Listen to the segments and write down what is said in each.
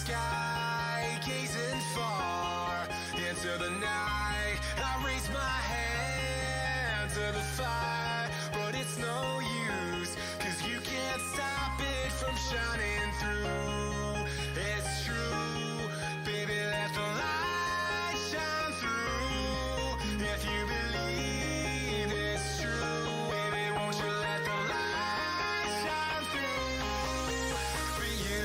sky, gazing far into the night. I raise my hand to the fire, but it's no use, 'cause you can't stop it from shining through. It's true, baby, let the light shine through. If you believe it's true, baby, won't you let the light shine through for you?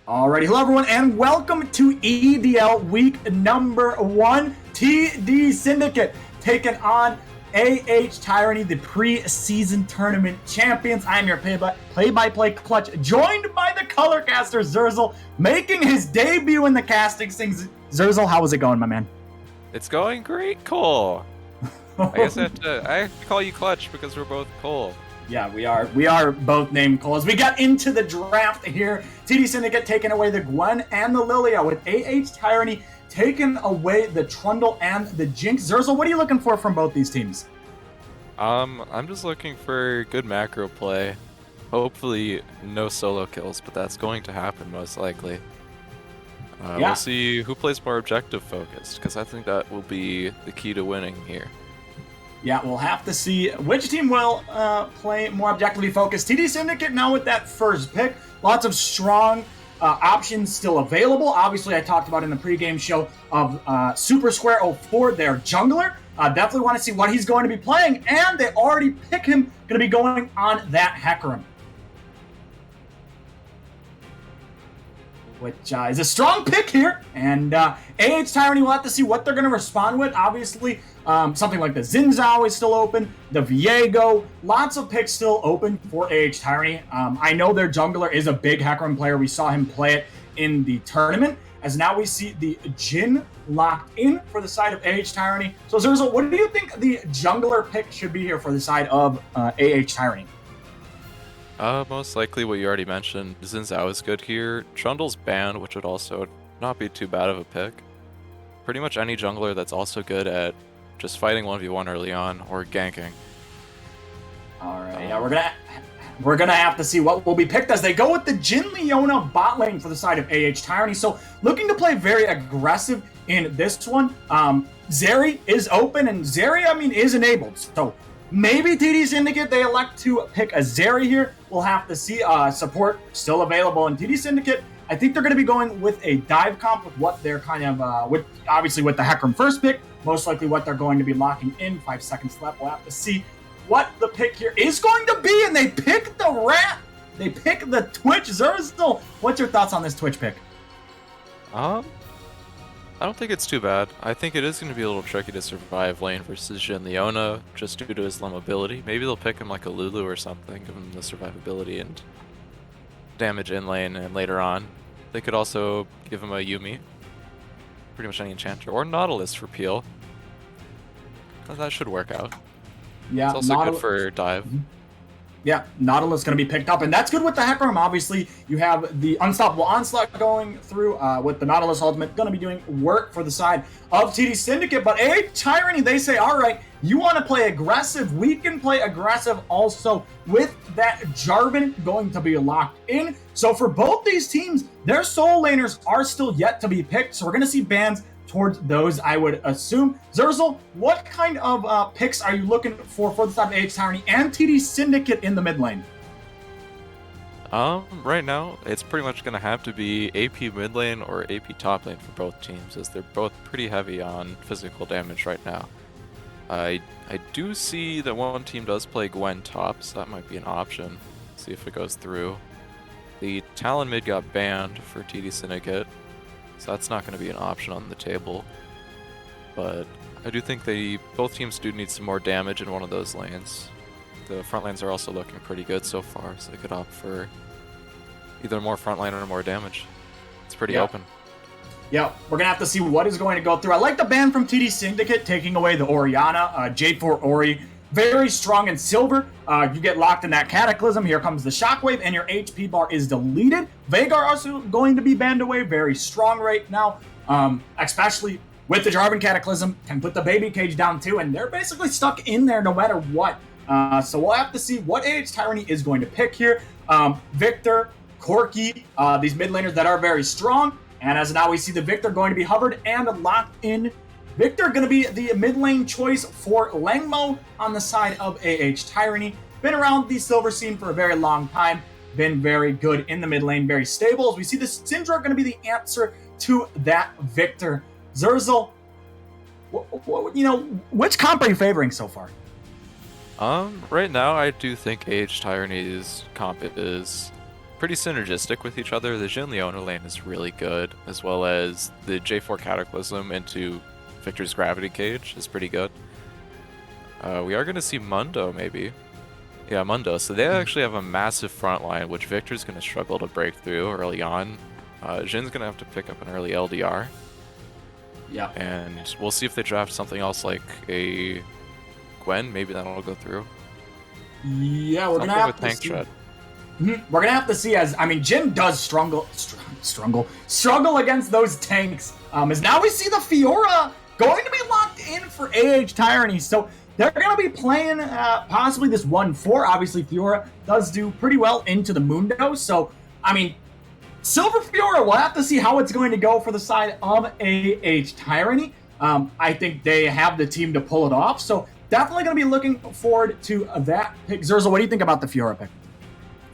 Alrighty, hello everyone, and welcome to EDL week number 1. TD Syndicate taking on AH Tyranny, the preseason tournament champions. I am your play-by-play clutch, joined by the color caster Zurzel, making his debut in the casting things. Zurzel, how is it going, my man? It's going great, Cole. I guess I have to call you Clutch because we're both Cole. Yeah, we are. We are both named Cole. As we got into the draft here, TD Syndicate taking away the Gwen and the Lilia, with AH Tyranny taking away the Trundle and the Jinx. Zurzel, what are you looking for from both these teams? I'm just looking for good macro play. Hopefully no solo kills, but that's going to happen most likely. We'll see who plays more objective focused, because I think that will be the key to winning here. Yeah, we'll have to see which team will play more objectively focused. TD Syndicate now with that first pick. Lots of strong options still available. Obviously, I talked about in the pregame show of Super Square 04, their jungler. Definitely want to see what he's going to be playing, and they already pick him, going to be going on that Hecarim, which is a strong pick here. And AH Tyranny will have to see what they're going to respond with. Obviously, something like the Xin Zhao is still open, the Viego, lots of picks still open for AH Tyranny. I know their jungler is a big Hecarim player. We saw him play it in the tournament, as now we see the Jhin locked in for the side of AH Tyranny. So Zurzel, what do you think the jungler pick should be here for the side of AH Tyranny? Most likely what you already mentioned. Xin Zhao is good here. Trundle's banned, which would also not be too bad of a pick. Pretty much any jungler that's also good at just fighting 1v1 early on or ganking. Alright, yeah, we're gonna have to see what will be picked as they go with the Jhin Leona bot lane for the side of AH Tyranny. So looking to play very aggressive in this one. Zeri is open, and Zeri, is enabled. So maybe TD Syndicate, they elect to pick a Zeri here. We'll have to see. Support still available in TD Syndicate. I think they're going to be going with a dive comp with what they're kind of, with the Hecarim first pick, most likely what they're going to be locking in. 5 seconds left. We'll have to see what the pick here is going to be. And they pick the Rat. They pick the Twitch. Zurzel, what's your thoughts on this Twitch pick? I don't think it's too bad. I think it is going to be a little tricky to survive lane versus Jhin Leona, just due to his low mobility. Maybe they'll pick him like a Lulu or something, give him the survivability and damage in lane, and later on they could also give him a Yuumi, pretty much any enchanter, or Nautilus for Peel. That should work out. Yeah, it's also good for dive. Mm-hmm. Yeah, Nautilus going to be picked up, and that's good with the Hecarim. Obviously, you have the Unstoppable Onslaught going through with the Nautilus ultimate, going to be doing work for the side of TD Syndicate. But AH Tyranny, they say, all right, you want to play aggressive, we can play aggressive also, with that Jarvan going to be locked in. So for both these teams, their soul laners are still yet to be picked, so we're going to see bans towards those, I would assume. Zurzel, what kind of picks are you looking for the side of AH Tyranny and TD Syndicate in the mid lane? Right now, it's pretty much going to have to be AP mid lane or AP top lane for both teams, as they're both pretty heavy on physical damage right now. I do see that one team does play Gwen top, so that might be an option. See if it goes through. The Talon mid got banned for TD Syndicate, so that's not going to be an option on the table. But I do think both teams do need some more damage in one of those lanes. The front lanes are also looking pretty good so far, so they could opt for either more front lane or more damage. It's pretty open. Yeah, we're going to have to see what is going to go through. I like the ban from TD Syndicate, taking away the Orianna, Jade for Ori. Very strong in silver. You get locked in that Cataclysm. Here comes the Shockwave, and your HP bar is deleted. Veigar also going to be banned away. Very strong right now, especially with the Jarvan Cataclysm. Can put the Baby Cage down too, and they're basically stuck in there no matter what. So we'll have to see what AH Tyranny is going to pick here. Victor, Corki, these mid laners that are very strong. And as now we see the Victor going to be hovered and locked in. Victor going to be the mid lane choice for Langmo on the side of AH Tyranny. Been around the silver scene for a very long time. Been very good in the mid lane, very stable. As we see the Syndra going to be the answer to that Victor. Zurzel, which comp are you favoring so far? Right now I do think AH Tyranny's comp is pretty synergistic with each other. The Jhin Leona lane is really good, as well as the J4 Cataclysm into Victor's Gravity Cage is pretty good. We are going to see Mundo, maybe. Yeah, Mundo. So they actually have a massive front line, which Victor's going to struggle to break through early on. Jin's going to have to pick up an early LDR. Yeah. And we'll see if they draft something else like a Gwen. Maybe that'll go through. Yeah, we're going to Something have with to Tank see. Tread. We're gonna have to see, as I mean, Jin does struggle against those tanks. As now we see the Fiora going to be locked in for AH Tyranny, so they're gonna be playing possibly this 1-4. Obviously, Fiora does do pretty well into the Mundo, so I mean, Silver Fiora, we'll have to see how it's going to go for the side of AH Tyranny. I think they have the team to pull it off, so definitely gonna be looking forward to that pick. Zerzel, what do you think about the Fiora pick?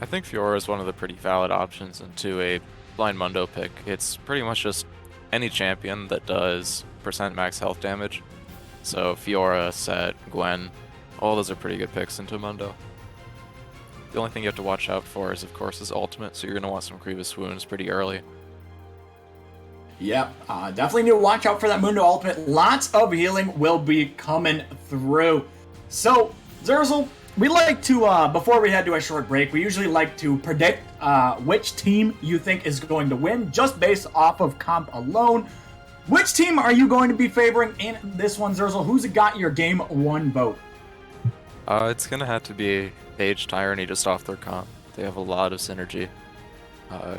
I think Fiora is one of the pretty valid options into a Blind Mundo pick. It's pretty much just any champion that does percent max health damage. So Fiora, Set, Gwen, all those are pretty good picks into Mundo. The only thing you have to watch out for is, of course, his ultimate, so you're going to want some Grievous Wounds pretty early. Yep, definitely need to watch out for that Mundo ultimate. Lots of healing will be coming through. So, Zerzel, we like to, before we head to a short break, we usually like to predict which team you think is going to win, just based off of comp alone. Which team are you going to be favoring in this one, Zerzel? Who's got your game 1 vote? It's going to have to be AH Tyranny just off their comp. They have a lot of synergy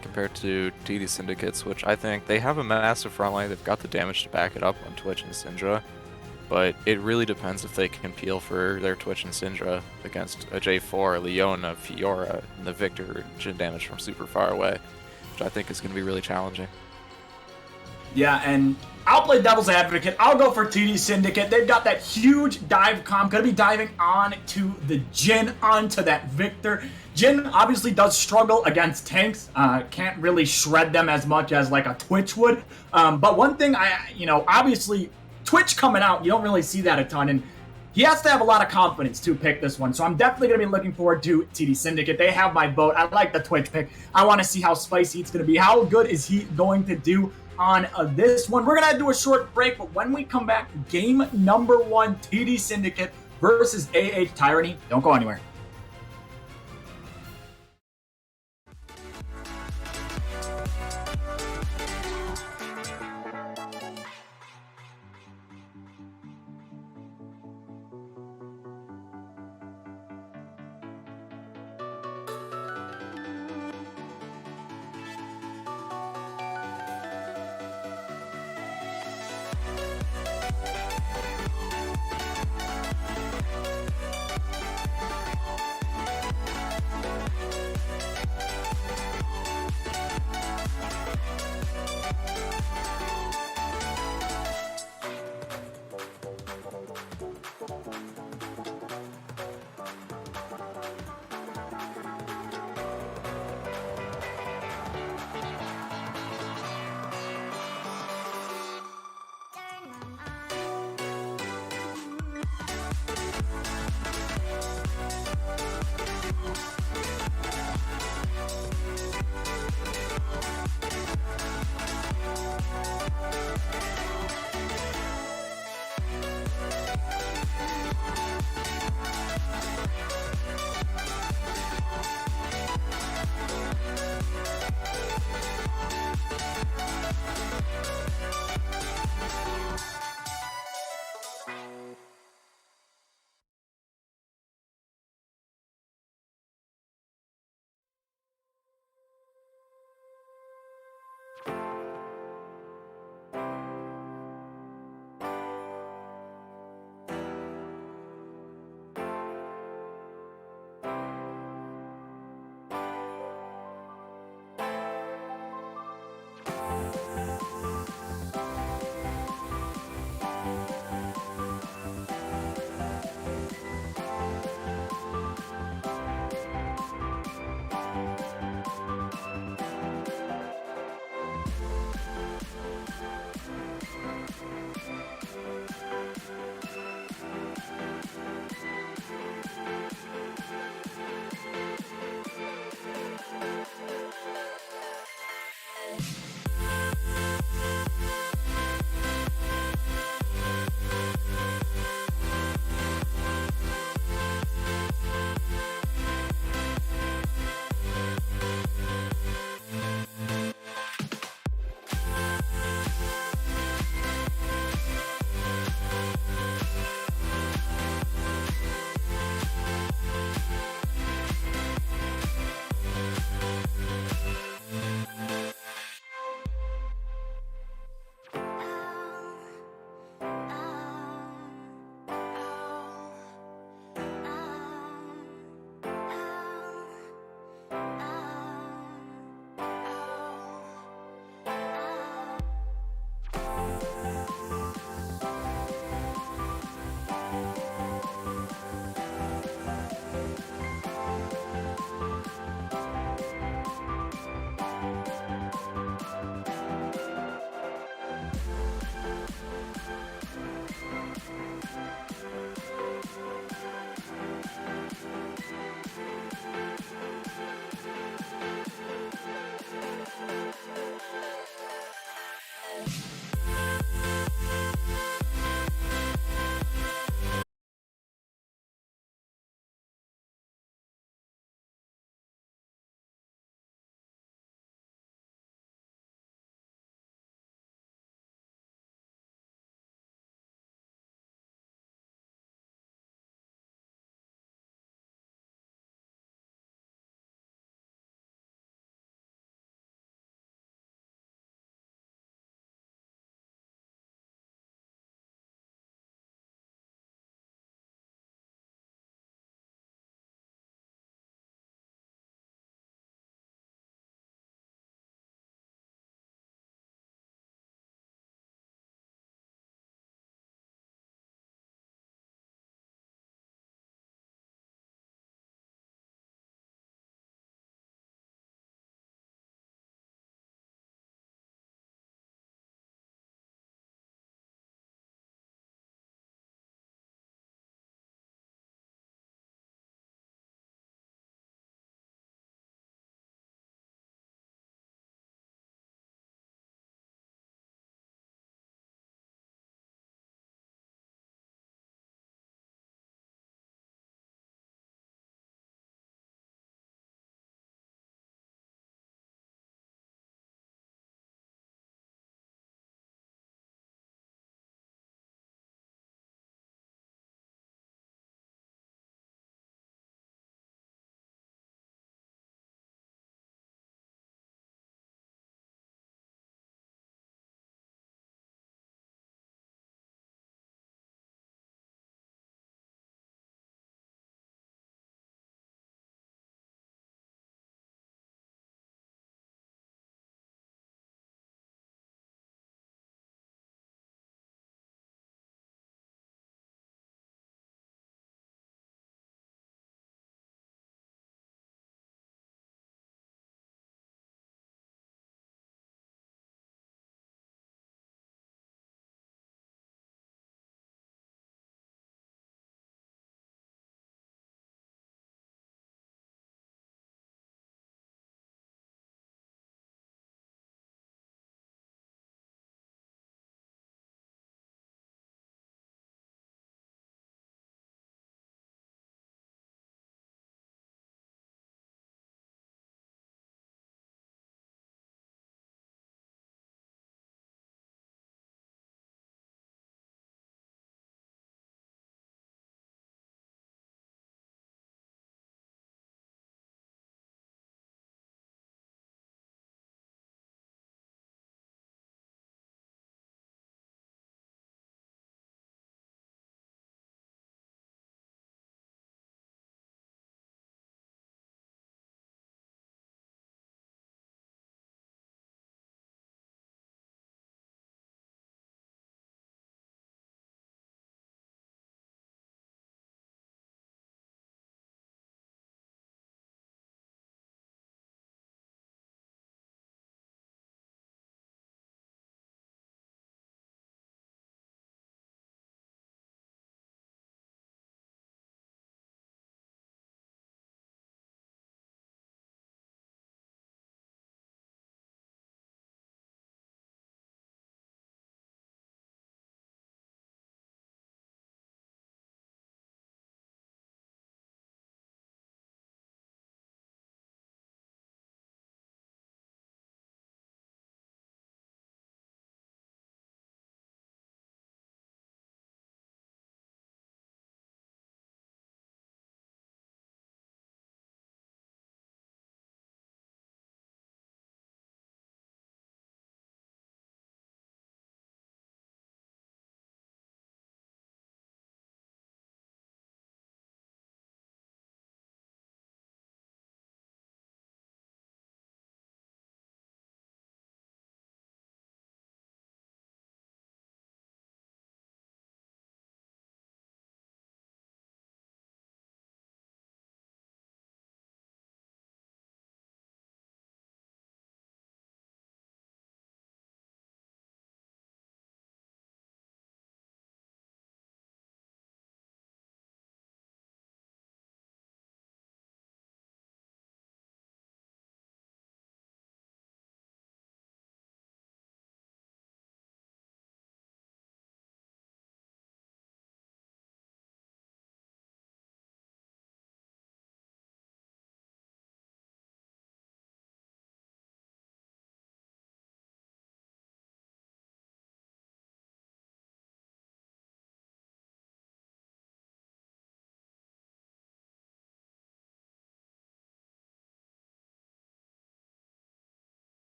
compared to TD Syndicates, which I think they have a massive front line. They've got the damage to back it up on Twitch and Syndra. But it really depends if they can peel for their Twitch and Syndra against a J4, Leona, Fiora, and the Victor Jhin damage from super far away, which I think is going to be really challenging. Yeah, and I'll play devil's advocate. I'll go for TD Syndicate. They've got that huge dive comp. Going to be diving on to the Jhin, onto that Victor. Jhin obviously does struggle against tanks. Can't really shred them as much as like a Twitch would. But one thing, obviously Twitch coming out, you don't really see that a ton, and he has to have a lot of confidence to pick this one. So I'm definitely going to be looking forward to TD Syndicate. They have my vote. I like the Twitch pick. I want to see how spicy it's going to be. How good is he going to do on this one? We're going to do a short break, but when we come back, game number 1, TD Syndicate versus AH Tyranny. Don't go anywhere.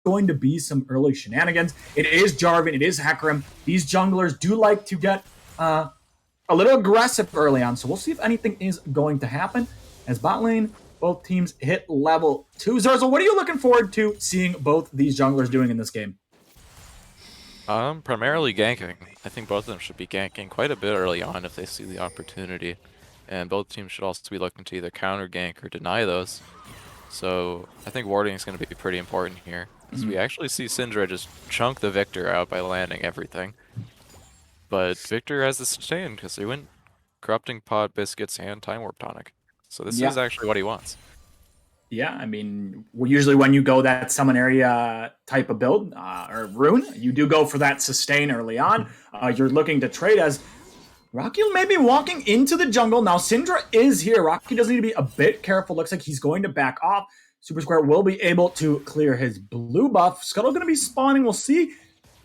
going to be some early shenanigans. It is Jarvan, it is Hecarim. These junglers do like to get a little aggressive early on, so we'll see if anything is going to happen. As bot lane, both teams hit level 2. Zerzel, what are you looking forward to seeing both these junglers doing in this game? Primarily ganking. I think both of them should be ganking quite a bit early on if they see the opportunity. And both teams should also be looking to either counter gank or deny those. So I think warding is going to be pretty important here. As we actually see Syndra just chunk the Victor out by landing everything. But Victor has the sustain because he went Corrupting Pot, Biscuits, and Time Warp Tonic. So this is actually what he wants. Yeah, I mean, usually when you go that summon area type of build, or rune, you do go for that sustain early on. You're looking to trade as Rocky may be walking into the jungle. Now, Syndra is here. Rocky does need to be a bit careful. Looks like he's going to back off. Super Square will be able to clear his blue buff. Scuttle going to be spawning. We'll see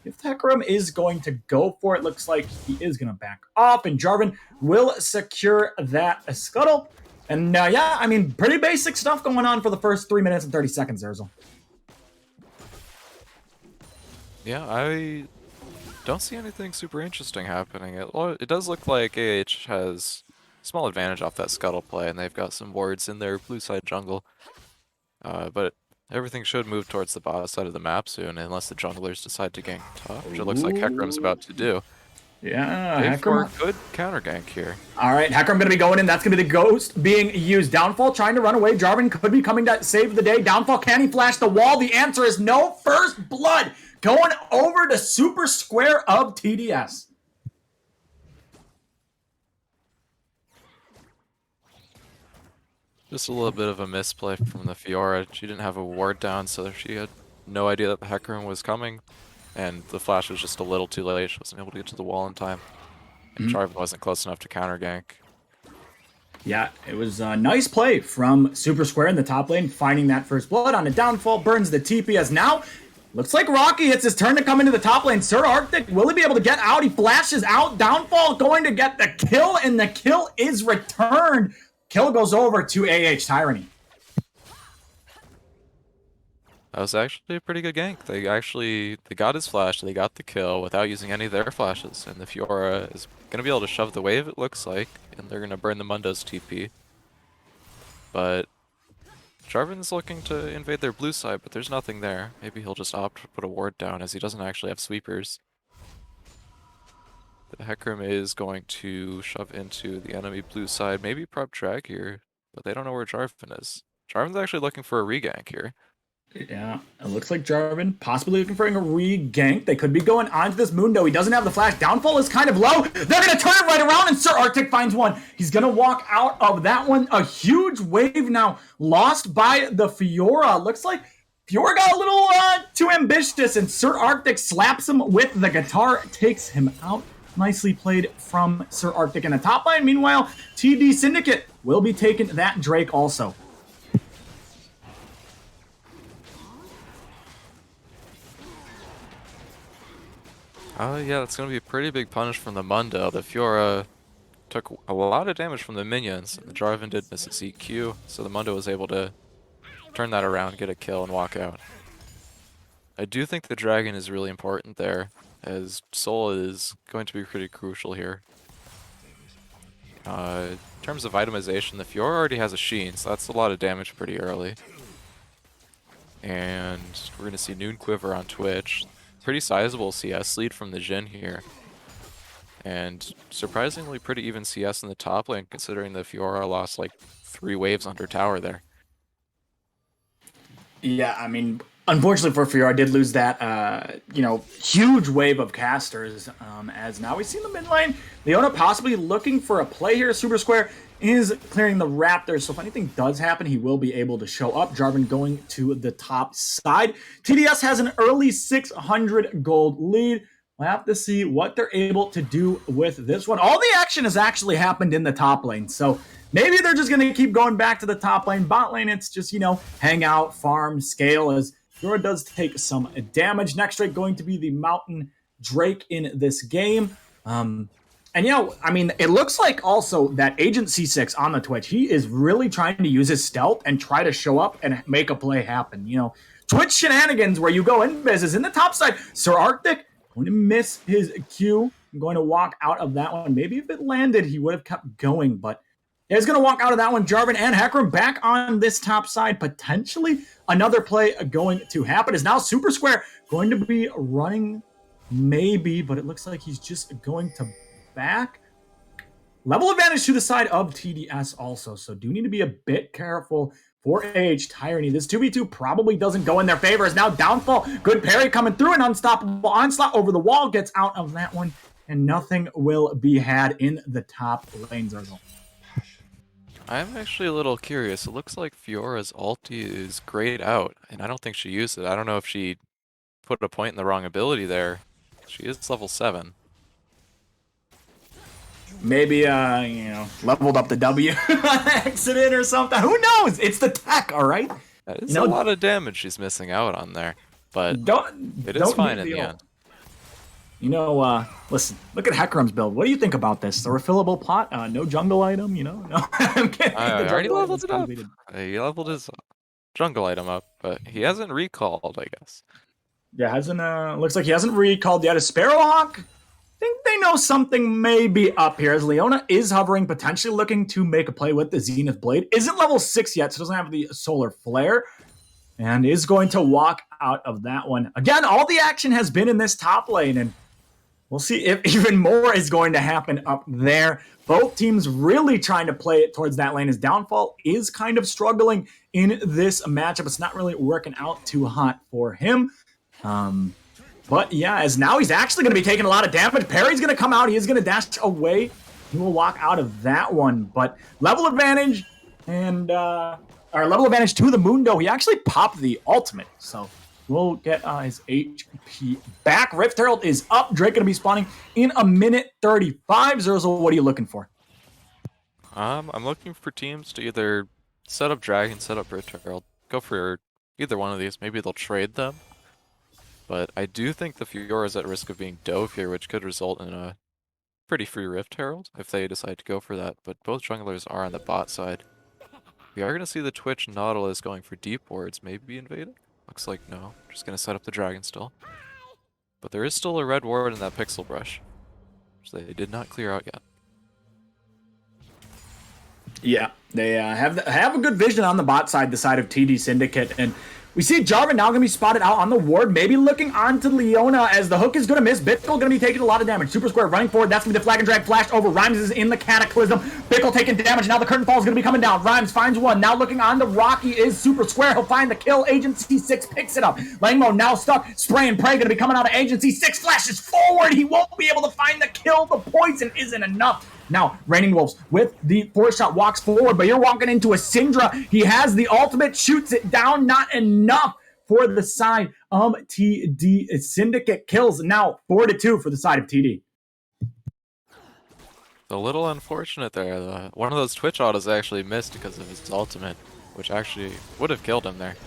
if Hecarim is going to go for it. Looks like he is going to back off, and Jarvan will secure that Scuttle. And yeah, I mean, pretty basic stuff going on for the first 3 minutes and 30 seconds, Zerzel. Yeah, I don't see anything super interesting happening. It does look like AH has a small advantage off that Scuttle play, and they've got some wards in their blue side jungle. But everything should move towards the bottom side of the map soon, unless the junglers decide to gank top, which it looks like Hecarim's about to do. Yeah, Hecarim could counter gank here. All right, Hecarim going to be going in. That's going to be the Ghost being used. Downfall trying to run away. Jarvan could be coming to save the day. Downfall, can he flash the wall? The answer is no. First blood going over to Super Square of TDS. Just a little bit of a misplay from the Fiora. She didn't have a ward down, so she had no idea that the Hecarim was coming. And the flash was just a little too late. She wasn't able to get to the wall in time. And Jarvan wasn't close enough to counter gank. Yeah, it was a nice play from Super Square in the top lane, finding that first blood on a Downfall, burns the TP as now looks like Rocky, it's his turn to come into the top lane. Sir Arctic, will he be able to get out? He flashes out. Downfall going to get the kill, and the kill is returned. Kill goes over to AH Tyranny. That was actually a pretty good gank. They got his flash, they got the kill without using any of their flashes, and the Fiora is going to be able to shove the wave, it looks like, and they're going to burn the Mundo's TP. But Jarvan's looking to invade their blue side, but there's nothing there. Maybe he'll just opt to put a ward down as he doesn't actually have sweepers. The Hecarim is going to shove into the enemy blue side, maybe prep drag here, but they don't know where Jarvan is. Jarvan's actually looking for a regank here. Yeah, it looks like Jarvan possibly looking for a re-gank. They could be going onto this Mundo. He doesn't have the flash. Downfall is kind of low. They're going to turn it right around, and Sir Arctic finds one. He's going to walk out of that one. A huge wave now lost by the Fiora. Looks like Fiora got a little too ambitious, and Sir Arctic slaps him with the guitar, takes him out. Nicely played from Sir Arctic in the top line. Meanwhile, TD Syndicate will be taking that Drake also. Yeah, that's going to be a pretty big punish from the Mundo. The Fiora took a lot of damage from the minions. The Jarvan did miss its EQ, so the Mundo was able to turn that around, get a kill, and walk out. I do think the Dragon is really important there, as Soul is going to be pretty crucial here. In terms of itemization, the Fiora already has a Sheen, so that's a lot of damage pretty early. And we're going to see Noon Quiver on Twitch. Pretty sizable CS lead from the Jhin here. And surprisingly pretty even CS in the top lane, considering the Fiora lost like 3 waves under tower there. Yeah, I mean, unfortunately for Fiora, did lose that, huge wave of casters. As now we see in the mid lane, Leona possibly looking for a play here. Super Square is clearing the Raptors, so if anything does happen, he will be able to show up. Jarvan going to the top side. TDS has an early 600 gold lead. We'll have to see what they're able to do with this one. All the action has actually happened in the top lane, so maybe they're just going to keep going back to the top lane. Bot lane, it's just, hang out, farm, scale, as Fiora does take some damage. Next Drake going to be the Mountain Drake in this game. And, it looks like also that Agent C6 on the Twitch, he is really trying to use his stealth and try to show up and make a play happen. Twitch shenanigans where you go in business in the top side. Sir Arctic going to miss his Q. I'm going to walk out of that one. Maybe if it landed, he would have kept going, but he's going to walk out of that one. Jarvan and Hecarim back on this top side. Potentially another play going to happen. Is now Super Square going to be running maybe, but it looks like he's just going to back. Level advantage to the side of TDS also, so do need to be a bit careful for Tyranny. This 2v2 probably doesn't go in their favor. Is now Downfall. Good parry coming through. An unstoppable onslaught over the wall. Gets out of that one, and nothing will be had in the top lane, Zerzel. I'm actually a little curious. It looks like Fiora's ulti is grayed out, and I don't think she used it. I don't know if she put a point in the wrong ability there. She is level 7. Maybe, leveled up the W accident or something. Who knows? It's the tech, all right? That is a lot of damage she's missing out on there, but it is fine in the end. Listen, look at Hecarim's build. What do you think about this? The refillable pot? No jungle item, No, I'm kidding. I already leveled it up. He leveled his jungle item up, but he hasn't recalled, I guess. Yeah, looks like he hasn't recalled yet. A Sparrowhawk? I think they know something may be up here, as Leona is hovering, potentially looking to make a play with the Zenith Blade. Isn't level 6 yet, so doesn't have the Solar Flare, and is going to walk out of that one. Again, all the action has been in this top lane, and we'll see if even more is going to happen up there. Both teams really trying to play it towards that lane, as Downfall is kind of struggling in this matchup. It's not really working out too hot for him. But yeah, as now he's actually going to be taking a lot of damage. Parry's going to come out. He is going to dash away. He will walk out of that one. But level advantage and level advantage to the Mundo. He actually popped the ultimate, so we'll get his HP back. Rift Herald is up. Drake going to be spawning in a minute 35. Zerzel, what are you looking for? I'm looking for teams to either set up Dragon, set up Rift Herald. Go for either one of these. Maybe they'll trade them. But I do think the Fiora is at risk of being dove here, which could result in a pretty free Rift Herald if they decide to go for that. But both junglers are on the bot side. We are going to see the Twitch Nautilus going for deep wards, maybe invading? Looks like no. Just going to set up the dragon still. But there is still a red ward in that Pixel Brush, which they did not clear out yet. Yeah, they have a good vision on the bot side, the side of TD Syndicate, and we see Jarvan now going to be spotted out on the ward, maybe looking onto Leona as the hook is going to miss. Bickle going to be taking a lot of damage. Super Square running forward. That's going to be the flag and drag flashed over. Rhymes is in the Cataclysm. Bickle taking damage. Now the curtain fall is going to be coming down. Rhymes finds one. Now looking on the Rocky is Super Square. He'll find the kill. Agency 6 picks it up. Langmo now stuck. Spray and pray going to be coming out of Agency 6. Flashes forward. He won't be able to find the kill. The poison isn't enough. Now, Raining Wolves with the 4-shot walks forward, but you're walking into a Syndra. He has the ultimate, shoots it down. Not enough for the side of TD. Syndicate kills now 4-2 for the side of TD. A little unfortunate there. One of those Twitch autos actually missed because of his ultimate, which actually would have killed him there.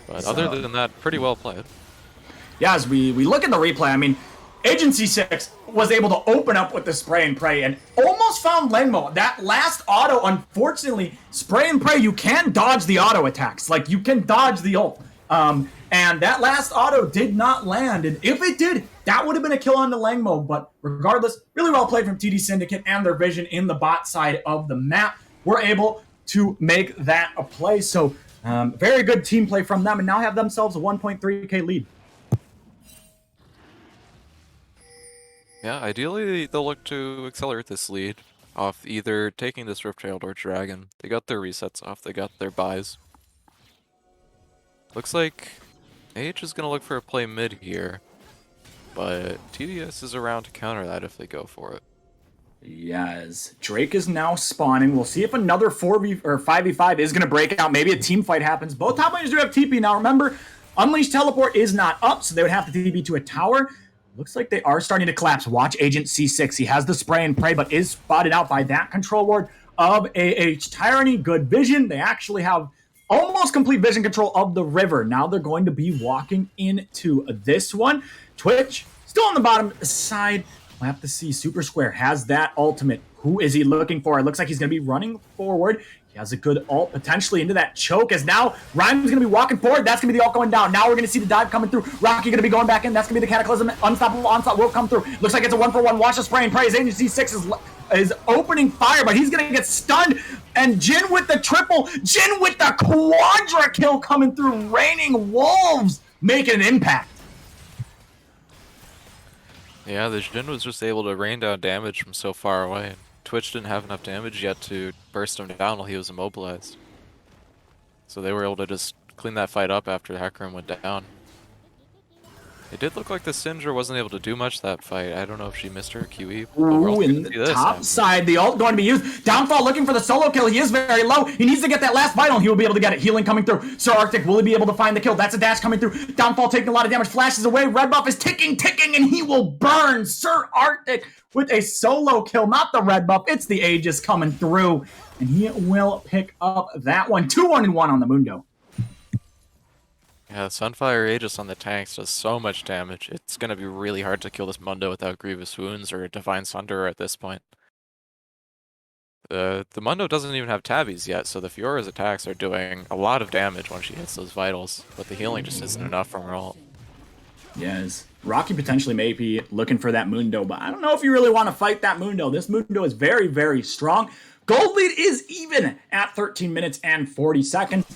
But other than that, pretty well played. Yeah, as we look at the replay, I mean, Agency 6 was able to open up with the spray and pray and almost found Lenmo. That last auto, unfortunately, spray and pray, you can dodge the auto attacks. Like, you can dodge the ult. And that last auto did not land. And if it did, that would have been a kill on the Langmo. But regardless, really well played from TD Syndicate and their vision in the bot side of the map. We're able to make that a play. So, very good team play from them and now have themselves a 1.3k lead. Yeah, ideally they'll look to accelerate this lead off either taking this Rift Herald or Dragon. They got their resets off, they got their buys. Looks like AH is going to look for a play mid here, but TDS is around to counter that if they go for it. Yes, Drake is now spawning. We'll see if another 4v or 5v5 is going to break out. Maybe a team fight happens. Both top laners do have TP. Now remember, Unleashed Teleport is not up, so they would have to TP to a tower. Looks like they are starting to collapse. Watch Agent C6. He has the spray and pray, but is spotted out by that control ward of AH Tyranny. Good vision. They actually have almost complete vision control of the river. Now they're going to be walking into this one. Twitch still on the bottom side. We'll have to see. Super Square has that ultimate. Who is he looking for? It looks like he's going to be running forward. He has a good ult potentially into that choke as now Rhyme's going to be walking forward. That's going to be the ult going down. Now we're going to see the dive coming through. Rocky going to be going back in. That's going to be the Cataclysm. Unstoppable Onslaught will come through. Looks like it's a 1-for-1. Watch the spray and pray. Agency 6 is opening fire, but he's going to get stunned. And Jin with the triple. Jin with the quadra kill coming through. Raining Wolves making an impact. Yeah, the Jin was just able to rain down damage from so far away. Twitch didn't have enough damage yet to burst him down while he was immobilized. So they were able to just clean that fight up after Hecarim went down. It did look like the Syndra wasn't able to do much that fight. I don't know if she missed her QE. Ooh, in the top side, the ult going to be used. Downfall looking for the solo kill. He is very low. He needs to get that last vital, and he will be able to get it. Healing coming through. Sir Arctic, will he be able to find the kill? That's a dash coming through. Downfall taking a lot of damage. Flashes away. Red buff is ticking, and he will burn. Sir Arctic with a solo kill. Not the red buff. It's the Aegis coming through, and he will pick up that one. 2-1-1 on the Mundo. Yeah, Sunfire Aegis on the tanks does so much damage. It's going to be really hard to kill this Mundo without Grievous Wounds or Divine Sunderer at this point. The Mundo doesn't even have tabbies yet, so the Fiora's attacks are doing a lot of damage when she hits those vitals, but the healing just isn't enough from her ult. Yes. Rocky potentially may be looking for that Mundo, but I don't know if you really want to fight that Mundo. This Mundo is very, very strong. Gold lead is even at 13 minutes and 40 seconds.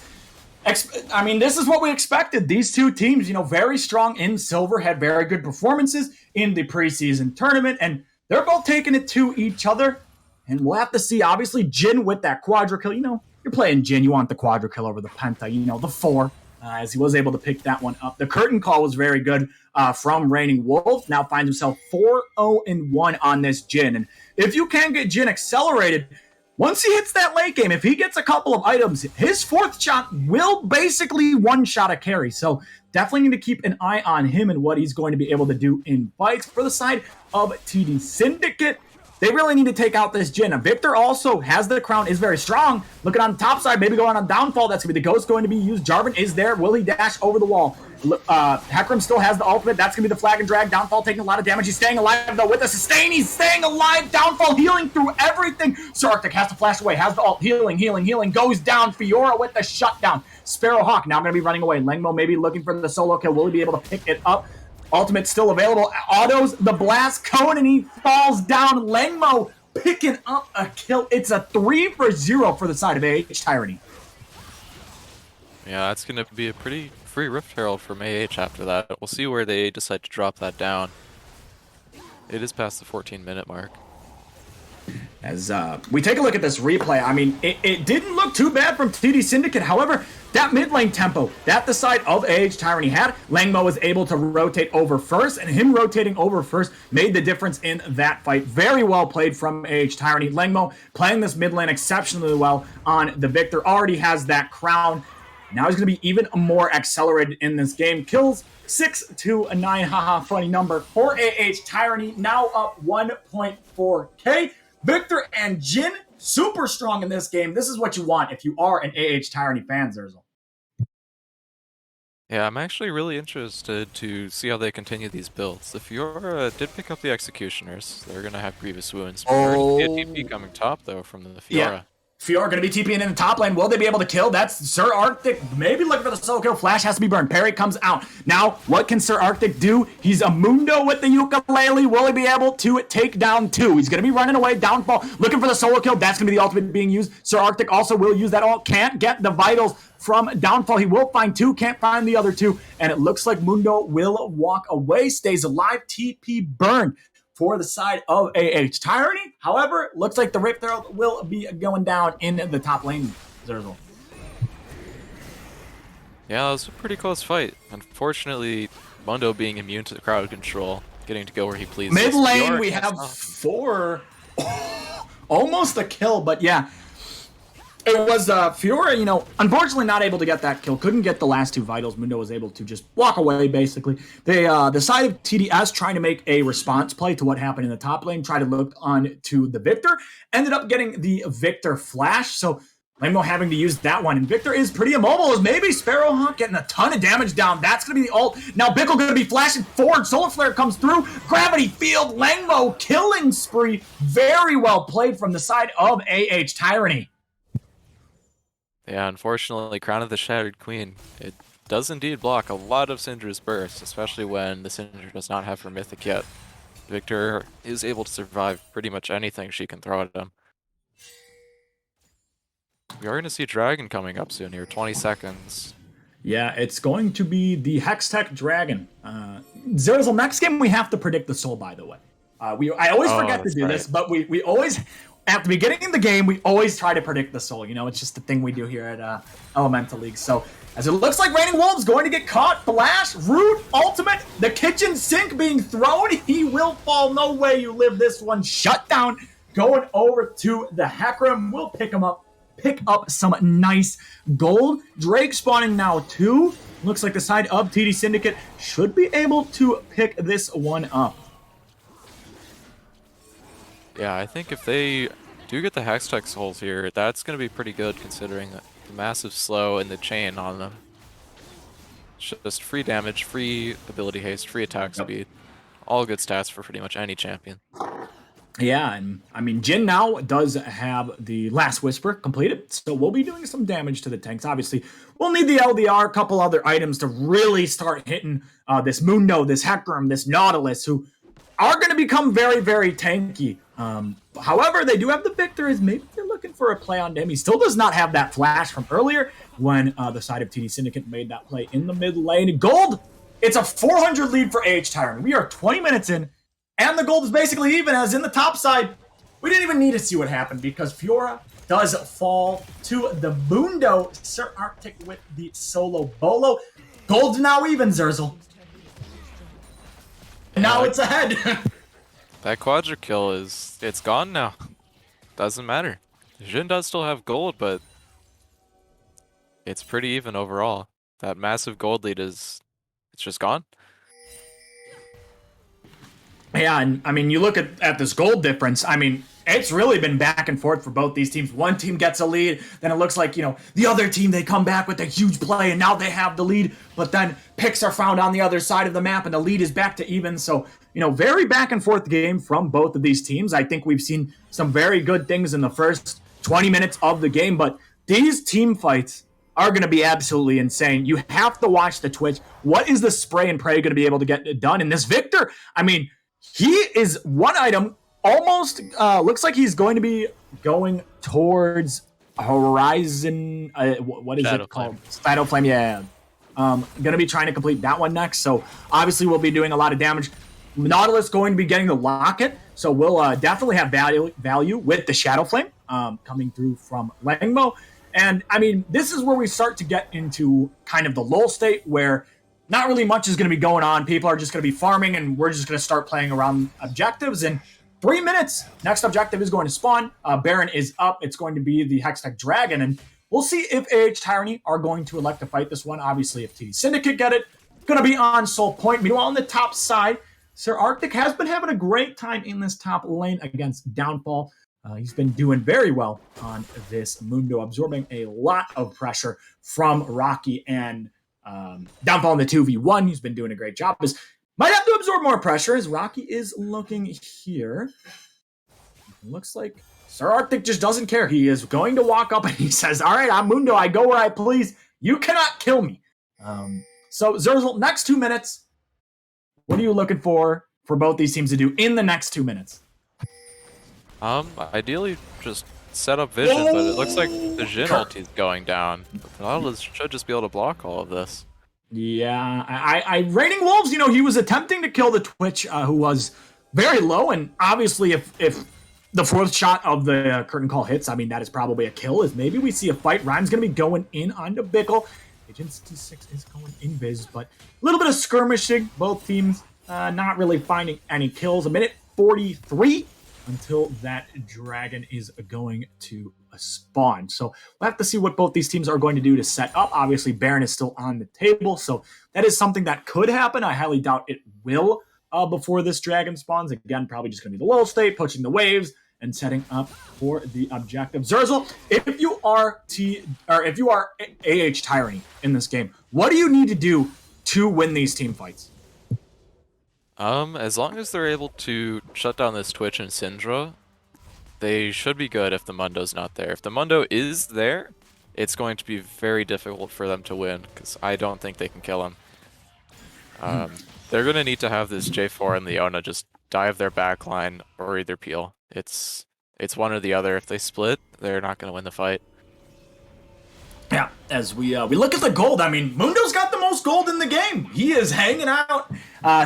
I mean, this is what we expected. These two teams, very strong in silver, had very good performances in the preseason tournament, and they're both taking it to each other. And we'll have to see, obviously, Jin with that quadra kill. You're playing Jin, you want the quadra kill over the penta, the 4, as he was able to pick that one up. The curtain call was very good from Raining Wolves. Now finds himself 4-0-1 on this Jin. And if you can get Jin accelerated, once he hits that late game, if he gets a couple of items, his 4th shot will basically one-shot a carry. So definitely need to keep an eye on him and what he's going to be able to do in fights. For the side of TD Syndicate, they really need to take out this Jin. Victor also has the crown, is very strong. Looking on the top side, maybe going on Downfall. That's going to be the Ghost going to be used. Jarvan is there. Will he dash over the wall? Hecarim still has the ultimate. That's going to be the flag and drag. Downfall taking a lot of damage. He's staying alive, though, with a sustain. He's staying alive. Downfall healing through everything. Sir Arctic has to flash away. Has the ult. Healing. Goes down. Fiora with the shutdown. Sparrowhawk now going to be running away. Lengmo maybe looking for the solo kill. Will he be able to pick it up? Ultimate still available. Autos the blast cone, and he falls down. Lengmo picking up a kill. It's a 3-for-0 for the side of AH Tyranny. Yeah, that's going to be a pretty free Rift Herald from AH after that. We'll see where they decide to drop that down. It is past the 14-minute mark. As we take a look at this replay, I mean, it didn't look too bad from TD Syndicate. However, that mid lane tempo that the side of AH Tyranny had, Langmo was able to rotate over first, and him rotating over first made the difference in that fight. Very well played from AH Tyranny. Langmo playing this mid lane exceptionally well on the Victor. Already has that crown. Now he's going to be even more accelerated in this game. Kills 6-9, haha, funny number for AH Tyranny. Now up 1.4K. Victor and Jin, super strong in this game. This is what you want if you are an AH Tyranny fan, Zerzel. Yeah, I'm actually really interested to see how they continue these builds. The Fiora did pick up the Executioners. They're going to have Grievous Wounds. Oh. TP coming top, though, from the Fiora. Yeah. Fiora going to be TPing in the top lane. Will they be able to kill? That's Sir Arctic. Maybe looking for the solo kill. Flash has to be burned. Parry comes out. Now, what can Sir Arctic do? He's a Mundo with the ukulele. Will he be able to take down 2? He's going to be running away. Downfall. Looking for the solo kill. That's going to be the ultimate being used. Sir Arctic also will use that ult. Can't get the vitals from Downfall. He will find 2. Can't find the other 2. And it looks like Mundo will walk away. Stays alive. TP burn for the side of AH Tyranny. However, looks like the Rift Herald will be going down in the top lane, Zerzel. Yeah, it was a pretty close fight. Unfortunately, Mundo being immune to the crowd control, getting to go where he pleases. Mid lane, Fiora we can't have stop. 4. Almost a kill, but yeah. It was Fiora, unfortunately not able to get that kill. Couldn't get the last 2 vitals. Mundo was able to just walk away, basically. They, the side of TDS trying to make a response play to what happened in the top lane, try to look on to the Victor, ended up getting the Victor flash, so Lambo having to use that one. And Victor is pretty immobile, as maybe Sparrowhawk getting a ton of damage down. That's going to be the ult. Now Bickle going to be flashing forward. Solar Flare comes through. Gravity Field. Langmo killing spree. Very well played from the side of AH Tyranny. Yeah, unfortunately, Crown of the Shattered Queen, it does indeed block a lot of Syndra's bursts, especially when the Syndra does not have her Mythic yet. Victor is able to survive pretty much anything she can throw at him. We are going to see Dragon coming up soon here, 20 seconds. Yeah, it's going to be the Hextech Dragon. Zerzel, next game we have to predict the soul, by the way. I always forget to that's do right. this, but we always, at the beginning of the game, we always try to predict the soul. You know, it's just the thing we do here at Elemental League. So, as it looks like Raining Wolves going to get caught, Flash, Root, Ultimate, the kitchen sink being thrown. He will fall. No way you live this one. Shut down. Going over to the Hecarim. We'll pick up some nice gold. Drake spawning now too. Looks like the side of TD Syndicate should be able to pick this one up. Yeah, I think if they do get the Hextech souls here, that's going to be pretty good considering the massive slow and the chain on them. It's just free damage, free ability haste, free attack speed. All good stats for pretty much any champion. Yeah, and I mean, Jhin now does have the Last Whisper completed, so we'll be doing some damage to the tanks. Obviously, we'll need the LDR, a couple other items to really start hitting this Mundo, this Hecarim, this Nautilus, who are going to become very, very tanky. However, they do have the Victor, as maybe they're looking for a play on him. He still does not have that flash from earlier when the side of TD Syndicate made that play in the mid lane. Gold, it's a 400 lead for AH Tyrant. We are 20 minutes in. And the gold is basically even, as in the top side, we didn't even need to see what happened because Fiora does fall to the Mundo. Sir Arctic with the solo bolo. Gold's now even, Zerzel. Now it's ahead. That Quadra kill it's gone now. Doesn't matter. Jhin does still have gold, but it's pretty even overall. That massive gold lead it's just gone. Yeah, and I mean, you look at this gold difference. I mean, it's really been back and forth for both these teams. One team gets a lead, then it looks like, the other team, they come back with a huge play, and now they have the lead, but then picks are found on the other side of the map, and the lead is back to even. So, very back and forth game from both of these teams. I think we've seen some very good things in the first 20 minutes of the game, but these team fights are going to be absolutely insane. You have to watch the Twitch. What is the spray and pray going to be able to get done? And this Victor, I mean, he is one item, almost looks like he's going to be going towards Horizon. What is Shadow it called? Flame. Shadow Flame, yeah. Going to be trying to complete that one next. So obviously we'll be doing a lot of damage. Nautilus going to be getting the Locket. So we'll definitely have value with the Shadow Flame coming through from Langmo. And I mean, this is where we start to get into kind of the lull state where not really much is going to be going on. People are just going to be farming, and we're just going to start playing around objectives. In 3 minutes, next objective is going to spawn. Baron is up. It's going to be the Hextech Dragon, and we'll see if AH Tyranny are going to elect to fight this one. Obviously, if TD Syndicate get it, going to be on Soul Point. Meanwhile, on the top side, Sir Arctic has been having a great time in this top lane against Downfall. He's been doing very well on this Mundo, absorbing a lot of pressure from Rocky and Downfall in the 2v1. He's been doing a great job. Might have to absorb more pressure as Rocky is looking here. Looks like Sir Arctic just doesn't care. He is going to walk up and he says, all right, I'm Mundo. I go where I please. You cannot kill me. So Zerzel, next 2 minutes, what are you looking for both these teams to do in the next 2 minutes? Ideally just set up vision, but it looks like the Jhin ulti is going down. Nautilus should just be able to block all of this. Yeah, I Raining Wolves, he was attempting to kill the Twitch, who was very low, and obviously if the fourth shot of the curtain call hits, I mean, that is probably a kill, as maybe we see a fight. Rhyme's going to be going in onto Bickle. Agency 6 is going invis, but a little bit of skirmishing. Both teams not really finding any kills. 1:43 until that dragon is going to spawn. So we'll have to see what both these teams are going to do to set up. Obviously, Baron is still on the table, so that is something that could happen. I highly doubt it will before this dragon spawns. Again, probably just going to be the lull state, pushing the waves, and setting up for the objective. Zerzel, if you are AH Tyranny in this game, what do you need to do to win these team fights? As long as they're able to shut down this Twitch and Syndra, they should be good if the Mundo's not there. If the Mundo is there, it's going to be very difficult for them to win because I don't think they can kill him. They're going to need to have this J4 and Leona just dive their backline or either peel. It's one or the other. If they split, they're not going to win the fight. Yeah, as we look at the gold, I mean, Mundo's got the most gold in the game. He is hanging out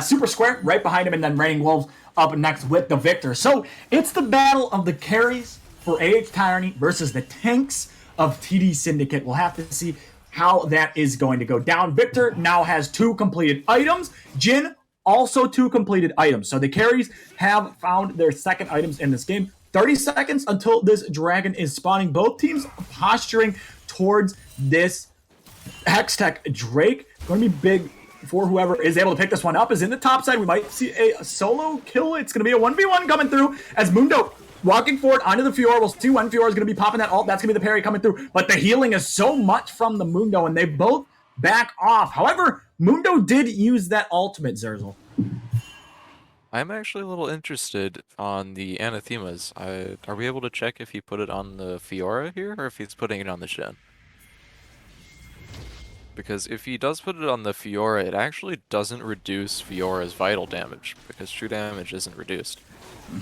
super square right behind him, and then Raining Wolves up next with the Victor. So it's the battle of the carries for AH Tyranny versus the tanks of TD Syndicate. We'll have to see how that is going to go down. Victor now has 2 completed items. Jhin also 2 completed items. So the carries have found their second items in this game. 30 seconds until this dragon is spawning. Both teams posturing towards this Hextech Drake. Going to be big for whoever is able to pick this one up. Is in the top side. We might see a solo kill. It's going to be a 1v1 coming through as Mundo walking forward onto the Fiora. We'll see when Fiora is going to be popping that ult. That's going to be the parry coming through. But the healing is so much from the Mundo, and they both back off. However, Mundo did use that ultimate, Zerzel. I'm actually a little interested on the Anathemas. Are we able to check if he put it on the Fiora here, or if he's putting it on the Jhin? Because if he does put it on the Fiora, it actually doesn't reduce Fiora's vital damage, because true damage isn't reduced.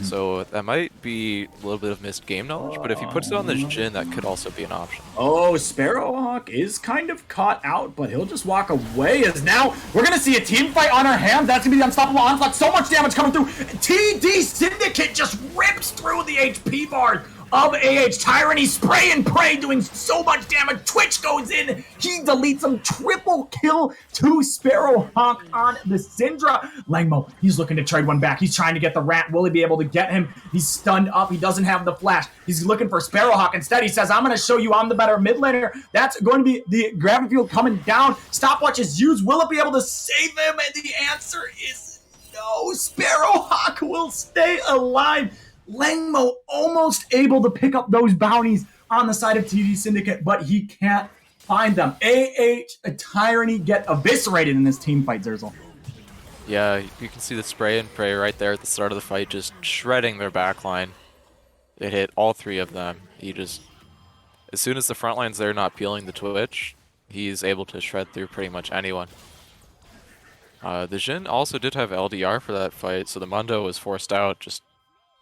So that might be a little bit of missed game knowledge, but if he puts it on the Jhin, that could also be an option. Oh, Sparrowhawk is kind of caught out, but he'll just walk away as now we're going to see a team fight on our hands. That's going to be the Unstoppable Onslaught. So much damage coming through. TD Syndicate just rips through the HP bars of AH Tyranny. Spray and pray doing so much damage. Twitch goes in. He deletes him. Triple kill to Sparrowhawk on the Syndra. Langmo, he's looking to trade one back. He's trying to get the rat. Will he be able to get him? He's stunned up. He doesn't have the flash. He's looking for Sparrowhawk. Instead, he says, I'm going to show you I'm the better mid laner. That's going to be the gravity field coming down. Stopwatch is used. Will it be able to save him? And the answer is no. Sparrowhawk will stay alive. Langmo almost able to pick up those bounties on the side of TD Syndicate, but he can't find them. AH Tyranny get eviscerated in this team fight, Zerzel. Yeah, you can see the spray and pray right there at the start of the fight, just shredding their backline. It hit all 3 of them. He just, as soon as the front line's there not peeling the Twitch, he's able to shred through pretty much anyone. The Jhin also did have LDR for that fight, so the Mundo was forced out just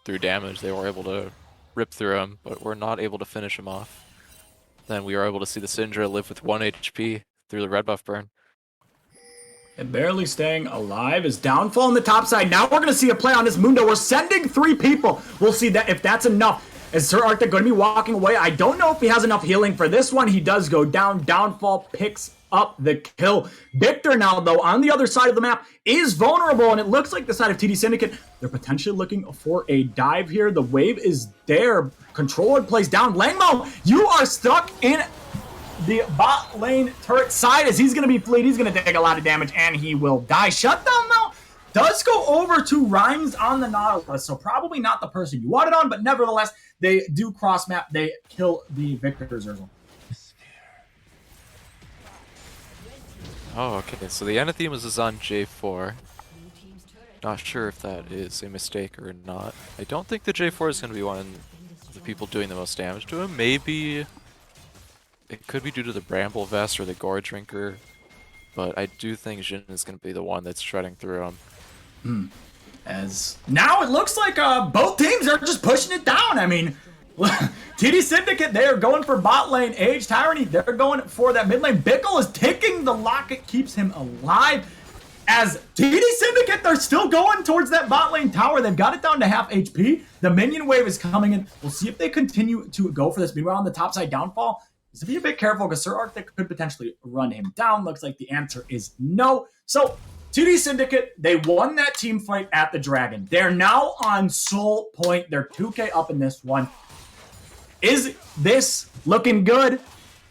through damage. They were able to rip through him, but were not able to finish him off. Then we were able to see the Syndra live with 1 HP through the red buff burn. And barely staying alive is Downfall on the top side. Now we're going to see a play on this Mundo. We're sending 3 people. We'll see that if that's enough. Is Sir Arctic going to be walking away? I don't know if he has enough healing for this one. He does go down. Downfall picks up the kill. Victor now, though, on the other side of the map is vulnerable, and it looks like the side of TD Syndicate, they're potentially looking for a dive here. The wave is there. Controller plays down. Langmo, you are stuck in the bot lane turret side as he's going to be fleet. He's going to take a lot of damage, and he will die. Shutdown, though, does go over to Rhymes on the Nautilus, so probably not the person you wanted on, but nevertheless, they do cross map. They kill the Victor Zerzel. Oh, okay, so the Anathemas is on J4. Not sure if that is a mistake or not. I don't think the J4 is going to be one of the people doing the most damage to him. Maybe it could be due to the Bramble Vest or the Gore Drinker, but I do think Jhin is going to be the one that's shredding through him. As now it looks like both teams are just pushing it down. I mean, TD Syndicate, they are going for bot lane. AH Tyranny, they're going for that mid lane. Bickle is taking the locket, keeps him alive. As TD Syndicate, they're still going towards that bot lane tower. They've got it down to half HP. The minion wave is coming in. We'll see if they continue to go for this. Meanwhile, on the top side, Downfall is to be a bit careful because Sir Arctic could potentially run him down. Looks like the answer is no. So TD Syndicate, they won that team fight at the Dragon. They're now on Soul Point. They're 2K up in this one. Is this looking good?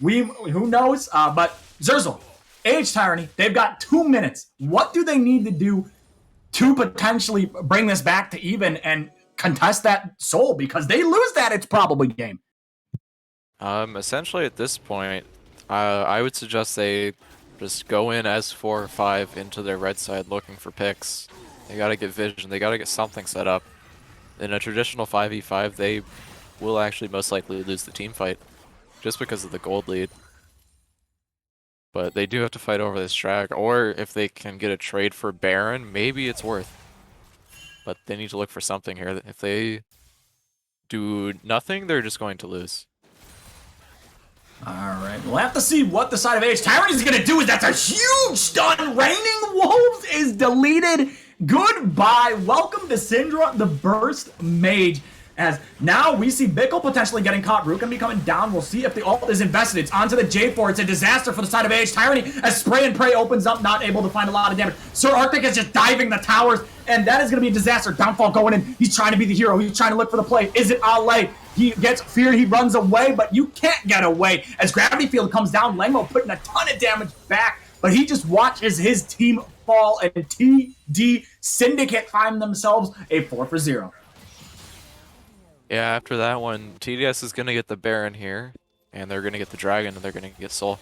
Who knows? But Zerzel, AH Tyranny, they've got 2 minutes. What do they need to do to potentially bring this back to even and contest that soul? Because they lose that, it's probably game. Essentially at this point, I would suggest they just go in S4 or 5 into their red side looking for picks. They gotta get vision, they gotta get something set up. In a traditional 5v5, they will actually most likely lose the team fight. just because of the gold lead. But they do have to fight over this drag, or if they can get a trade for Baron, maybe it's worth. But they need to look for something here. If they do nothing, they're just going to lose. Alright, we'll have to see what the side of AH Tyranny is going to do. Is That's a huge stun. Raining Wolves is deleted. Goodbye. Welcome to Syndra, the Burst Mage. As now we see Bickle potentially getting caught. Root can be coming down. We'll see if the ult is invested. It's onto the J4. It's a disaster for the side of AH Tyranny as Spray and Pray opens up, not able to find a lot of damage. Sir Arctic is just diving the towers, and that is going to be a disaster. Downfall going in. He's trying to be the hero. He's trying to look for the play. Is it Ale? He gets feared. He runs away, but you can't get away. As Gravity Field comes down, Langmo putting a ton of damage back, but he just watches his team fall, and TD Syndicate find themselves a 4-0. Yeah, after that one, TDS is going to get the Baron here, and they're going to get the Dragon, and they're going to get Soul.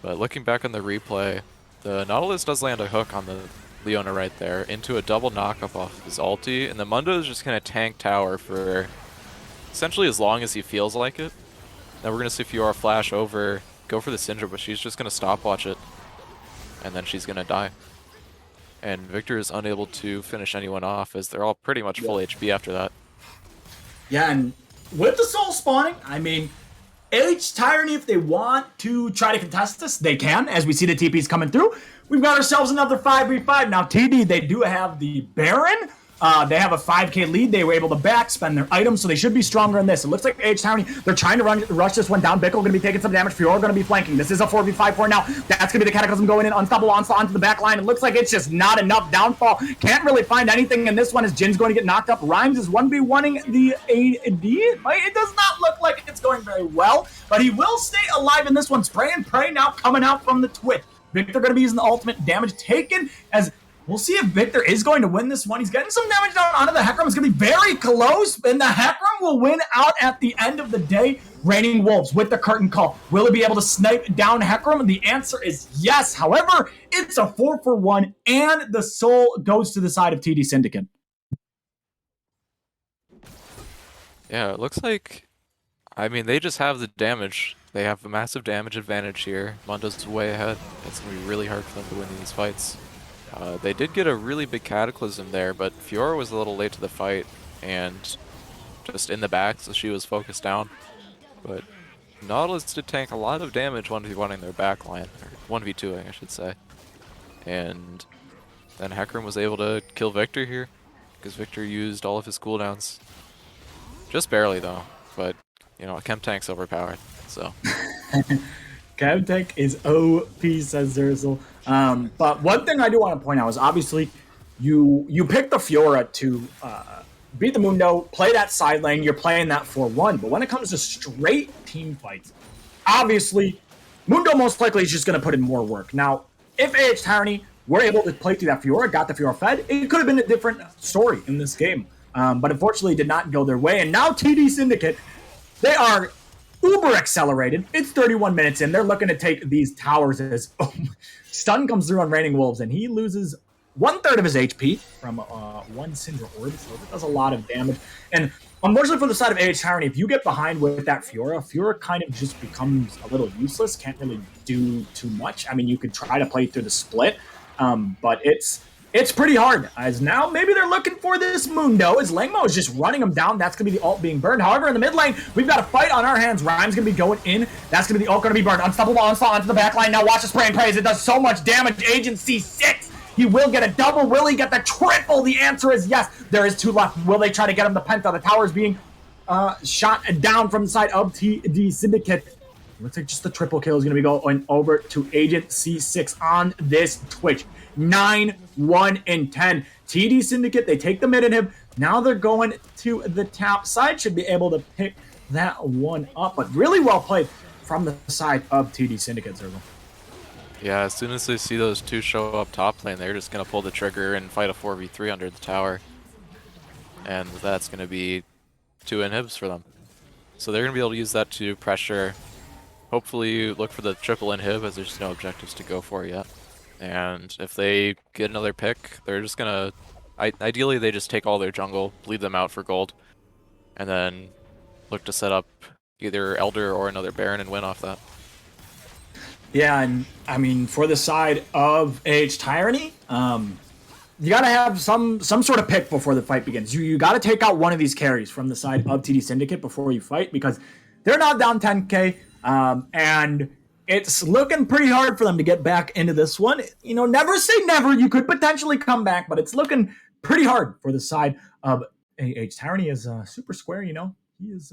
But looking back on the replay, the Nautilus does land a hook on the Leona right there into a double knockup off his ulti, and the Mundo is just going to tank tower for essentially as long as he feels like it. Now we're going to see Fiora flash over, go for the Syndra, but she's just going to stopwatch it, and then she's going to die. And Victor is unable to finish anyone off as they're all pretty much full HP after that. Yeah, and with the Soul spawning, I mean, AH Tyranny, if they want to try to contest this, they can, as we see the TPs coming through. We've got ourselves another 5v5. Now, TD, they do have the Baron. They have a 5k lead. They were able to back, spend their items, so they should be stronger in this. It looks like AH Tyranny, they're trying to rush this one down. Bickle going to be taking some damage. Fiora going to be flanking. This is a 4v5 for now. That's going to be the Cataclysm going in. Unstoppable Onslaught onto the back line. It looks like it's just not enough. Downfall can't really find anything in this one as Jin's going to get knocked up. Rhymes is 1v1ing the AD. It does not look like it's going very well, but he will stay alive in this one. Spray and Pray now coming out from the Twitch. Victor going to be using the ultimate. Damage taken as we'll see if Victor is going to win this one. He's getting some damage down onto the Hecarim. It's going to be very close, and the Hecarim will win out at the end of the day. Raining Wolves with the curtain call. Will he be able to snipe down Hecarim? The answer is yes. However, it's a 4-for-1, and the soul goes to the side of TD Syndicate. Yeah, it looks like, I mean, they just have the damage. They have a massive damage advantage here. Mundo's way ahead. It's going to be really hard for them to win these fights. They did get a really big Cataclysm there, but Fiora was a little late to the fight and just in the back, so she was focused down. But Nautilus did tank a lot of damage 1v1ing their backline, or 1v2ing I should say. And then Hecarim was able to kill Victor here, because Victor used all of his cooldowns. Just barely though, but you know, Chem tank's overpowered, so. Chem tank is OP, says Zerzel. But one thing I do want to point out is obviously you pick the Fiora to beat the Mundo, play that side lane, you're playing that 4-1. But when it comes to straight team fights, obviously Mundo most likely is just going to put in more work. Now, if AH Tyranny were able to play through that Fiora, got the Fiora fed, it could have been a different story in this game. But unfortunately it did not go their way. And now TD Syndicate, they are uber accelerated. It's 31 minutes in. They're looking to take these towers as stun comes through on Raining Wolves, and he loses 1/3 of his HP from one Syndra Orb, so that does a lot of damage. And unfortunately for the side of AH Tyranny, if you get behind with that Fiora kind of just becomes a little useless, can't really do too much. I mean, you could try to play through the split, but it's pretty hard, as now maybe they're looking for this Mundo, as Langmo is just running him down. That's going to be the ult being burned. However, in the mid lane, we've got a fight on our hands. Rhyme's going to be going in. That's going to be the ult going to be burned. Unstoppable Onslaught onto the back line. Now watch the Spray and Praise. It does so much damage. Agent C6. He will get a double. Will he get the triple? The answer is yes. There is 2 left. Will they try to get him the Penta? The tower is being shot down from the side of TD Syndicate. Looks like just the triple kill is going to be going over to Agent C6 on this Twitch. 9, 1, and 10. TD Syndicate, they take the mid inhib. Now they're going to the top side. Should be able to pick that one up. But really well played from the side of TD Syndicate, Zergle. Yeah, as soon as they see those two show up top lane, they're just going to pull the trigger and fight a 4v3 under the tower. And that's going to be 2 inhibs for them. So they're going to be able to use that to pressure. Hopefully look for the triple inhib, as there's no objectives to go for yet. And if they get another pick, they're just going to... Ideally, they just take all their jungle, bleed them out for gold, and then look to set up either Elder or another Baron and win off that. Yeah, and I mean, for the side of AH Tyranny, you gotta have some sort of pick before the fight begins. You gotta take out one of these carries from the side of TD Syndicate before you fight, because they're not down 10k, and it's looking pretty hard for them to get back into this one. You know, never say never. You could potentially come back, but it's looking pretty hard for the side of AH Tyranny. Is super square. You know, he is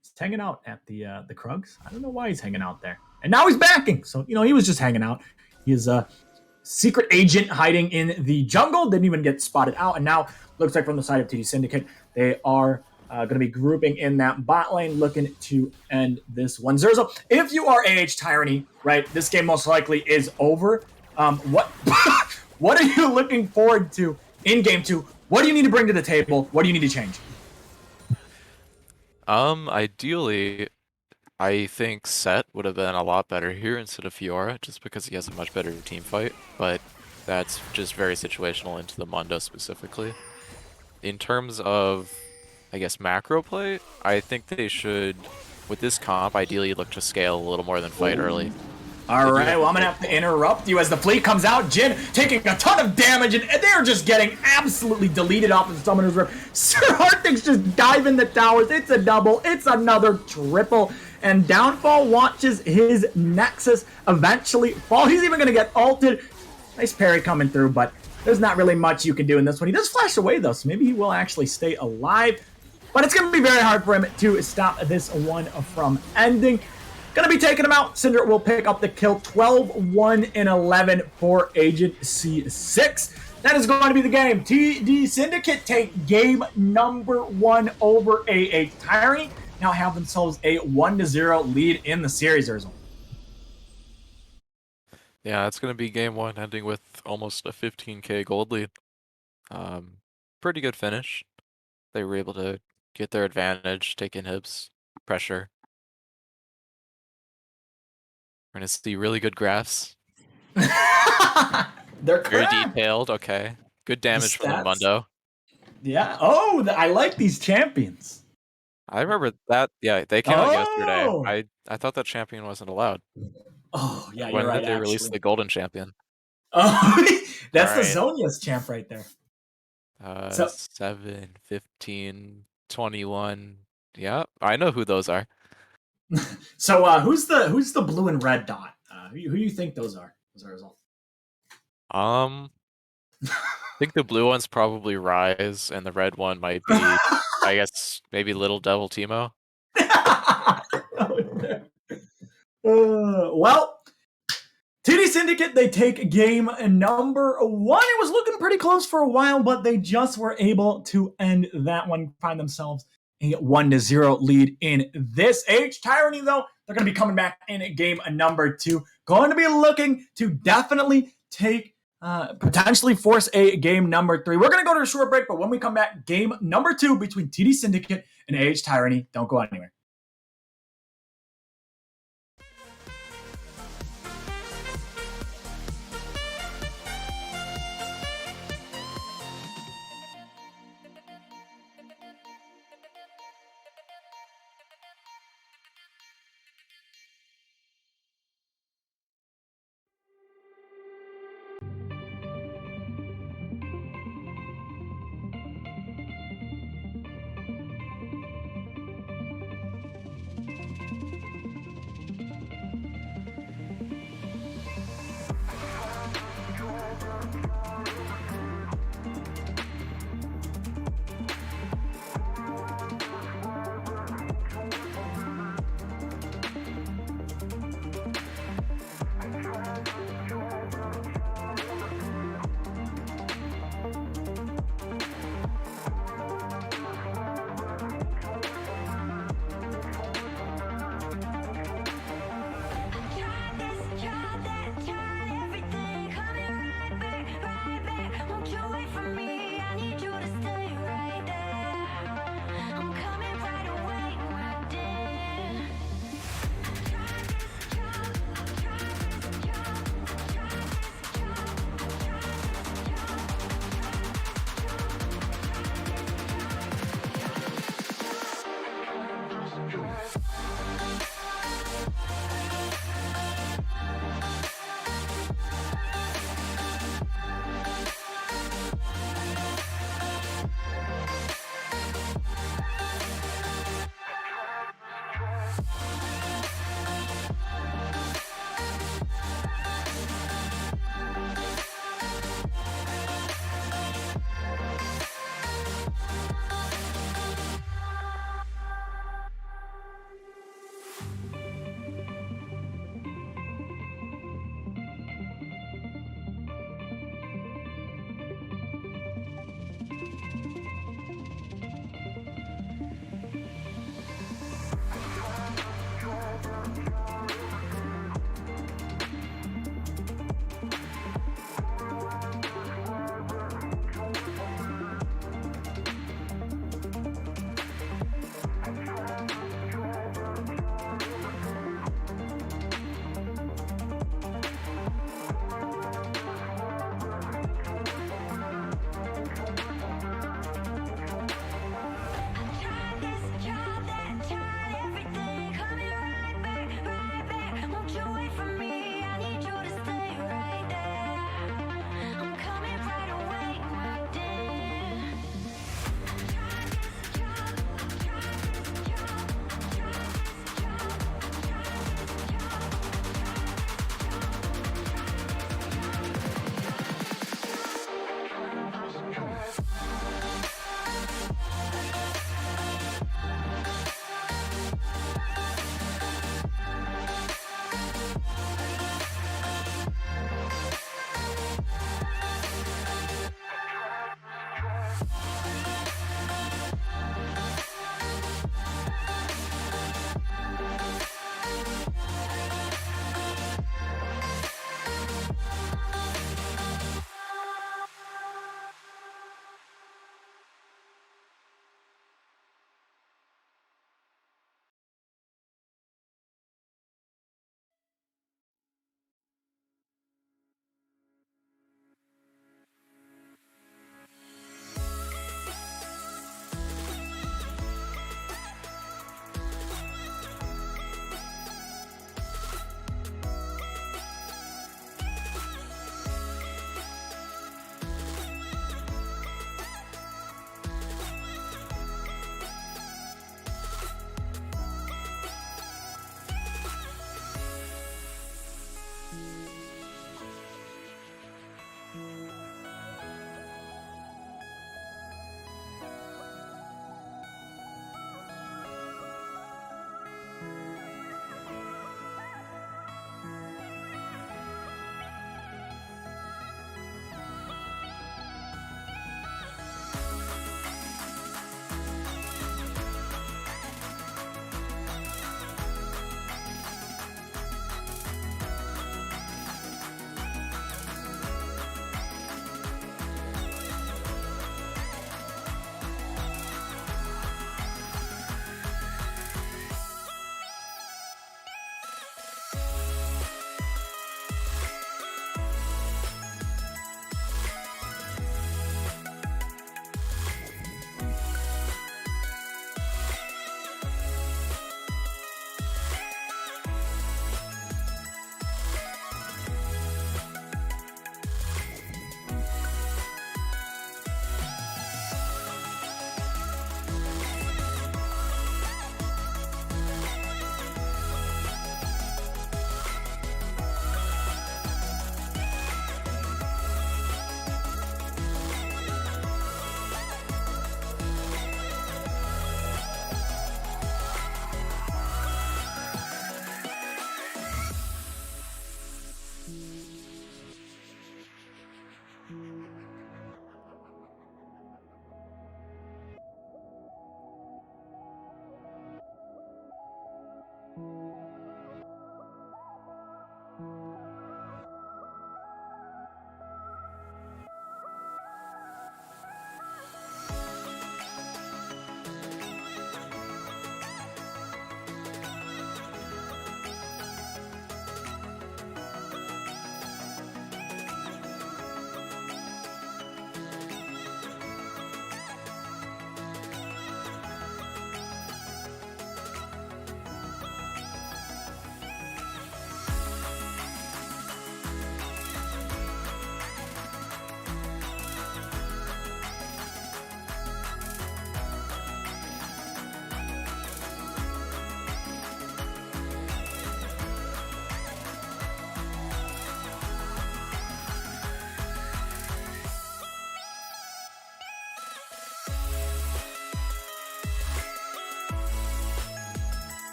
he's hanging out at the Krugs. I don't know why he's hanging out there, and now he's backing. So you know, he was just hanging out. He is secret agent hiding in the jungle, didn't even get spotted out, and now looks like from the side of TD Syndicate, they are going to be grouping in that bot lane, looking to end this one. Zerzo, if you are AH Tyranny, right, this game most likely is over. What what are you looking forward to in game 2? What do you need to bring to the table? What do you need to change? Ideally, I think Set would have been a lot better here instead of Fiora, just because he has a much better team fight, but that's just very situational into the Mundo specifically. In terms of, I guess, macro play, I think they should, with this comp, ideally look to scale a little more than fight early. All right, well, I'm going to have to interrupt you as the fleet comes out. Jhin taking a ton of damage, and they're just getting absolutely deleted off of Summoner's Rift. Sir Arctic's just diving the towers. It's a double. It's another triple. And Downfall watches his Nexus eventually fall. He's even going to get ulted. Nice parry coming through, but there's not really much you can do in this one. He does flash away, though, so maybe he will actually stay alive. But it's going to be very hard for him to stop this one from ending. Going to be taking him out. Syndra will pick up the kill. 12, 1, and 11 for Agent C6. That is going to be the game. TD Syndicate take game number 1 over AH Tyranny. Now have themselves a 1-0 lead in the series, Urzel. Yeah, it's going to be game 1, ending with almost a 15k gold lead. Pretty good finish. They were able to get their advantage, take inhibs, pressure. We're going to see really good graphs. They're very correct. detailed, okay. Good damage from the Mundo. Yeah. Oh, I like these champions. I remember that. Yeah, they came out yesterday. I thought that champion wasn't allowed. Oh, yeah, when you're right. When did they release the golden champion? Oh, that's the Zhonya's champ right there. 7, 15, 21. Yeah, I know who those are. So who's the blue and red dot? Who you think those are? As a result. I think the blue one's probably Rise, and the red one might be, I guess, maybe Little Devil Teemo. Well, TD Syndicate, they take game number 1. It was looking pretty close for a while, but they just were able to end that one, find themselves a 1-0 lead in this. AH Tyranny, though, they're going to be coming back in game number 2. Going to be looking to definitely take, potentially force a game number 3. We're going to go to a short break, but when we come back, game number 2 between TD Syndicate and AH Tyranny. Don't go anywhere.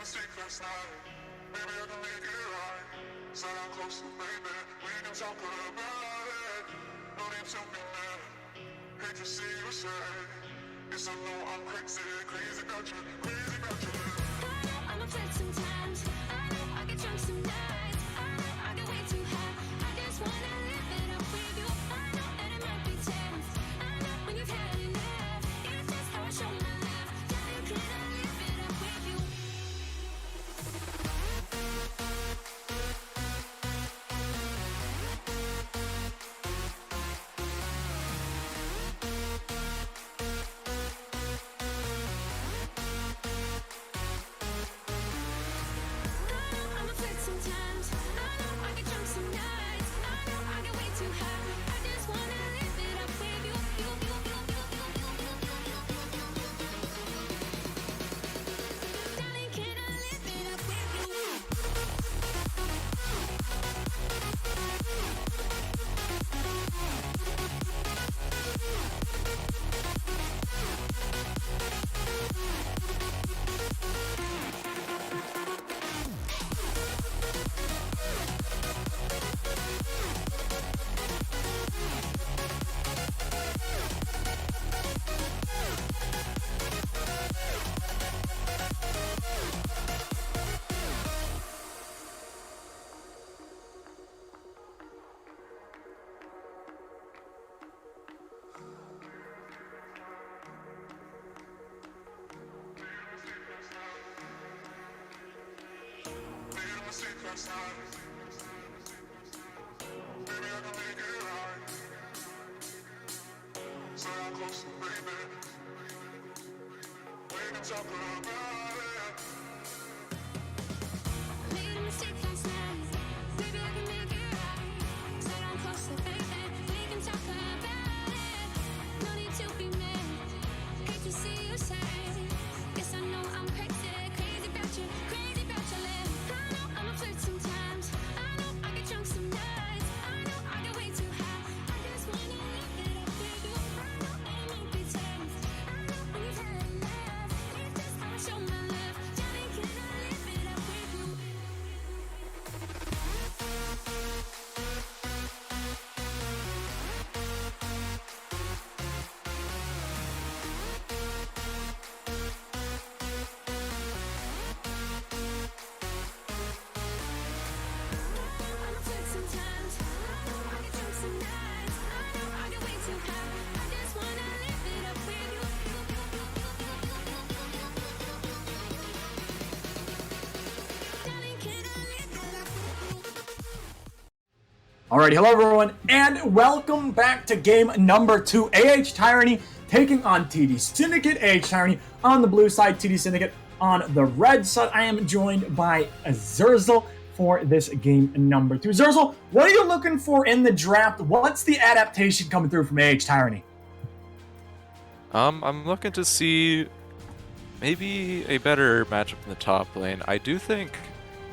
mistake last night. Maybe I can make it right. Slide down closer, baby. We can talk about it. No need to be mad. Hate to see you say. Yes, I know I'm crazy, crazy about you, crazy about you. I know I'm upset sometimes. I know I get drunk some nights. I know I get way too high. I just wanna live it up with you. I know that it might be tense. Made a mistake last night. Maybe I can make it right. Sit down closer, baby. We can talk about it. No need to be mad. Hate to see you sad. Guess I know I'm crazy, crazy about you, crazy about your lips. I know I'm a flirt sometimes. I know I get drunk some nights. I know I get way too high. I just wanna live it up with you. I know I don't be tense. I know when you've had enough. It's just how I show my love. Johnny, can I live it up with you? I'm a flirt sometimes. I know I get drunk some nights. I know I get way too high. I just wanna live it up with you. Darling, can I live it up with you? Alrighty, hello everyone, and welcome back to game number 2. AH Tyranny taking on TD Syndicate. AH Tyranny on the blue side, TD Syndicate on the red side. I am joined by Zurzel for this game number 2. Zurzel, what are you looking for in the draft? What's the adaptation coming through from AH Tyranny? I'm looking to see maybe a better matchup in the top lane. I do think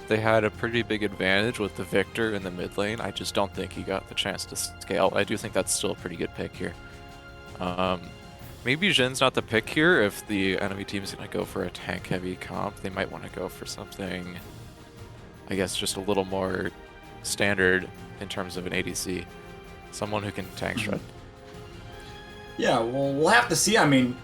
they had a pretty big advantage with the Victor in the mid lane. I just don't think he got the chance to scale. I do think that's still a pretty good pick here. Maybe Jin's not the pick here. If the enemy team's going to go for a tank-heavy comp, they might want to go for something, I guess, just a little more standard in terms of an ADC. Someone who can tank shred. Yeah, well, we'll have to see. I mean,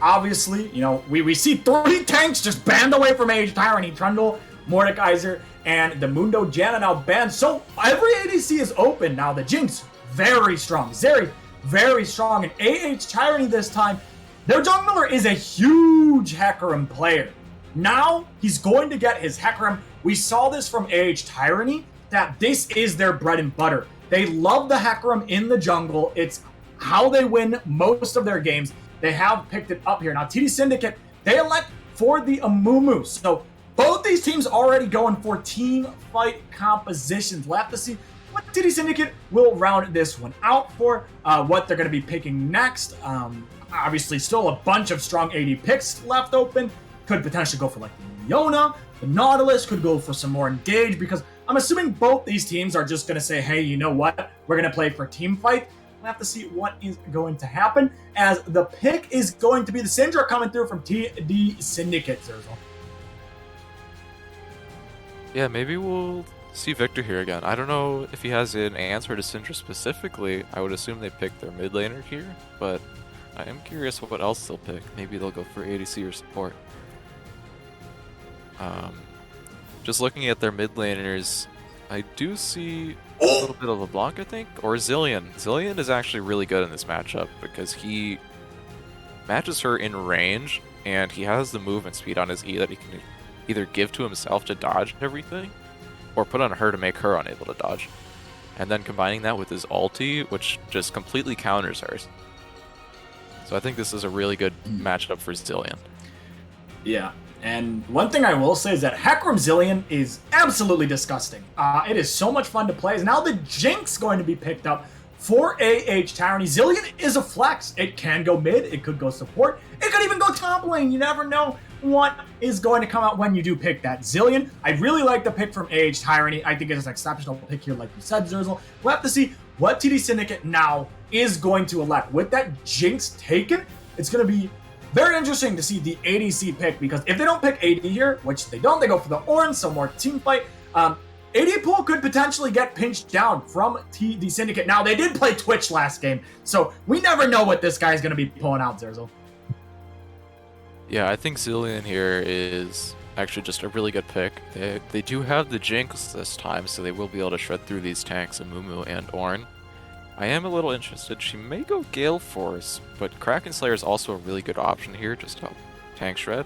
obviously, you know, we see 3 tanks just banned away from AH Tyranny. Trundle, Mordekaiser, and the Mundo Janna now banned. So every ADC is open now. The Jinx, very strong. Zeri, very strong. And AH Tyranny this time, their jungler is a huge Hecarim player. Now he's going to get his Hecarim. We saw this from AH Tyranny, that this is their bread and butter. They love the Hecarim in the jungle. It's how they win most of their games. They have picked it up here. Now TD Syndicate, they elect for the Amumu. So both these teams already going for team fight compositions. We'll have to see what TD Syndicate will round this one out for, what they're going to be picking next. Obviously, still a bunch of strong AD picks left open. Could potentially go for like the Leona, the Nautilus, could go for some more Engage, because I'm assuming both these teams are just going to say, hey, you know what? We're going to play for team fight. We'll have to see what is going to happen, as the pick is going to be the Syndra coming through from TD Syndicate, Zurzel. Yeah, maybe we'll see Victor here again. I don't know if he has an answer to Syndra specifically. I would assume they picked their mid laner here, but I am curious what else they'll pick. Maybe they'll go for ADC or support. Just looking at their mid laners, I do see a little bit of LeBlanc, I think, or Zillion. Zillion is actually really good in this matchup because he matches her in range, and he has the movement speed on his E that he can either give to himself to dodge everything, or put on her to make her unable to dodge. And then combining that with his ulti, which just completely counters hers. So I think this is a really good matchup for Zillion. Yeah, and one thing I will say is that Hecarim Zillion is absolutely disgusting. It is so much fun to play. Is now the Jinx going to be picked up for AH Tyranny. Zillion is a flex. It can go mid, it could go support, it could even go top lane. You never know what is going to come out when you do pick that Zillion. I really like the pick from AH Tyranny. I think it is an exceptional pick here, like you said, Zurzel. We'll have to see what TD Syndicate now is going to elect. With that Jinx taken, it's going to be very interesting to see the ADC pick, because if they don't pick AD here, which they don't, they go for the Orange, so more team fight. AD pool could potentially get pinched down from TD Syndicate. Now, they did play Twitch last game, so we never know what this guy's going to be pulling out, Zurzel. Yeah, I think Zillion here is actually just a really good pick. They do have the Jinx this time, so they will be able to shred through these tanks, Amumu and Ornn. I am a little interested. She may go Gale Force, but Kraken Slayer is also a really good option here, just to help tank shred.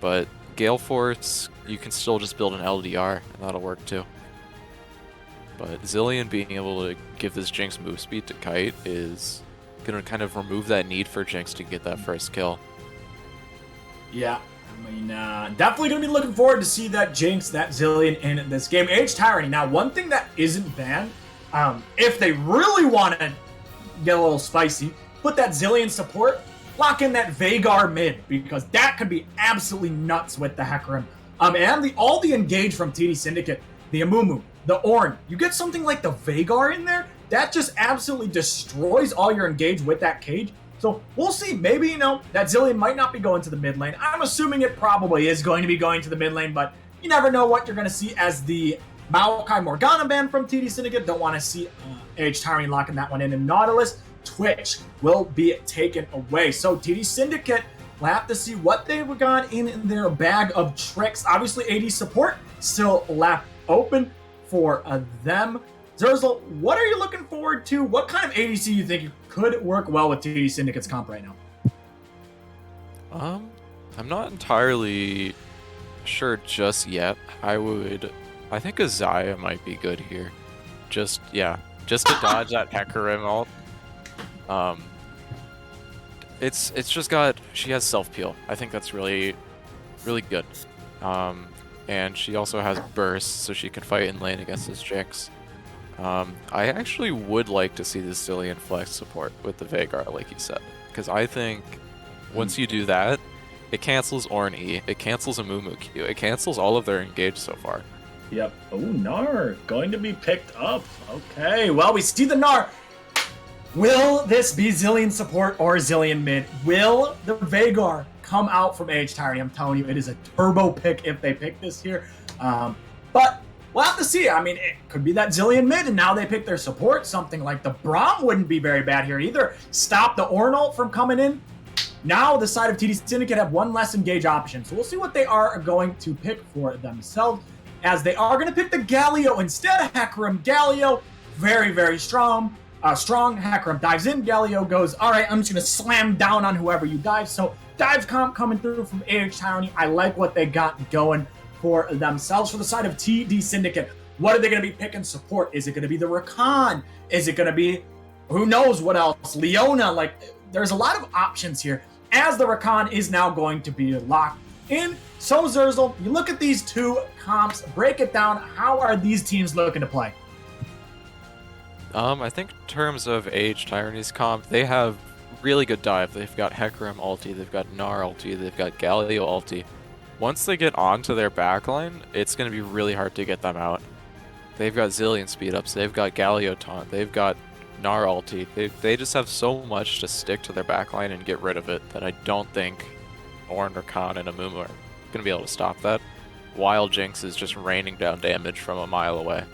But Gale Force, you can still just build an LDR, and that'll work too. But Zilean being able to give this Jinx move speed to Kite is going to kind of remove that need for Jinx to get that first kill. Yeah, I mean, definitely going to be looking forward to see that Jinx, that Zilean in this game. Age Tyranny. Now, one thing that isn't banned, if they really want to get a little spicy, put that Zilean support, lock in that Veigar mid, because that could be absolutely nuts with the Hecarim. And all the engage from TD Syndicate, the Amumu, the Ornn, you get something like the Veigar in there, that just absolutely destroys all your engage with that cage. So we'll see. Maybe, you know, that Zilean might not be going to the mid lane. I'm assuming it probably is going to be going to the mid lane, but you never know what you're going to see as the Maokai Morgana ban from TD Syndicate. Don't want to see Age Tyranny locking that one in. And Nautilus, Twitch will be taken away. So TD Syndicate, we'll have to see what they've got in their bag of tricks. Obviously, AD support still left open for them. Zurzel, what are you looking forward to? What kind of ADC you think could work well with TD Syndicate's comp right now? I'm not entirely sure just yet. I think a Xayah might be good here. Just to dodge that Hecarim ult. It's just she has self-peel. I think that's really, really good. And she also has burst, so she can fight in lane against his Jinx. I actually would like to see the Zilean flex support with the Veigar, like you said, because I think once you do that, it cancels Ornn E, it cancels Amumu Q, it cancels all of their engage so far. Yep. Oh, Gnar going to be picked up. Okay, well, we see the Gnar. Will this be Zilean support or Zilean mid? Will the Veigar come out from Age Tyranny? I'm telling you, it is a turbo pick if they pick this here. But we'll have to see. I mean, it could be that Zilean mid, and now they pick their support. Something like the Braum wouldn't be very bad here either. Stop the Ornn ult from coming in. Now the side of TD Syndicate have one less engage option. So we'll see what they are going to pick for themselves, as they are going to pick the Galio instead of Hecarim. Galio, very, very strong. Hecarim dives in. Galio goes, all right, I'm just going to slam down on whoever you dive. So dive comp coming through from AH Tyranny. I like what they got going for themselves. For the side of TD Syndicate, what are they going to be picking support? Is it going to be the Rakan? Is it going to be, who knows what else? Leona? Like, there's a lot of options here, as the Rakan is now going to be locked in. So Zurzel, you look at these two comps, break it down. How are these teams looking to play? I think in terms of Age Tyranny's comp, they have really good dive. They've got Hecarim ulti, they've got Gnar ulti, they've got Galio ulti. Once they get onto their backline, it's going to be really hard to get them out. They've got Zilean speed ups, they've got Galio taunt, they've got Gnar ulti. They just have so much to stick to their backline and get rid of it that I don't think Ornn, Rakan, and Amumu are going to be able to stop that, while Jinx is just raining down damage from a mile away.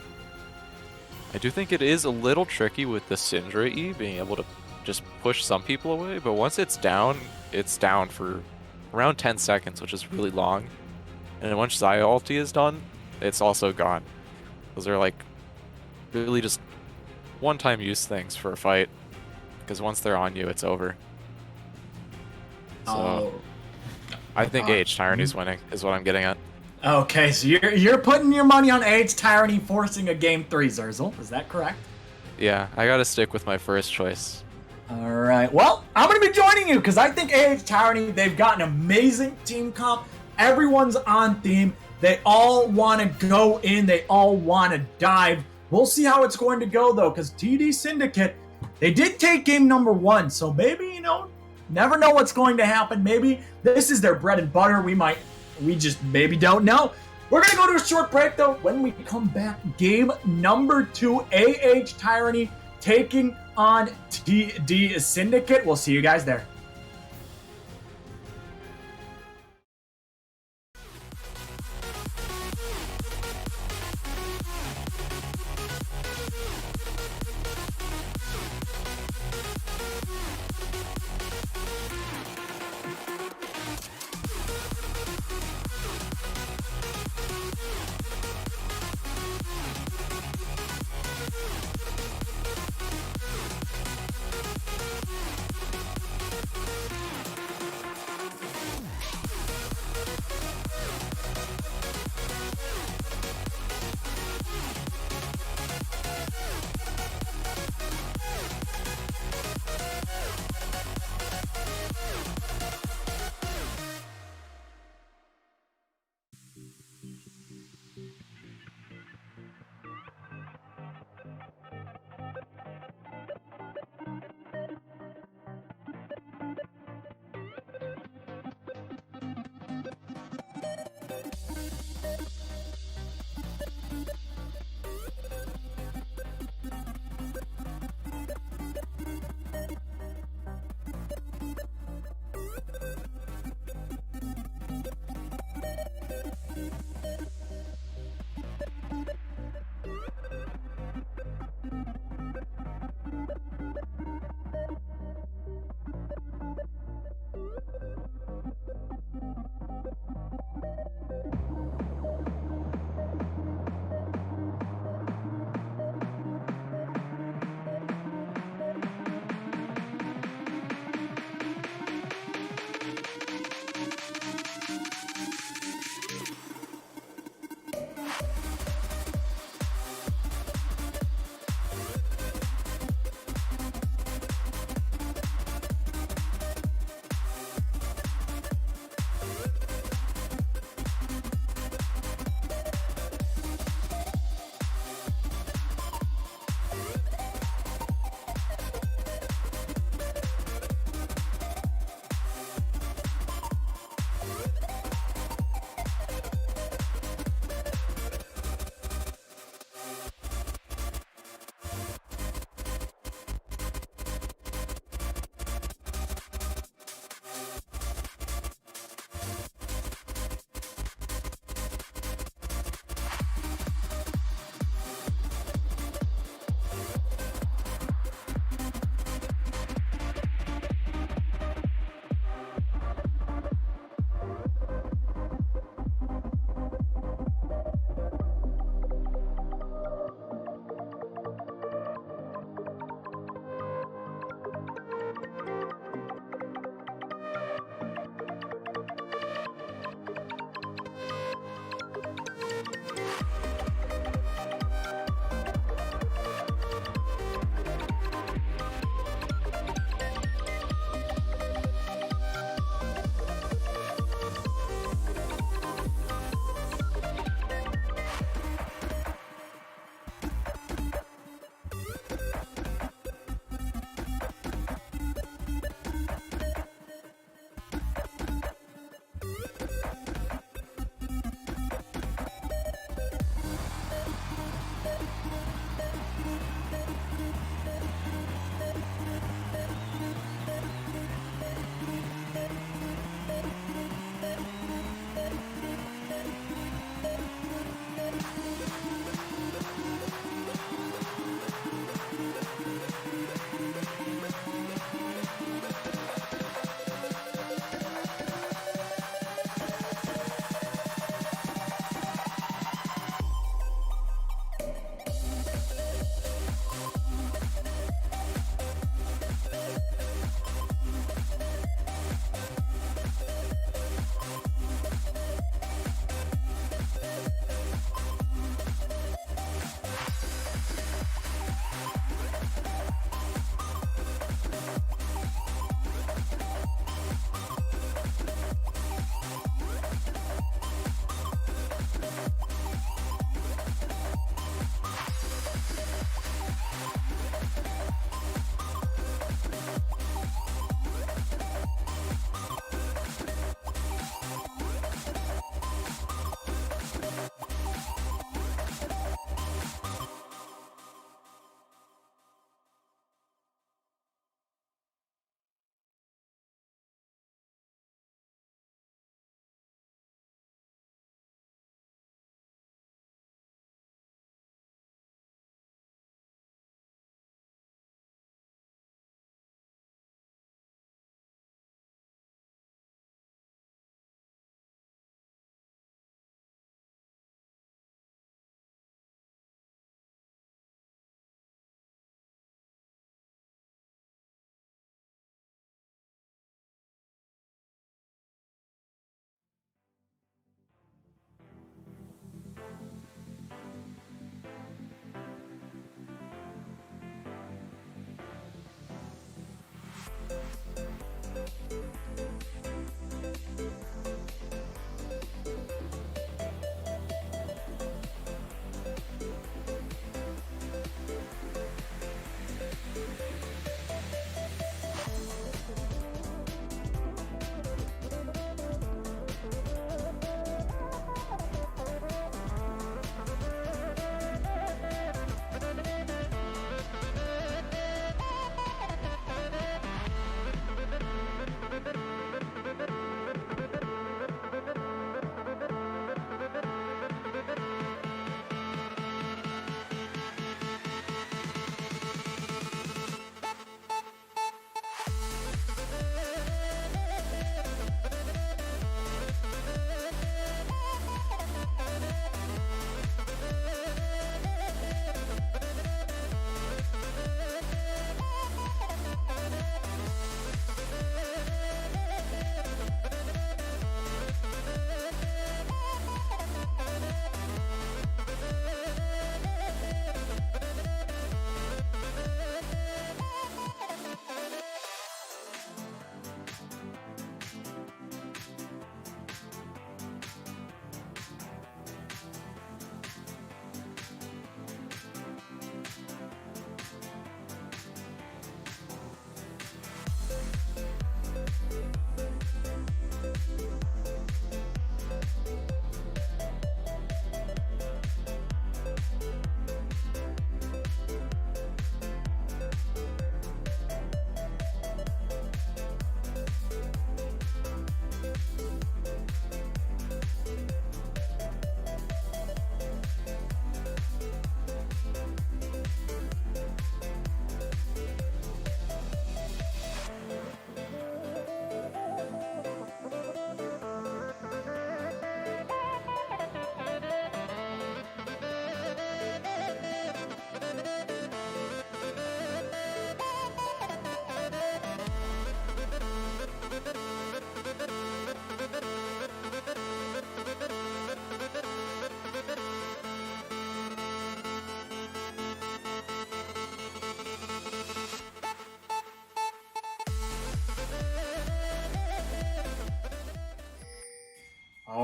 I do think it is a little tricky with the Syndra E being able to just push some people away, but once it's down for around 10 seconds, which is really long. And then once Xayah ulti is done, it's also gone. Those are like really just one-time use things for a fight, because once they're on you, it's over. So I think Age Tyranny's winning, is what I'm getting at. Okay, so you're putting your money on Age Tyranny forcing a game 3, Zurzel. Is that correct? Yeah, I gotta stick with my first choice. All right. Well, I'm going to be joining you because I think Age Tyranny, they've got an amazing team comp. Everyone's on theme. They all want to go in. They all want to dive. We'll see how it's going to go, though, because TD Syndicate, they did take game number 1. So maybe, never know what's going to happen. Maybe this is their bread and butter. We just maybe don't know. We're going to go to a short break, though. When we come back, game number 2, AH Tyranny taking on TD Syndicate. We'll see you guys there.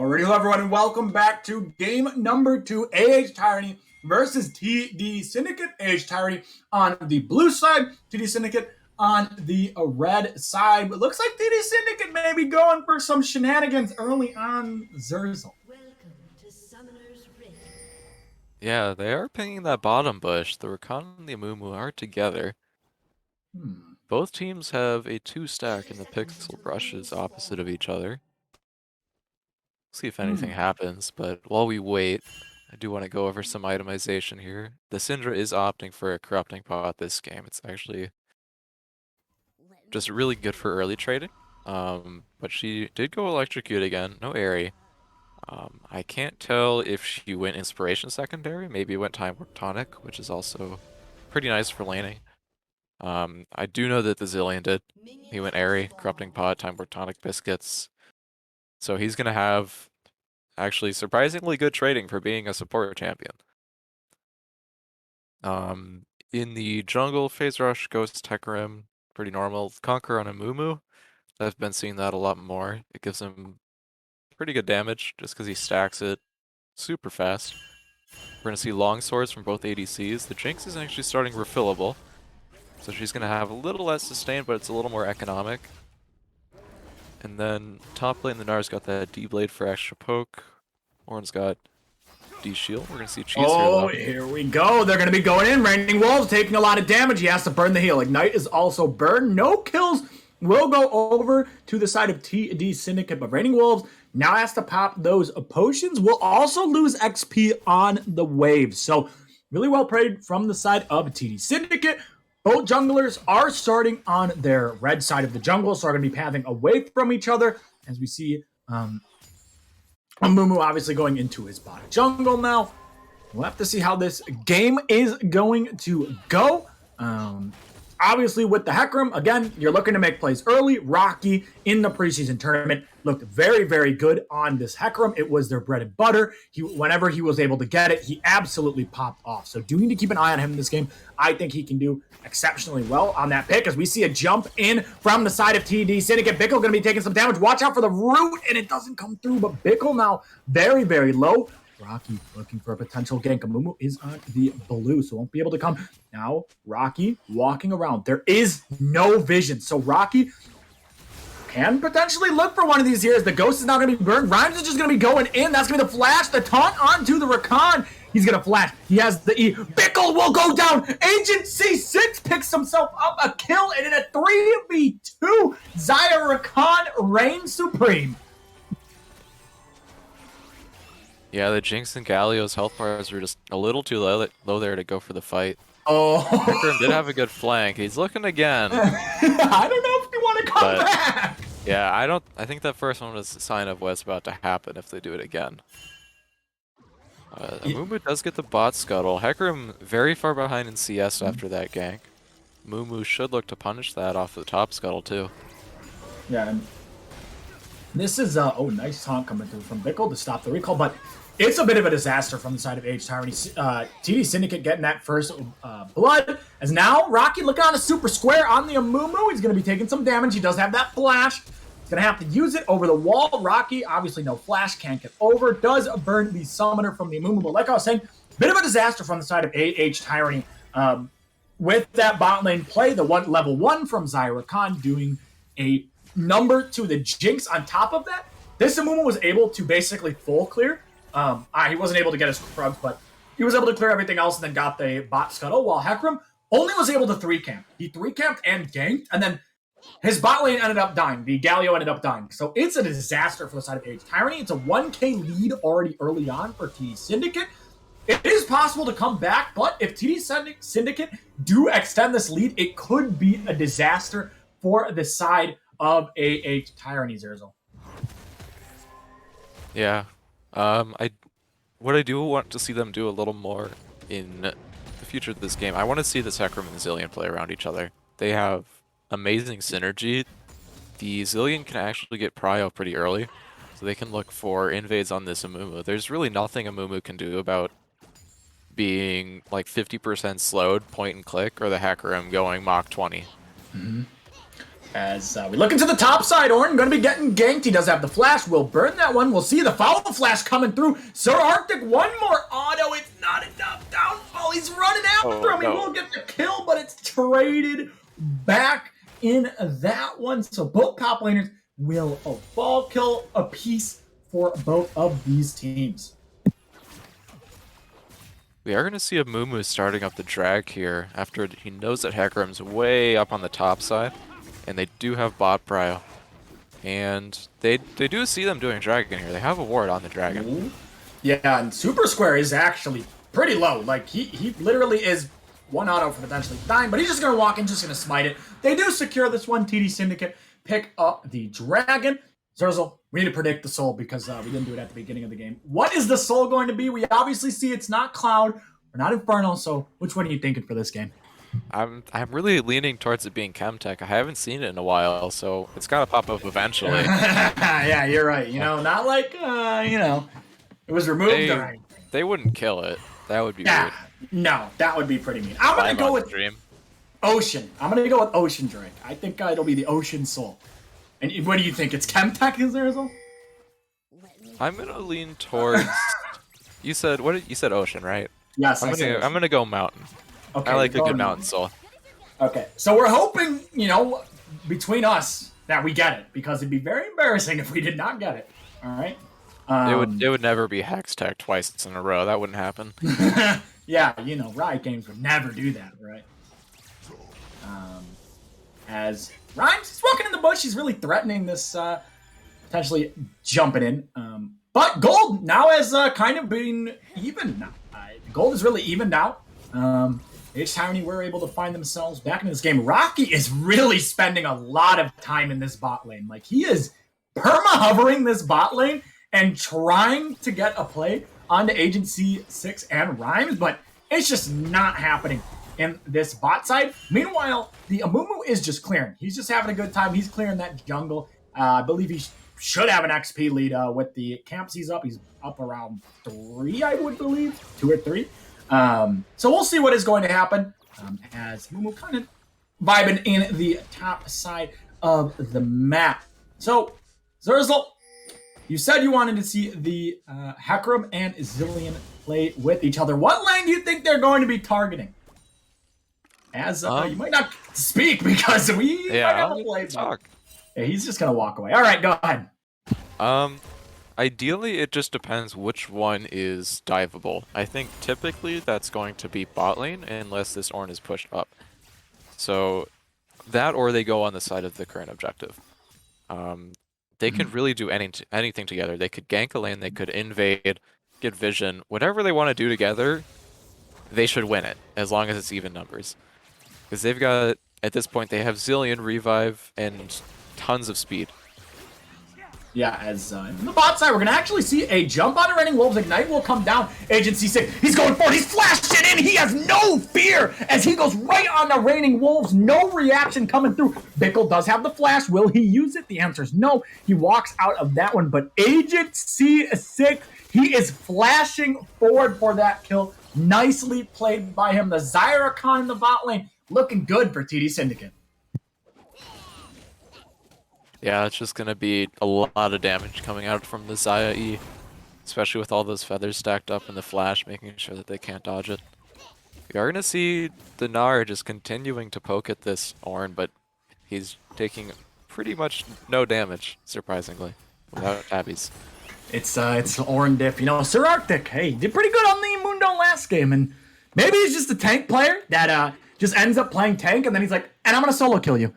Alrighty, hello everyone, and welcome back to game number 2, AH Tyranny versus TD Syndicate. AH Tyranny on the blue side, TD Syndicate on the red side. It looks like TD Syndicate may be going for some shenanigans early on Zurzel. Welcome to Summoner's Rift. Yeah, they are pinging that bottom bush. The Rakan and the Amumu are together. Both teams have a 2-stack in the pixel brushes opposite of each other. See if anything happens, but while we wait, I do want to go over some itemization here. The Syndra is opting for a Corrupting Pot this game. It's actually just really good for early trading. But she did go Electrocute again, no Airy. I can't tell if she went Inspiration secondary, maybe went Time Warp Tonic, which is also pretty nice for laning. I do know that the Zilean did. He went Airy, Corrupting Pot, Time Warp Tonic, Biscuits. So he's going to have actually surprisingly good trading for being a support champion. In the jungle, Phase Rush, Ghost, Hecarim, pretty normal. Conquer on Amumu, I've been seeing that a lot more. It gives him pretty good damage just because he stacks it super fast. We're going to see long swords from both ADCs. The Jinx is actually starting refillable, so she's going to have a little less sustain, but it's a little more economic. And then top lane, the Nar's got that D-Blade for extra poke. Ornn's got D-Shield. We're going to see Cheese Oh, here, here we go. They're going to be going in. Raining Wolves taking a lot of damage. He has to burn the heal. Ignite is also burned. No kills will go over to the side of TD Syndicate, but Raining Wolves now has to pop those potions. Will also lose XP on the wave. So really well played from the side of TD Syndicate. Both junglers are starting on their red side of the jungle, so are going to be pathing away from each other, as we see Amumu obviously going into his bot jungle now. We'll have to see how this game is going to go. Obviously, with the Hecarim, again, you're looking to make plays early. Rocky in the preseason tournament looked very, very good on this Hecarim. It was their bread and butter. Whenever he was able to get it, he absolutely popped off. So do need to keep an eye on him in this game. I think he can do exceptionally well on that pick, as we see a jump in from the side of TD Syndicate. Bickle going to be taking some damage. Watch out for the root, and it doesn't come through, but Bickle now very, very low. Rocky looking for a potential gank. Amumu is on the blue, so won't be able to come. Now, Rocky walking around. There is no vision, so Rocky can potentially look for one of these here. The Ghost is not going to be burned. Rhymes is just going to be going in. That's going to be the flash, the taunt onto the Rakan. He's going to flash. He has the E. Bickle will go down. Agent C6 picks himself up a kill, and in a 3v2, Xayah Rakan reigns supreme. Yeah, the Jinx and Galio's health bars were just a little too low there to go for the fight. Oh. Hecarim did have a good flank. He's looking again. I don't know if you want to come back. Yeah, I think that first one was a sign of what's about to happen if they do it again. Amumu does get the bot scuttle. Hecarim very far behind in CS after that gank. Amumu should look to punish that off the top scuttle too. Yeah, and this is nice taunt coming through from Bickle to stop the recall, but it's a bit of a disaster from the side of AH Tyranny. TD Syndicate getting that first blood, as now Rocky looking on a super square on the Amumu. He's going to be taking some damage. He does have that flash. He's going to have to use it over the wall. Rocky, obviously no flash, can't get over. Does burn the summoner from the Amumu, but like I was saying, bit of a disaster from the side of AH Tyranny. With that bot lane play, the level 1 from Xayah Rakan doing a number to the Jinx on top of that. This Amumu was able to basically full clear. He wasn't able to get his Krugs, but he was able to clear everything else and then got the bot scuttle, while Hecarim only was able to 3-camp. He 3-camped and ganked, and then his bot lane ended up dying. The Galio ended up dying. So it's a disaster for the side of AH Tyranny. It's a 1k lead already early on for TD Syndicate. It is possible to come back, but if TD Syndicate do extend this lead, it could be a disaster for the side of AH Tyranny, Zurzel. Yeah. What I do want to see them do a little more in the future of this game, I want to see this Hecarim and the Zilean play around each other. They have amazing synergy. The Zilean can actually get prio pretty early, so they can look for invades on this Amumu. There's really nothing Amumu can do about being like 50% slowed, point and click, or the Hecarim going Mach 20. As we look into the top side, Ornn going to be getting ganked. He does have the flash. We'll burn that one. We'll see the follow flash coming through. Sir Arctic, one more auto. It's not enough. Downfall. He's running after him. He will get the kill, but it's traded back in that one. So both top laners will fall kill a piece for both of these teams. We are going to see a Mumu starting up the drag here after he knows that Hecarim's way up on the top side. And they do have bot prio. And they do see them doing dragon here. They have a ward on the dragon. Yeah, and Super Square is actually pretty low. Like, he literally is one auto for potentially dying, but he's just going to walk in, just going to smite it. They do secure this one. TD Syndicate pick up the dragon. Zurzel, we need to predict the soul because we didn't do it at the beginning of the game. What is the soul going to be? We obviously see it's not Cloud or not Infernal, so which one are you thinking for this game? I'm really leaning towards it being Chemtech. I haven't seen it in a while, so it's got to pop up eventually. Yeah, you're right. You know, not like, it was removed or anything. They wouldn't kill it. That would be weird. No, that would be pretty mean. I'm going to go with Ocean. I'm going to go with Ocean Drake. I think it'll be the Ocean Soul. And what do you think? It's Chemtech, is there as well? I'm going to lean towards... You said Ocean, right? Yes, I'm going to go Mountain. Okay, I like a good Mountain Soul. Okay, so we're hoping, between us that we get it, because it'd be very embarrassing if we did not get it. All right. It would never be Hextech twice in a row. That wouldn't happen. Yeah, Riot Games would never do that, right? As Rhymes is walking in the bush, he's really threatening this, potentially jumping in. But Gold now has kind of been even now. Gold is really evened out. H-Tiny were able to find themselves back in this game. Rocky is really spending a lot of time in this bot lane. Like, he is perma-hovering this bot lane and trying to get a play onto Agency 6 and Rhymes, but it's just not happening in this bot side. Meanwhile, the Amumu is just clearing. He's just having a good time. He's clearing that jungle. I believe he should have an XP lead with the camps he's up. He's up around 3, I would believe. 2 or 3. So we'll see what is going to happen as Mumu kind of vibing in the top side of the map. So, Zurzel, you said you wanted to see the Hecarim and Zilean play with each other. What lane do you think they're going to be targeting? As you might not speak because we might have a play. Talk. Yeah, he's just going to walk away. All right, go ahead. Ideally, it just depends which one is diveable. I think typically that's going to be bot lane unless this Ornn is pushed up. So that or they go on the side of the current objective. They can really do anything together. They could gank a lane, they could invade, get vision. Whatever they want to do together, they should win it, as long as it's even numbers. Because they've got, at this point, they have Zilean, Revive, and tons of speed. Yeah, as in the bot side, we're going to actually see a jump on Raining Wolves. Ignite will come down. Agency 6, he's going for it. He's flashing in. He has no fear as he goes right on the Raining Wolves. No reaction coming through. Bickle does have the flash. Will he use it? The answer is no. He walks out of that one. But Agency 6, he is flashing forward for that kill. Nicely played by him. The Zyracon in the bot lane looking good for TD Syndicate. Yeah, it's just going to be a lot of damage coming out from the Xayah E, especially with all those feathers stacked up in the flash, making sure that they can't dodge it. We are going to see the Gnar just continuing to poke at this Ornn, but he's taking pretty much no damage, surprisingly, without Abby's. It's Ornn diff. Sir Arctic, hey, did pretty good on the Mundo last game, and maybe he's just a tank player that just ends up playing tank, and then he's like, and I'm going to solo kill you.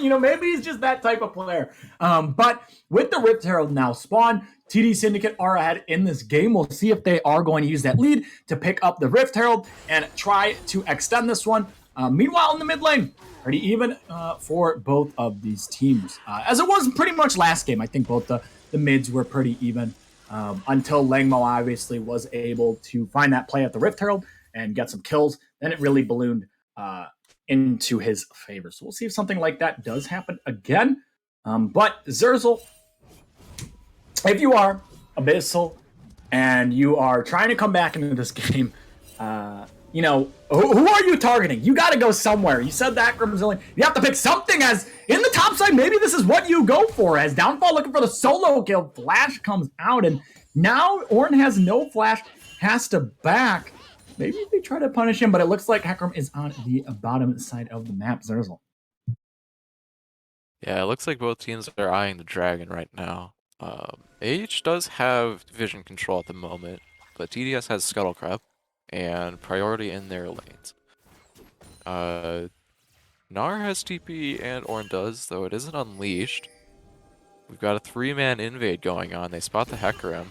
Maybe he's just that type of player. But with the Rift Herald now spawned, TD Syndicate are ahead in this game. We'll see if they are going to use that lead to pick up the Rift Herald and try to extend this one. Meanwhile, in the mid lane, pretty even for both of these teams. As it was pretty much last game, I think both the mids were pretty even until Langmo obviously was able to find that play at the Rift Herald and get some kills. Then it really ballooned into his favor. So we'll see if something like that does happen again. But Zurzel, if you are Abyssal and you are trying to come back into this game, you know, who are you targeting? You got to go somewhere. You said that, Grimzillion. You have to pick something as in the top side. Maybe this is what you go for. As Downfall looking for the solo kill. Flash comes out, and now Ornn has no flash, has to back. Maybe they try to punish him, but it looks like Hecarim is on the bottom side of the map. Zerzel. Yeah, it looks like both teams are eyeing the dragon right now. AH does have vision control at the moment, but TDS has Scuttlecrab and priority in their lanes. Gnar has TP and Ornn does, though it isn't unleashed. We've got a 3-man invade going on. They spot the Hecarim.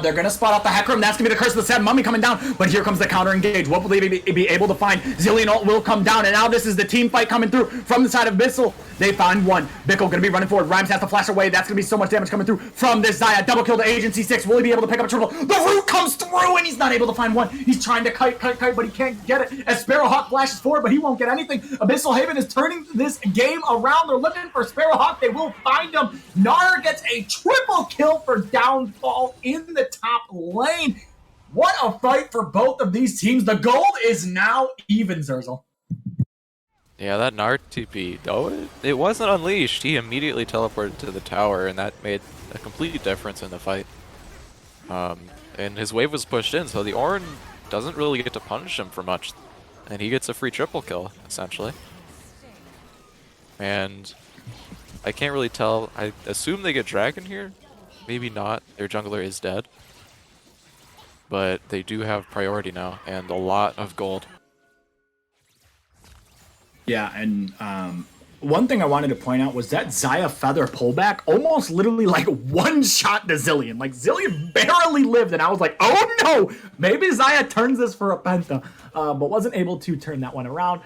They're going to spot out the Hecarim. That's going to be the Curse of the Sad Mummy coming down. But here comes the counter engage. What will they be able to find? Zilean ult will come down. And now this is the team fight coming through from the side of Bissell. They find one. Bickle going to be running forward. Rhymes has to flash away. That's going to be so much damage coming through from this Xayah. Double kill to Agency 6. Will he be able to pick up a triple? The root comes through and he's not able to find one. He's trying to kite, but he can't get it. As Sparrowhawk flashes forward, but he won't get anything. Abyssal Haven is turning this game around. They're looking for Sparrowhawk. They will find him. Gnar gets a triple kill for Downfall in the top lane. What a fight for both of these teams. The gold is now even, Zerzel. Yeah, that Gnar TP, though it wasn't unleashed, he immediately teleported to the tower, and that made a complete difference in the fight. And his wave was pushed in, so the Ornn doesn't really get to punish him for much, and he gets a free triple kill, essentially. And I can't really tell. I assume they get Dragon here. Maybe not. Their jungler is dead. But they do have priority now, and a lot of gold. Yeah, and one thing I wanted to point out was that Xayah Feather pullback almost literally like one-shot to Zilean. Like, Zilean barely lived, and I was like, oh no! Maybe Xayah turns this for a penta, but wasn't able to turn that one around.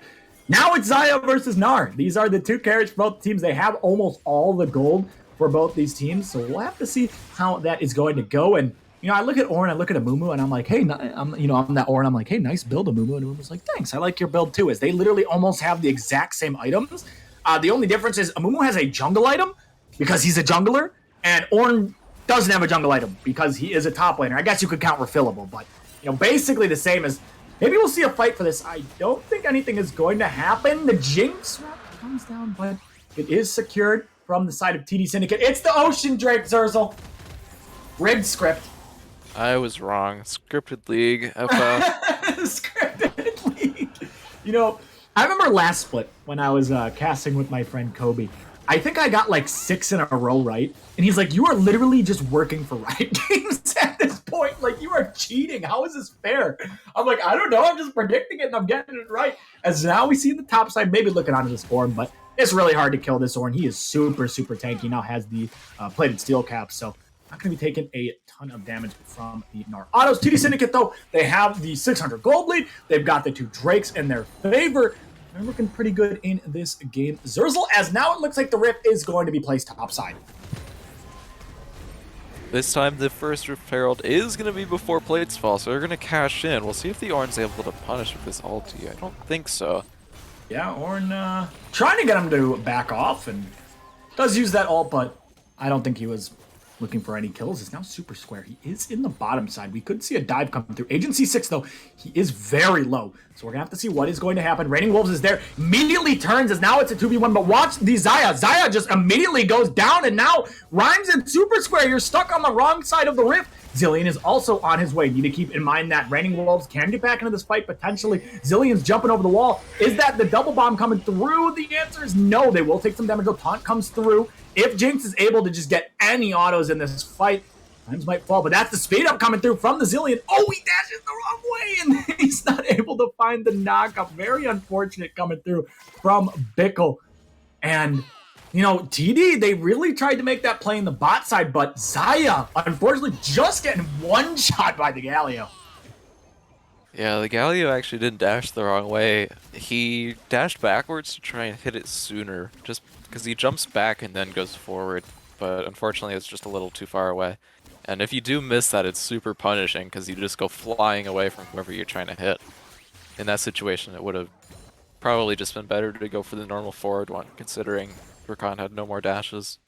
Now it's Xayah versus Gnar. These are the two carries for both teams. They have almost all the gold for both these teams, so we'll have to see how that is going to go. And you know, I look at Ornn, I look at Amumu, and I'm like, hey, I'm that Ornn. I'm like, hey, nice build, Amumu. And Amumu's like, thanks, I like your build too. As they literally almost have the exact same items. The only difference is Amumu has a jungle item because he's a jungler, and Ornn doesn't have a jungle item because he is a top laner. I guess you could count refillable, but you know, basically the same as. Maybe we'll see a fight for this. I don't think anything is going to happen. The Jinx comes down, but it is secured from the side of TD Syndicate. It's the Ocean Drake, Zerzel. Rigged script. I was wrong. Scripted League, FF. Scripted League. You know, I remember last split when I was casting with my friend Kobe. I think I got like 6 in a row right. And he's like, you are literally just working for Riot Games at this point. Like, you are cheating. How is this fair? I'm like, I don't know. I'm just predicting it and I'm getting it right. As now we see the top side, maybe looking onto this Ornn, but it's really hard to kill this Ornn. He is super, super tanky. Now has the plated steel cap, so not going to be taking a ton of damage from the Gnar Autos. TD Syndicate, though, they have the 600 gold lead. They've got the 2 Drakes in their favor. They're looking pretty good in this game. Zerzel, as now it looks like the Rift is going to be placed topside. This time the first Rift Herald is going to be before plates fall, so they're going to cash in. We'll see if the Ornn's able to punish with this ulti. I don't think so. Yeah, Ornn trying to get him to back off, and does use that ult, but I don't think he was looking for any kills. Is now super square. He is in the bottom side. We could see a dive come through. Agency 6, though, he is very low. So we're going to have to see what is going to happen. Raining Wolves is there. Immediately turns as now it's a 2v1. But watch the Xayah. Xayah just immediately goes down. And now Rhymes in super square. You're stuck on the wrong side of the rift. Zilean is also on his way. Need to keep in mind that Raining Wolves can get back into this fight potentially. Zilean's jumping over the wall. Is that the double bomb coming through? The answer is no. They will take some damage. The taunt comes through. If Jinx is able to just get any autos in this fight, Rhymes might fall, but that's the speed up coming through from the Zilean. Oh, he dashes the wrong way, and he's not able to find the knockup. Very unfortunate coming through from Bickle. And, you know, TD, they really tried to make that play in the bot side, but Xayah, unfortunately, just getting one shot by the Galio. Yeah, the Galio actually didn't dash the wrong way. He dashed backwards to try and hit it sooner, just because he jumps back and then goes forward. But unfortunately, it's just a little too far away. And if you do miss that, it's super punishing because you just go flying away from whoever you're trying to hit. In that situation, it would have probably just been better to go for the normal forward one, considering Rakan had no more dashes.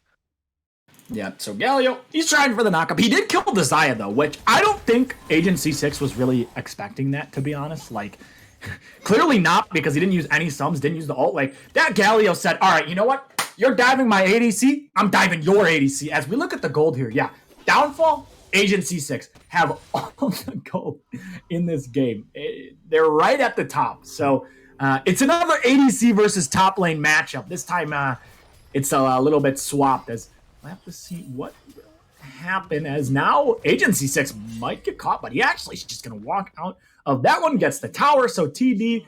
Yeah, so Galio, he's trying for the knockup. He did kill Desire, though, which I don't think Agent C6 was really expecting that, to be honest. Like, clearly not, because he didn't use any sums, didn't use the ult. Like, that Galio said, all right, you know what? You're diving my ADC, I'm diving your ADC. As we look at the gold here, yeah, Downfall, Agent C6 have all the gold in this game. They're right at the top. So it's another ADC versus top lane matchup. This time it's a little bit swapped, as we'll have to see what will happen, as now Agent C6 might get caught, but he actually is just going to walk out of that one, gets the tower. So TD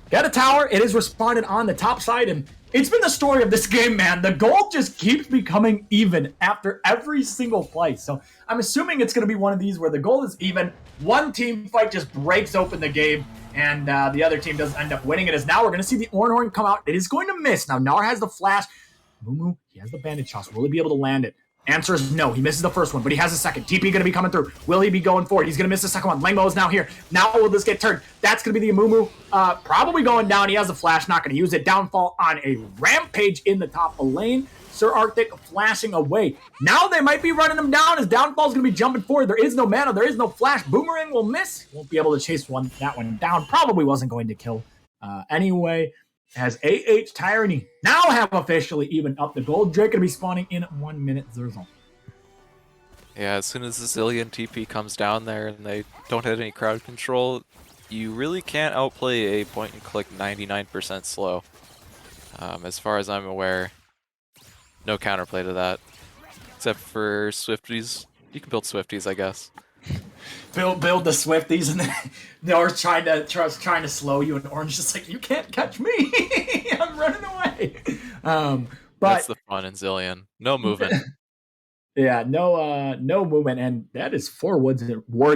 get a tower. It is responded on the top side, and it's been the story of this game, man. The gold just keeps becoming even after every single play. So I'm assuming it's going to be one of these where the gold is even. One team fight just breaks open the game, and the other team doesn't end up winning it. As now we're going to see the Ornhorn come out. It is going to miss. Now Gnar has the flash. Mumu, he has the bandage toss. Will he be able to land it? Answer is no. He misses the first one, but he has a second. TP going to be coming through. Will he be going forward? He's going to miss the second one. Langmo is now here. Now will this get turned? That's going to be the Amumu. Probably going down. He has a flash. Not going to use it. Downfall on a rampage in the top of lane. Sir Arctic flashing away. Now they might be running him down, as Downfall's going to be jumping forward. There is no mana. There is no flash. Boomerang will miss. Won't be able to chase that one down. Probably wasn't going to kill anyway. As Tyranny now have officially evened up the gold. Drake going to be spawning in 1 minute. Zerzal. Yeah, as soon as the Zillion TP comes down there and they don't have any crowd control, you really can't outplay a point-and-click 99% slow. As far as I'm aware, no counterplay to that. Except for Swifties. You can build Swifties, I guess. Build the Swifties, and then Nor's trying to slow you, and Orange just like, you can't catch me. I'm running away. But that's the fun in Zillion. No movement. Yeah, no movement, and that is 4 wards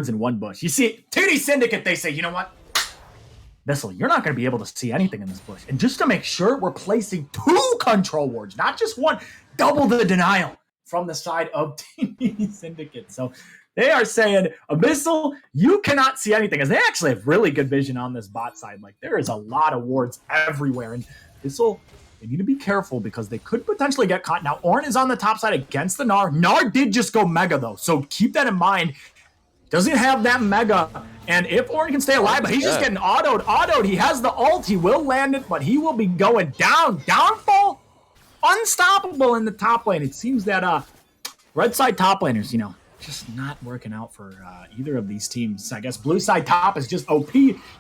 in 1 bush. You see, TD Syndicate, they say, you know what? Vessel, you're not going to be able to see anything in this bush. And just to make sure, we're placing 2 control wards, not just 1. Double the denial from the side of TD Syndicate. So they are saying, Abyssal, you cannot see anything, as they actually have really good vision on this bot side. Like, there is a lot of wards everywhere, and Abyssal, they need to be careful because they could potentially get caught. Now, Ornn is on the top side against the Gnar. Gnar did just go Mega, though, so keep that in mind. Doesn't have that Mega, and if Ornn can stay alive, but he's just getting autoed. He has the ult. He will land it, but he will be going down. Downfall, unstoppable in the top lane. It seems that red side top laners, just not working out for either of these teams. I guess blue side top is just OP.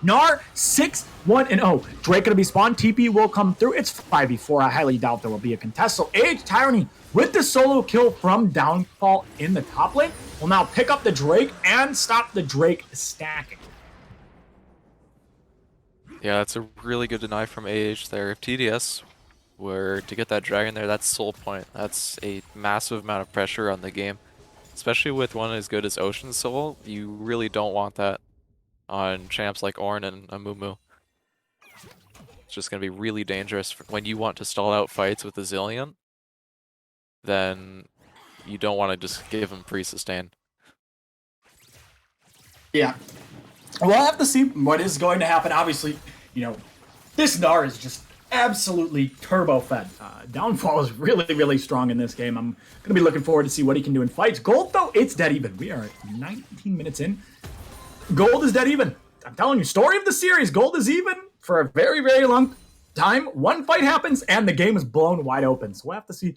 Gnar 6-1-0. Drake gonna be spawned. TP will come through. It's 5v4. I highly doubt there will be a contest. So Tyranny with the solo kill from Downfall in the top lane will now pick up the Drake and stop the Drake stacking. Yeah, that's a really good deny from there. If TDS were to get that dragon there, that's soul point. That's a massive amount of pressure on the game. Especially with one as good as Ocean Soul, you really don't want that on champs like Ornn and Amumu. It's just going to be really dangerous when you want to stall out fights with a Zillion. Then you don't want to just give him pre-sustain. Yeah. We'll have to see what is going to happen. Obviously, this Gnar is just absolutely turbo fed. Downfall is really, really strong in this game. I'm going to be looking forward to see what he can do in fights. Gold, though, it's dead even. We are 19 minutes in. Gold is dead even. I'm telling you, story of the series. Gold is even for a very, very long time. One fight happens, and the game is blown wide open. So we'll have to see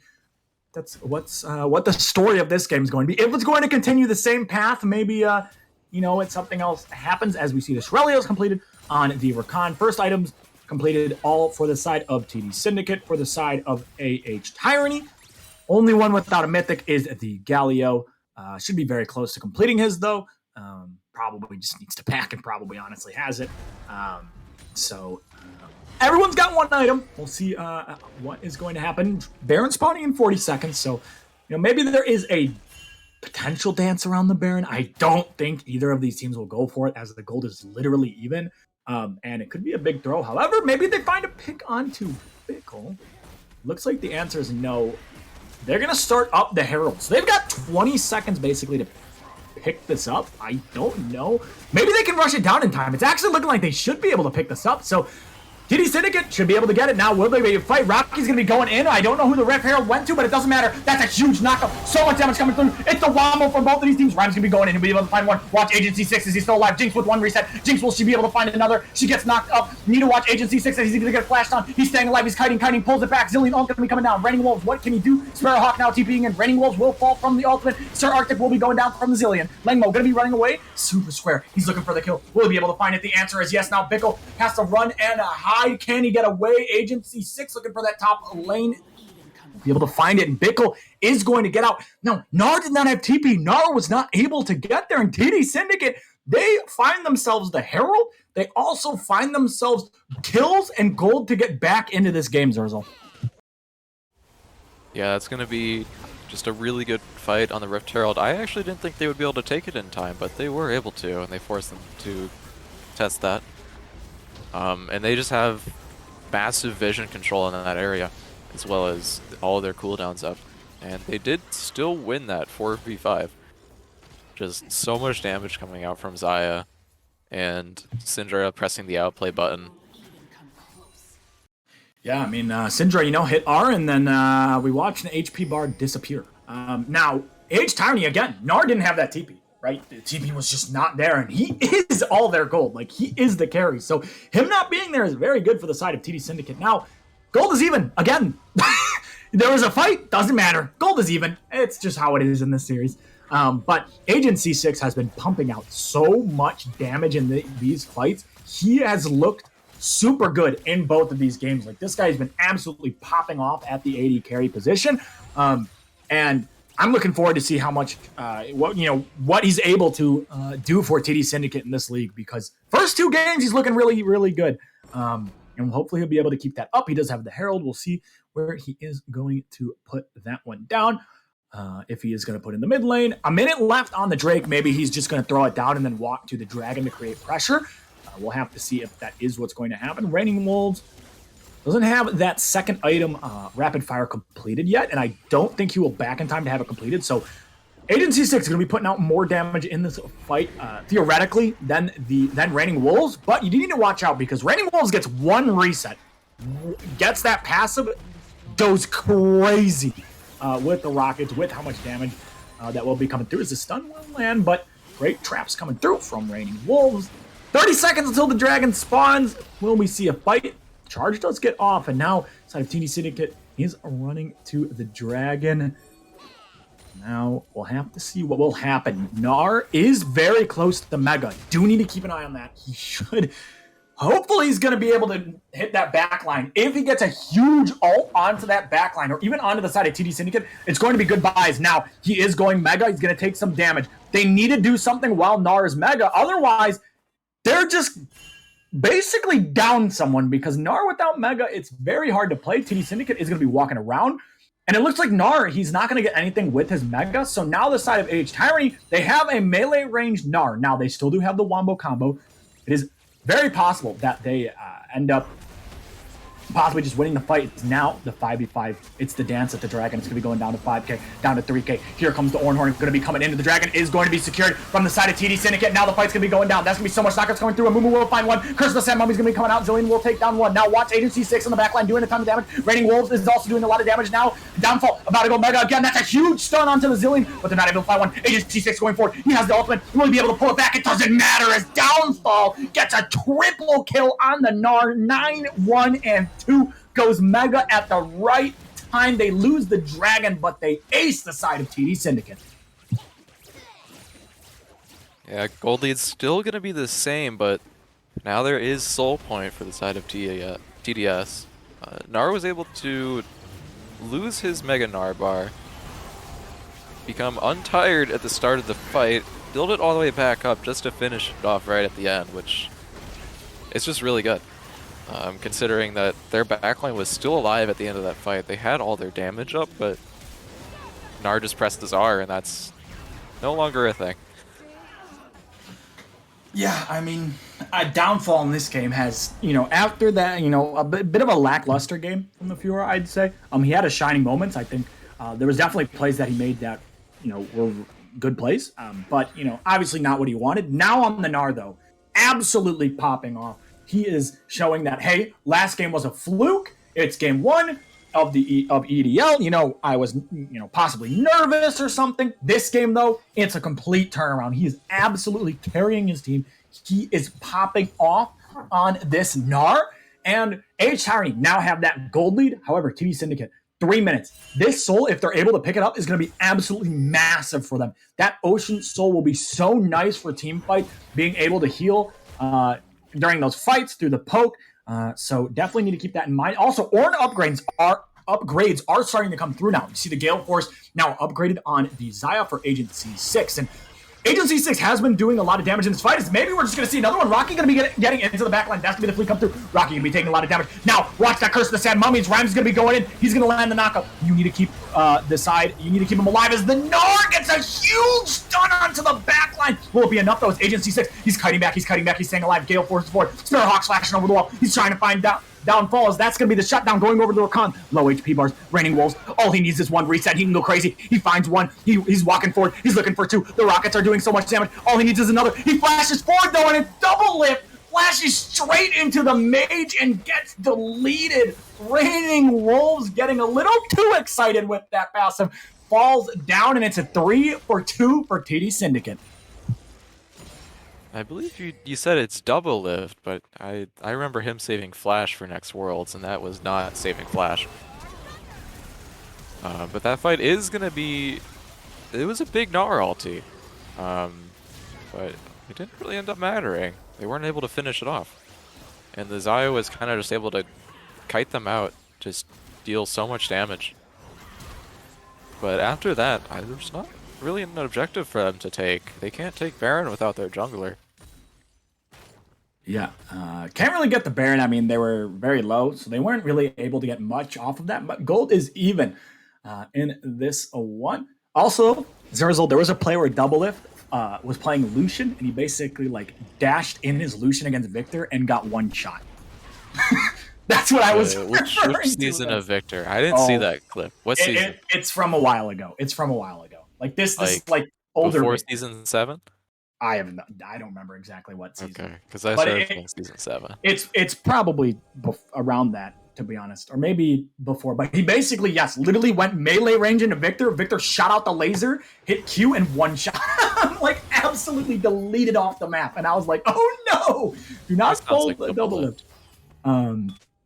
what the story of this game is going to be. If it's going to continue the same path, maybe, it's something else happens, as we see the Shurelio's completed on the Rakan. First items completed all for the side of TD Syndicate. For the side of Tyranny, only one without a mythic is the Galio. Should be very close to completing his, though. Probably just needs to pack and probably honestly has it. So everyone's got 1 item. We'll see what is going to happen. Baron spawning in 40 seconds, so maybe there is a potential dance around the Baron. I don't think either of these teams will go for it, as the gold is literally even. And it could be a big throw. However, maybe they find a pick onto Bickle. Looks like the answer is no. They're going to start up the Heralds. They've got 20 seconds basically to pick this up. I don't know. Maybe they can rush it down in time. It's actually looking like they should be able to pick this up. So TD Syndicate should be able to get it now. Will they be able to fight? Rocky's going to be going in. I don't know who the Ref Herald went to, but it doesn't matter. That's a huge knockup. So much damage coming through. It's the wombo from both of these teams. Rhyme's going to be going in. He'll be able to find one. Watch Agency 6. Is he still alive? Jinx with one reset. Jinx, will she be able to find another? She gets knocked up. Need to watch Agency 6 as he's going to get flashed on. He's staying alive. He's kiting, pulls it back. Zillion ult going to be coming down. Raining Wolves, what can he do? Sparrowhawk now TPing in. Raining Wolves will fall from the ultimate. Sir Arctic will be going down from the Zillion. Langmo going to be running away. Super square. He's looking for the kill. Will he be able to find it? The answer is yes. Now Bickle has to run and hide. Can he get away? Agency 6 looking for that top lane. Be able to find it, and Bickle is going to get out. Now, Gnar did not have TP. Gnar was not able to get there, and TD Syndicate, they find themselves the Herald. They also find themselves kills and gold to get back into this game, Zurzel. Yeah, it's going to be just a really good fight on the Rift Herald. I actually didn't think they would be able to take it in time, but they were able to, and they forced them to test that. And they just have massive vision control in that area, as well as all their cooldowns up. And they did still win that 4v5. Just so much damage coming out from Xayah, and Syndra pressing the outplay button. Yeah, I mean, Syndra, hit R, and then we watched an HP bar disappear. Now, Age Tyranny, again, Gnar didn't have that TP, right? The TP was just not there, and he is all their gold. Like, he is the carry. So, him not being there is very good for the side of TD Syndicate. Now, gold is even. Again, there was a fight. Doesn't matter. Gold is even. It's just how it is in this series. But Agency 6 has been pumping out so much damage in these fights. He has looked super good in both of these games. Like, this guy has been absolutely popping off at the AD carry position. And I'm looking forward to see how much, what he's able to do for TD Syndicate in this league, because first two games he's looking really, really good. And hopefully he'll be able to keep that up. He does have the Herald. We'll see where he is going to put that one down. If he is going to put in the mid lane. A minute left on the Drake. Maybe he's just going to throw it down and then walk to the Dragon to create pressure. We'll have to see if that is what's going to happen. Raining Wolves doesn't have that second item, Rapid Fire, completed yet, and I don't think he will back in time to have it completed. So Agency 6 is going to be putting out more damage in this fight, theoretically, than Raining Wolves. But you do need to watch out, because Raining Wolves gets one reset, gets that passive, goes crazy with the rockets, with how much damage that will be coming through. As the stun will land, but great traps coming through from Raining Wolves. 30 seconds until the dragon spawns. Will we see a fight? Charge does get off, and now side of TD Syndicate is running to the dragon. Now we'll have to see what will happen. Gnar is very close to the Mega. Do need to keep an eye on that. He should. Hopefully he's going to be able to hit that backline. If he gets a huge ult onto that backline, or even onto the side of TD Syndicate, it's going to be good buys. Now, he is going Mega. He's going to take some damage. They need to do something while Gnar is Mega. Otherwise, they're just basically down someone, because Gnar without Mega, it's very hard to play. TD Syndicate is going to be walking around. And it looks like Gnar, he's not going to get anything with his Mega. So now the side of Age Tyranny, they have a melee range Gnar. Now, they still do have the Wombo combo. It is very possible that they end up possibly just winning the fight. It's now the 5v5. It's the dance at the dragon. It's going to be going down to 5k, down to 3k. Here comes the Ornhorn. Going to be coming into the dragon. Is going to be secured from the side of TD Syndicate. Now the fight's going to be going down. That's going to be so much knockouts coming through. Amumu will find one. Curse of the Sand Mummy's going to be coming out. Zillion will take down one. Now watch Agency 6 on the backline doing a ton of damage. Raining Wolves is also doing a lot of damage now. Downfall about to go Mega again. That's a huge stun onto the Zillion, but they're not able to find one. Agency 6 going forward. He has the ultimate. He will be able to pull it back. It doesn't matter as Downfall gets a triple kill on the Gnar. 9, 1, and 2. Goes Mega at the right time. They lose the dragon, but they ace the side of TD Syndicate. Yeah, gold lead's still going to be the same, but now there is soul point for the side of TDS. Gnar was able to lose his Mega Gnar bar, become untired at the start of the fight, build it all the way back up just to finish it off right at the end, which is just really good. Considering that their backline was still alive at the end of that fight. They had all their damage up, but Gnar just pressed his R, and that's no longer a thing. Yeah, I mean, a Downfall in this game has, after that, a bit of a lackluster game from the Fiora, I'd say. He had his shining moments. I think there was definitely plays that he made that, were good plays. But, obviously not what he wanted. Now on the Gnar, though, absolutely popping off. he is showing that, hey, last game was a fluke. It's game one of EDL. You know, I was, possibly nervous or something. This game, though, it's a complete turnaround. He is absolutely carrying his team. He is popping off on this Gnar. And AH Tyranny now have that gold lead. However, TD Syndicate, 3 minutes. This soul, if they're able to pick it up, is going to be absolutely massive for them. That Ocean Soul will be so nice for team fight, being able to heal during those fights through the poke. So definitely need to keep that in mind. Also, Ornn upgrades are starting to come through now. You see the Gale Force now upgraded on the Xayah for Agent C6. And Agent C6 has been doing a lot of damage in this fight. Maybe we're just going to see another one. Rocky going to be getting into the backline. That's going to be the fleet come through. Rocky going to be taking a lot of damage. Now, watch that Curse of the Sad Mummies. Rhymes is going to be going in. He's going to land the knockup. You need to keep the side. You need to keep him alive as the Gnar gets a huge stun onto the backline. Will it be enough, though? It's Agent C6. He's kiting back. He's staying alive. Gale Force forward. Sparrowhawk slashing over the wall. He's trying to find downfalls. That's going to be the shutdown going over to Rakan. Low HP bars, Raining Wolves. All he needs is one reset. He can go crazy. He finds one. He's walking forward. He's looking for two. The Rockets are doing so much damage. All he needs is another. He flashes forward, though, and a double lift. Flashes straight into the mage and gets deleted. Raining Wolves getting a little too excited with that passive. Falls down, and it's a 3-for-2 for TD Syndicate. I believe you said it's double lift, but I remember him saving Flash for next Worlds, and that was not saving Flash. But that fight is gonna be. It was a big Gnar ulti, but it didn't really end up mattering. They weren't able to finish it off, and the Xayah was kind of just able to kite them out, just deal so much damage. But after that, there's not really an objective for them to take. They can't take Baron without their jungler. Yeah, can't really get the Baron. I mean, they were very low, so they weren't really able to get much off of that. But gold is even in this one. Also, Zerzel, there was a play where Double Lift was playing Lucian, and he basically like dashed in his Lucian against Victor and got one shot. That's what I was Which season to. of Victor? I didn't see that clip. What season? It's from a while ago. Like this is like older. Before season 7? I don't remember exactly what season. Okay, because I started playing season 7. It's probably around that, to be honest, or maybe before. But he basically, literally went melee range into Victor. Victor shot out the laser, hit Q, and one shot. Like absolutely deleted off the map. And I was like, oh no, do not fold the double lift.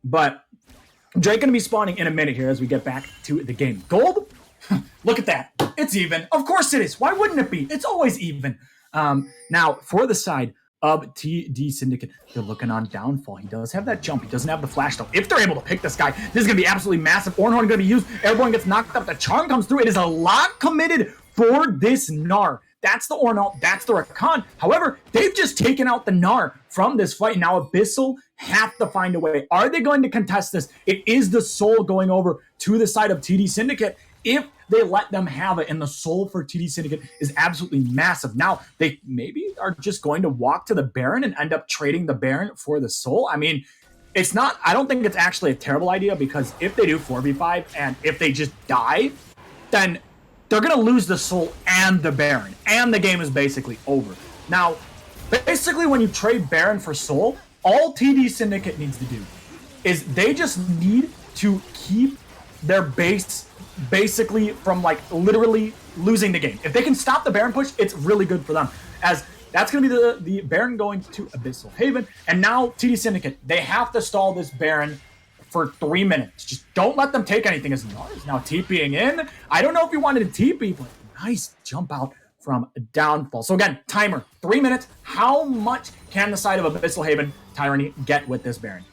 But Drake gonna be spawning in a minute here as we get back to the game. Gold, look at that. It's even. Of course it is. Why wouldn't it be? It's always even. Now for the side of TD Syndicate, they're looking on Downfall. He does have that jump. He doesn't have the flash though. If they're able to pick this guy, this is gonna be absolutely massive. Ornhorn gonna be used. Airborne gets knocked up. The charm comes through. It is a lot committed for this Gnar. That's the Ornn, that's the Rakan. However, they've just taken out the Gnar from this fight. Now Abyssal have to find a way. Are they going to contest this? It is the Soul going over to the side of TD Syndicate. If they let them have it, and the Soul for TD Syndicate is absolutely massive. Now, they maybe are just going to walk to the Baron and end up trading the Baron for the Soul. I mean, I don't think it's actually a terrible idea, because if they do 4v5 and if they just die, then they're going to lose the Soul and the Baron, and the game is basically over. Now, basically when you trade Baron for Soul, all TD Syndicate needs to do is they just need to keep their base basically from like literally losing the game. If they can stop the Baron push, it's really good for them, as that's going to be the Baron going to Abyssal Haven. And now TD Syndicate, they have to stall this Baron for 3 minutes. Just don't let them take anything, as Gnar is now TPing in. I don't know if you wanted to TP, but nice jump out from Downfall. So again, timer, 3 minutes. How much can the side of Abyssal Haven Tyranny get with this Baron?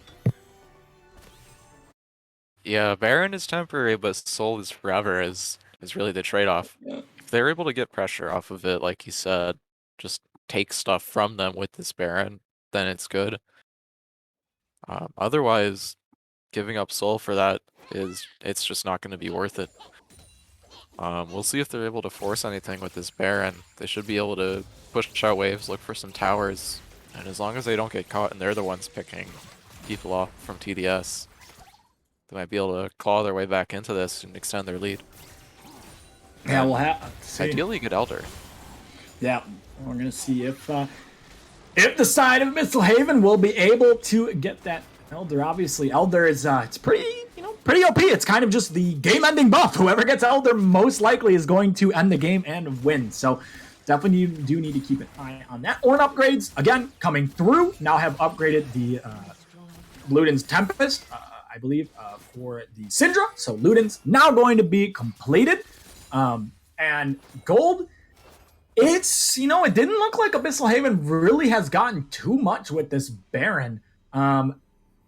Yeah, Baron is temporary, but Soul is forever is really the trade-off. If they're able to get pressure off of it, like you said, just take stuff from them with this Baron, then it's good. Otherwise, giving up Soul for that it's just not going to be worth it. We'll see if they're able to force anything with this Baron. They should be able to push out waves, look for some towers, and as long as they don't get caught and they're the ones picking people off from TDS, they might be able to claw their way back into this and extend their lead. Yeah, we'll have to see. Ideally, get Elder. Yeah, we're going to see if if the side of Abyssal Haven will be able to get that Elder. Obviously, Elder is it's pretty, pretty OP. It's kind of just the game-ending buff. Whoever gets Elder most likely is going to end the game and win. So definitely you do need to keep an eye on that. Ornn upgrades, again, coming through. Now have upgraded the Luden's Tempest, I believe, for the Syndra. So Luden's now going to be completed. And gold, it's, it didn't look like Abyssal Haven really has gotten too much with this Baron.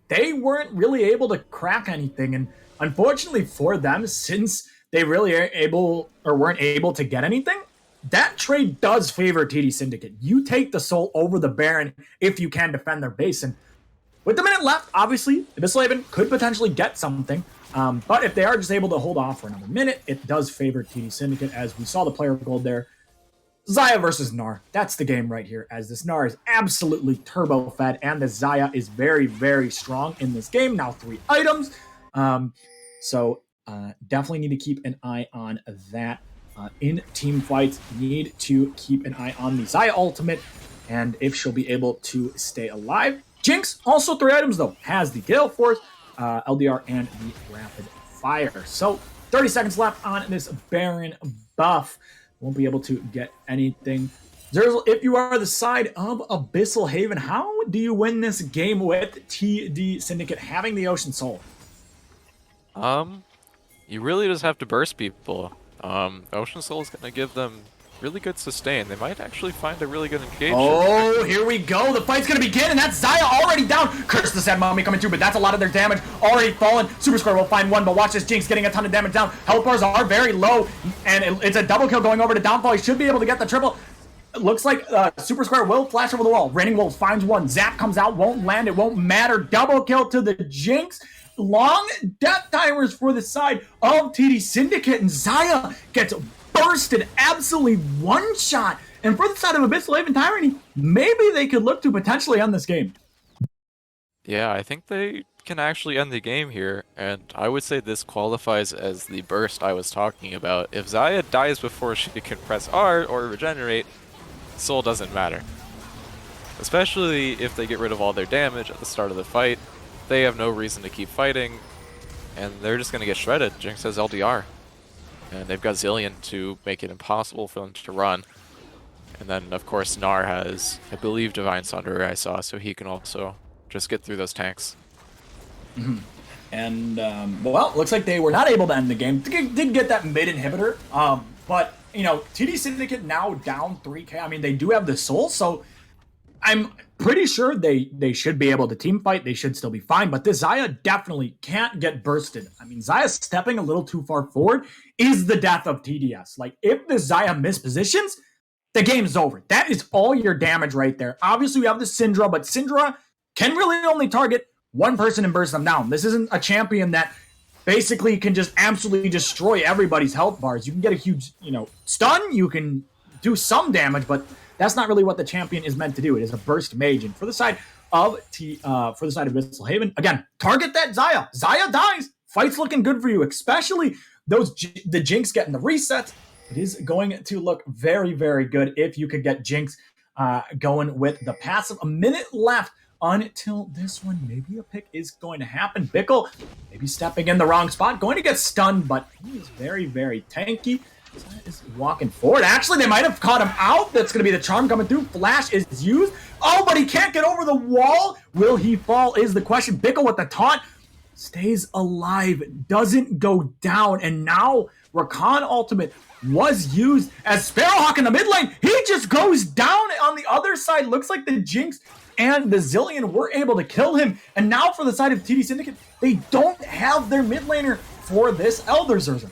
They weren't really able to crack anything. And unfortunately for them, since they really weren't able to get anything, that trade does favor TD Syndicate. You take the soul over the Baron if you can defend their base. And with the minute left, obviously, Abyssal Haven could potentially get something. But if they are just able to hold off for another minute, it does favor TD Syndicate, as we saw the player gold there. Xayah versus Gnar. That's the game right here, as this Gnar is absolutely turbo fed, and the Xayah is very, very strong in this game. Now 3 items. So definitely need to keep an eye on that. In team fights, need to keep an eye on the Xayah ultimate, and if she'll be able to stay alive. Jinx, also 3 items though, has the Gale Force, LDR, and the Rapid Fire. So 30 seconds left on this Baron buff. Won't be able to get anything. Zerzel, if you are the side of Abyssal Haven, how do you win this game with TD Syndicate having the Ocean Soul? You really just have to burst people. Ocean Soul is going to give them really good sustain. They might actually find a really good engagement. Oh, here we go. The fight's going to begin, and that's Xayah already down. Curse the Sad Mommy coming through, but that's a lot of their damage already fallen. Super Square will find one, but watch this Jinx getting a ton of damage down. Health bars are very low, and it's a double kill going over to Downfall. He should be able to get the triple. It looks like Super Square will flash over the wall. Raining Wolves finds one. Zap comes out, won't land. It won't matter. Double kill to the Jinx. Long death timers for the side of TD Syndicate, and Xayah gets bursted, absolutely one shot. And for the side of Abyssal Haven Tyranny, maybe they could look to potentially end this game. Yeah, I think they can actually end the game here, and I would say this qualifies as the burst I was talking about. If Xayah dies before she can press R or regenerate, soul doesn't matter. Especially if they get rid of all their damage at the start of the fight. They have no reason to keep fighting, and they're just going to get shredded. Jinx has LDR. And they've got Zilean to make it impossible for them to run. And then, of course, Gnar has, I believe, Divine Sunderer I saw, so he can also just get through those tanks. Mm-hmm. And, well, looks like they were not able to end the game. Did get that mid inhibitor, but, TD Syndicate now down 3k. I mean, they do have the soul, so I'm pretty sure they should be able to team fight. They should still be fine, but this Xayah definitely can't get bursted. I mean, Xayah stepping a little too far forward is the death of TDS. Like, if the Xayah mispositions, the game's over. That is all your damage right there. Obviously, we have the Syndra, but Syndra can really only target one person and burst them down. This isn't a champion that basically can just absolutely destroy everybody's health bars. You can get a huge, stun. You can do some damage, but that's not really what the champion is meant to do. It is a burst mage. And for the side of Abyssal Haven, again, target that Xayah. Xayah dies. Fight's looking good for you, especially the Jinx getting the resets. It is going to look very, very good if you could get Jinx going with the passive. A minute left until this one. Maybe a pick is going to happen. Bickle maybe stepping in the wrong spot. Going to get stunned, but he is very, very tanky. Is walking forward. Actually, they might have caught him out. That's going to be the charm coming through. Flash is used. Oh, but he can't get over the wall. Will he fall is the question. Bickle with the taunt. Stays alive. Doesn't go down. And now Rakan ultimate was used as Sparrowhawk in the mid lane. He just goes down on the other side. Looks like the Jinx and the Zilean were able to kill him. And now for the side of TD Syndicate, they don't have their mid laner for this Elder Zerzer.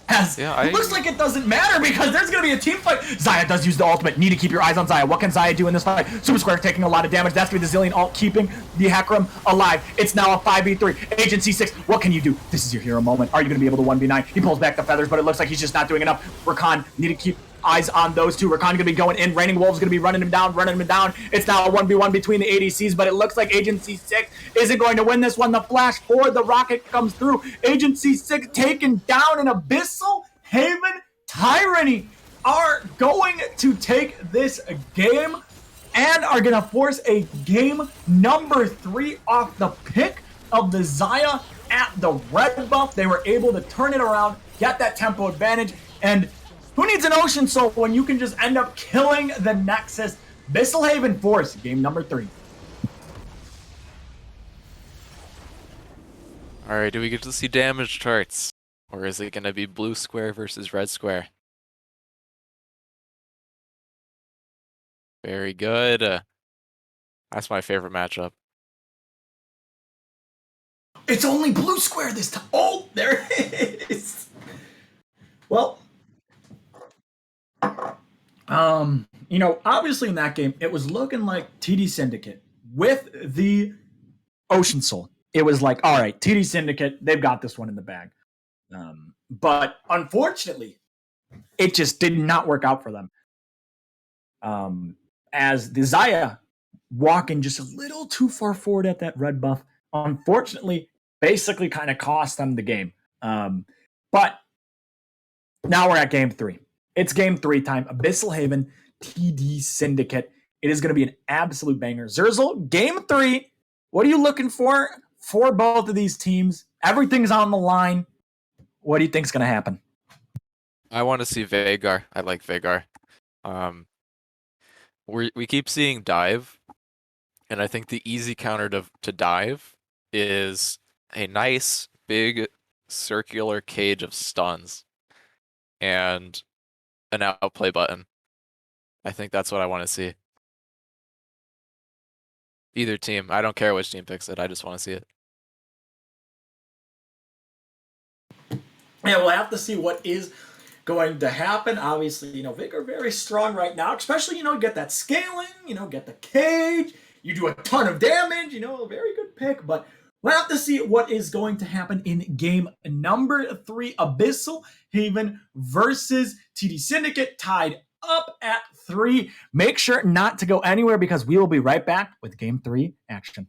It looks like it doesn't matter because there's going to be a team fight. Xayah does use the ultimate. Need to keep your eyes on Xayah. What can Xayah do in this fight? Super Square taking a lot of damage. That's going to be the Zilean ult keeping the Hecarim alive. It's now a 5v3. Agent C6, what can you do? This is your hero moment. Are you going to be able to 1v9? He pulls back the feathers, but it looks like he's just not doing enough. Rakan, need to keep eyes on those two. Rakan going to be going in. Raining Wolves going to be running him down. It's now a 1v1 between the ADCs, but it looks like Agent C6 isn't going to win this one. The flash for the rocket comes through. Agent C6 taken down in Abyssal Haven Tyranny. are going to take this game and are going to force a game number 3 off the pick of the Xayah at the red buff. They were able to turn it around, get that tempo advantage, and who needs an Ocean Soul when you can just end up killing the Nexus? Abyssal Force, game number 3. Alright, do we get to see damage charts? Or is it going to be blue square versus red square? Very good. That's my favorite matchup. It's only blue square this time. Oh, there it is. Well, you know, obviously in that game, it was looking like TD Syndicate with the Ocean Soul. It was like, all right, TD Syndicate, they've got this one in the bag. But unfortunately, it just did not work out for them. As the Xayah walking just a little too far forward at that red buff, unfortunately, basically kind of cost them the game. But now we're at game 3. It's game 3 time. Abyssal Haven, TD Syndicate. It is going to be an absolute banger. Zurzel, game 3. What are you looking for both of these teams? Everything's on the line. What do you think's going to happen? I want to see Veigar. I like Veigar. We keep seeing dive, and I think the easy counter to dive is a nice big circular cage of stuns and an outplay button. I think that's what I want to see. Either team. I don't care which team picks it. I just want to see it. Yeah, we'll have to see what is going to happen. Obviously, you know, Veigar very strong right now, especially, you know, get that scaling, you know, get the cage, you do a ton of damage, you know, a very good pick, but we'll have to see what is going to happen in game number 3, Abyssal Haven versus TD Syndicate, tied up at 3. Make sure not to go anywhere because we will be right back with game 3 action.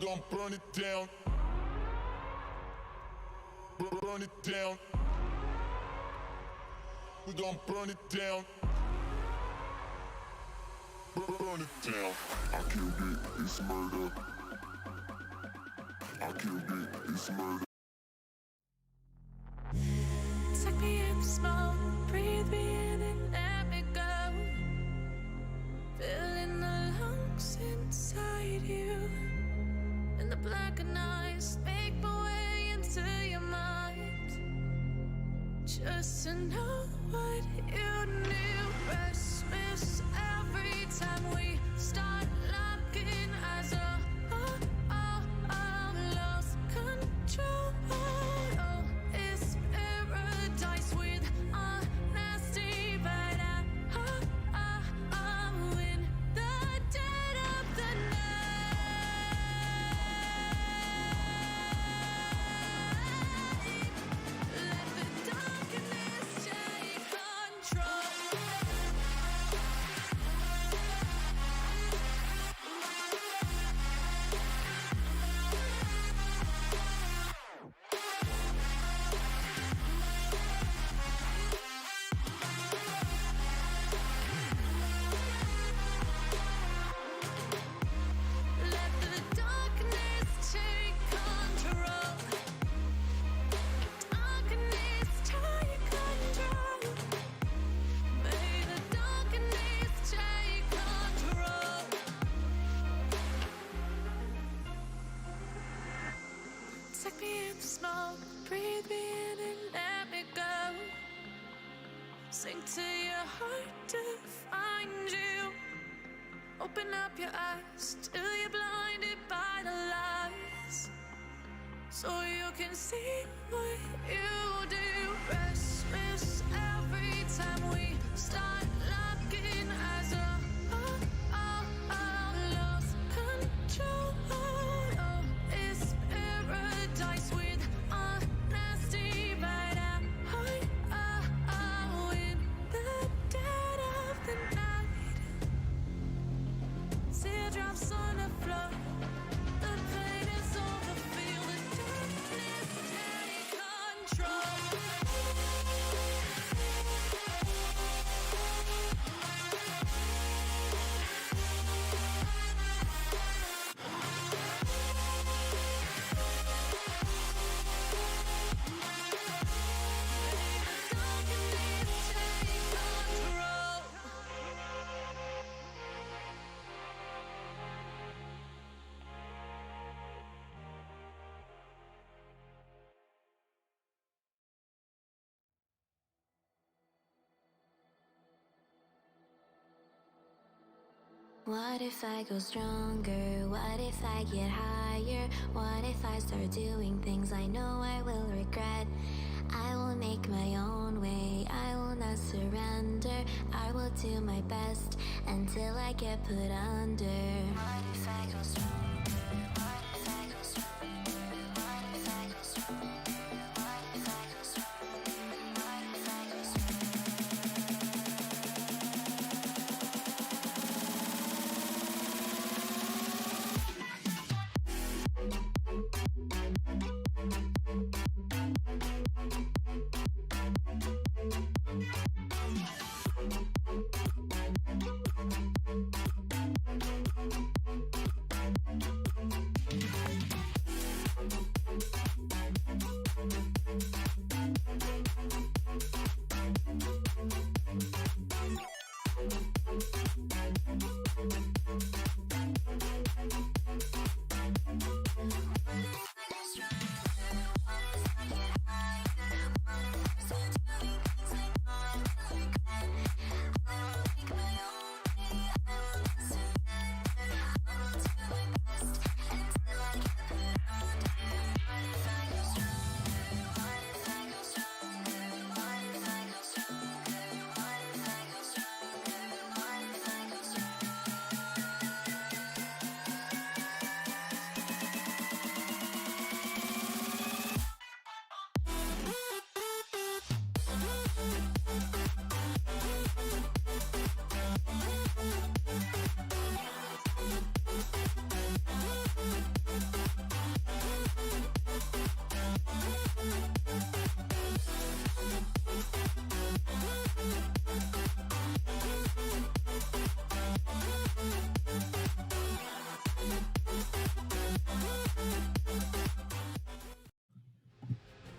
gon' burn it down. Burn it down. We gon' burn it down. Burn it down. I killed it, it's murder. I killed it, it's murder. Suck me in the smoke, breathe me in and let me go. Filling the lungs inside you. And the blackened eyes make my way into your mind. Just to know what you knew. Restless every time we start locking eyes. Lost control. Oh, it's paradise with honesty, but I'm in the dead of the night. Let the darkness take control. Let the darkness take control. Darkness take control. May the darkness take control. Take me in the smoke, breathe me in and let me go. Sink to your heart to find you. Open up your eyes till you're blinded by the lies, so you can see what you do. Restless every time we start locking eyes. Lost control. Oh, it's paradise with honesty, but I'm in the dead of the night. Teardrops on the floor. The pain is over. Feel the darkness take control. Darkness take control. What if I go stronger? What if I get higher? What if I start doing things I know I will regret? I will make my own way, I will not surrender. I will do my best until I get put under. What if I go stronger? What if I go stronger? What if I go stronger? What if I go stronger? What if I go stronger?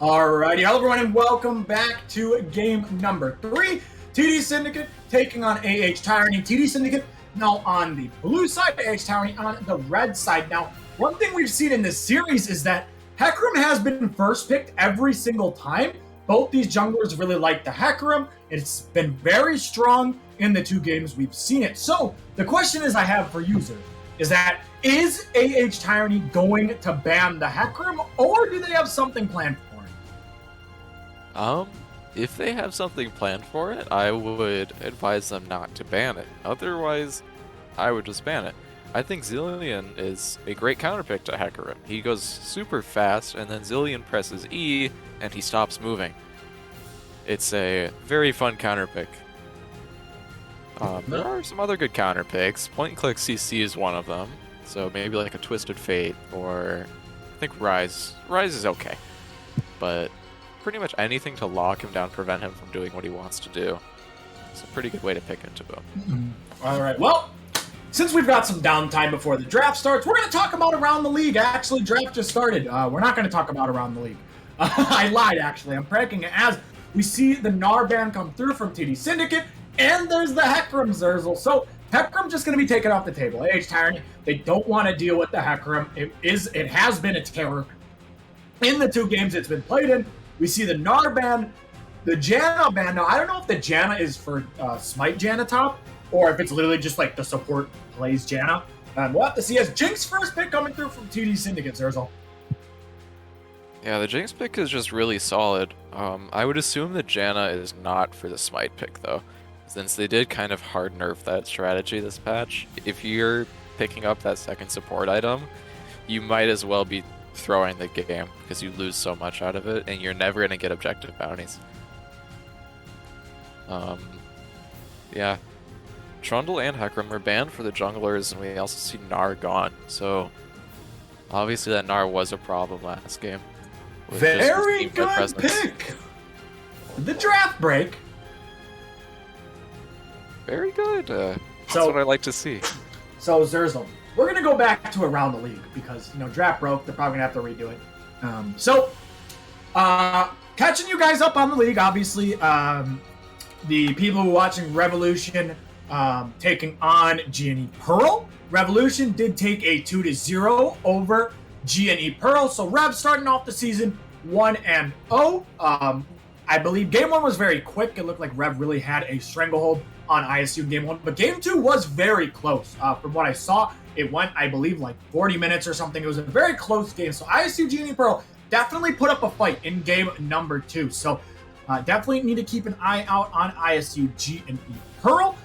Alrighty, hello everyone, and welcome back to game number 3. TD Syndicate taking on AH Tyranny. TD Syndicate now on the blue side, AH Tyranny on the red side. Now, one thing we've seen in this series is that Hecarim has been first picked every single time. Both these junglers really like the Hecarim. It's been very strong in the 2 games we've seen it. So, the question I have for users is AH Tyranny going to ban the Hecarim, or do they have something planned for it? If they have something planned for it, I would advise them not to ban it. Otherwise, I would just ban it. I think Zilean is a great counterpick to Hecarim. He goes super fast, and then Zilean presses E, and he stops moving. It's a very fun counterpick. There are some other good counterpicks. Point-and-click CC is one of them. So maybe like a Twisted Fate, or I think Rise. Rise is okay. But pretty much anything to lock him down, prevent him from doing what he wants to do. It's a pretty good way to pick into him. All right, well, since we've got some downtime before the draft starts, we're going to talk about Around the League. Actually, draft just started. We're not going to talk about Around the League. I lied, actually. I'm pranking it as we see the Gnar ban come through from TD Syndicate, and there's the Hecarim Zerzel. So Hecarim just going to be taken off the table. AH Tyranny, they don't want to deal with the Hecarim. It has been a terror in the 2 games it's been played in. We see the Gnar ban, the Janna ban. Now, I don't know if the Janna is for Smite Janna top, or if it's literally just like the support plays Janna. We'll have to see. As Jinx first pick coming through from TD Syndicate, Zerzel. Yeah, the Jinx pick is just really solid. I would assume that Janna is not for the Smite pick, though, since they did kind of hard nerf that strategy this patch. If you're picking up that second support item, you might as well be throwing the game, because you lose so much out of it, and you're never going to get objective bounties. Yeah. Trundle and Hecarim are banned for the junglers, and we also see Gnar gone, so obviously that Gnar was a problem last game. Very good pick! The draft break. Very good. That's So- what I like to see. So, Zerzel, we're going to go back to Around the League because, draft broke. They're probably going to have to redo it. Catching you guys up on the league, obviously, the people who are watching Revolution taking on GNE Pearl. Revolution did take a 2-0 over GNE Pearl. So, Rev starting off the season 1-0. I believe game 1 was very quick. It looked like Rev really had a stranglehold on ISU game 1, but game 2 was very close. From what I saw, it went, I believe, like 40 minutes or something. It was a very close game. So ISU GNE Pearl definitely put up a fight in game number 2. So definitely need to keep an eye out on ISU GNE Pearl.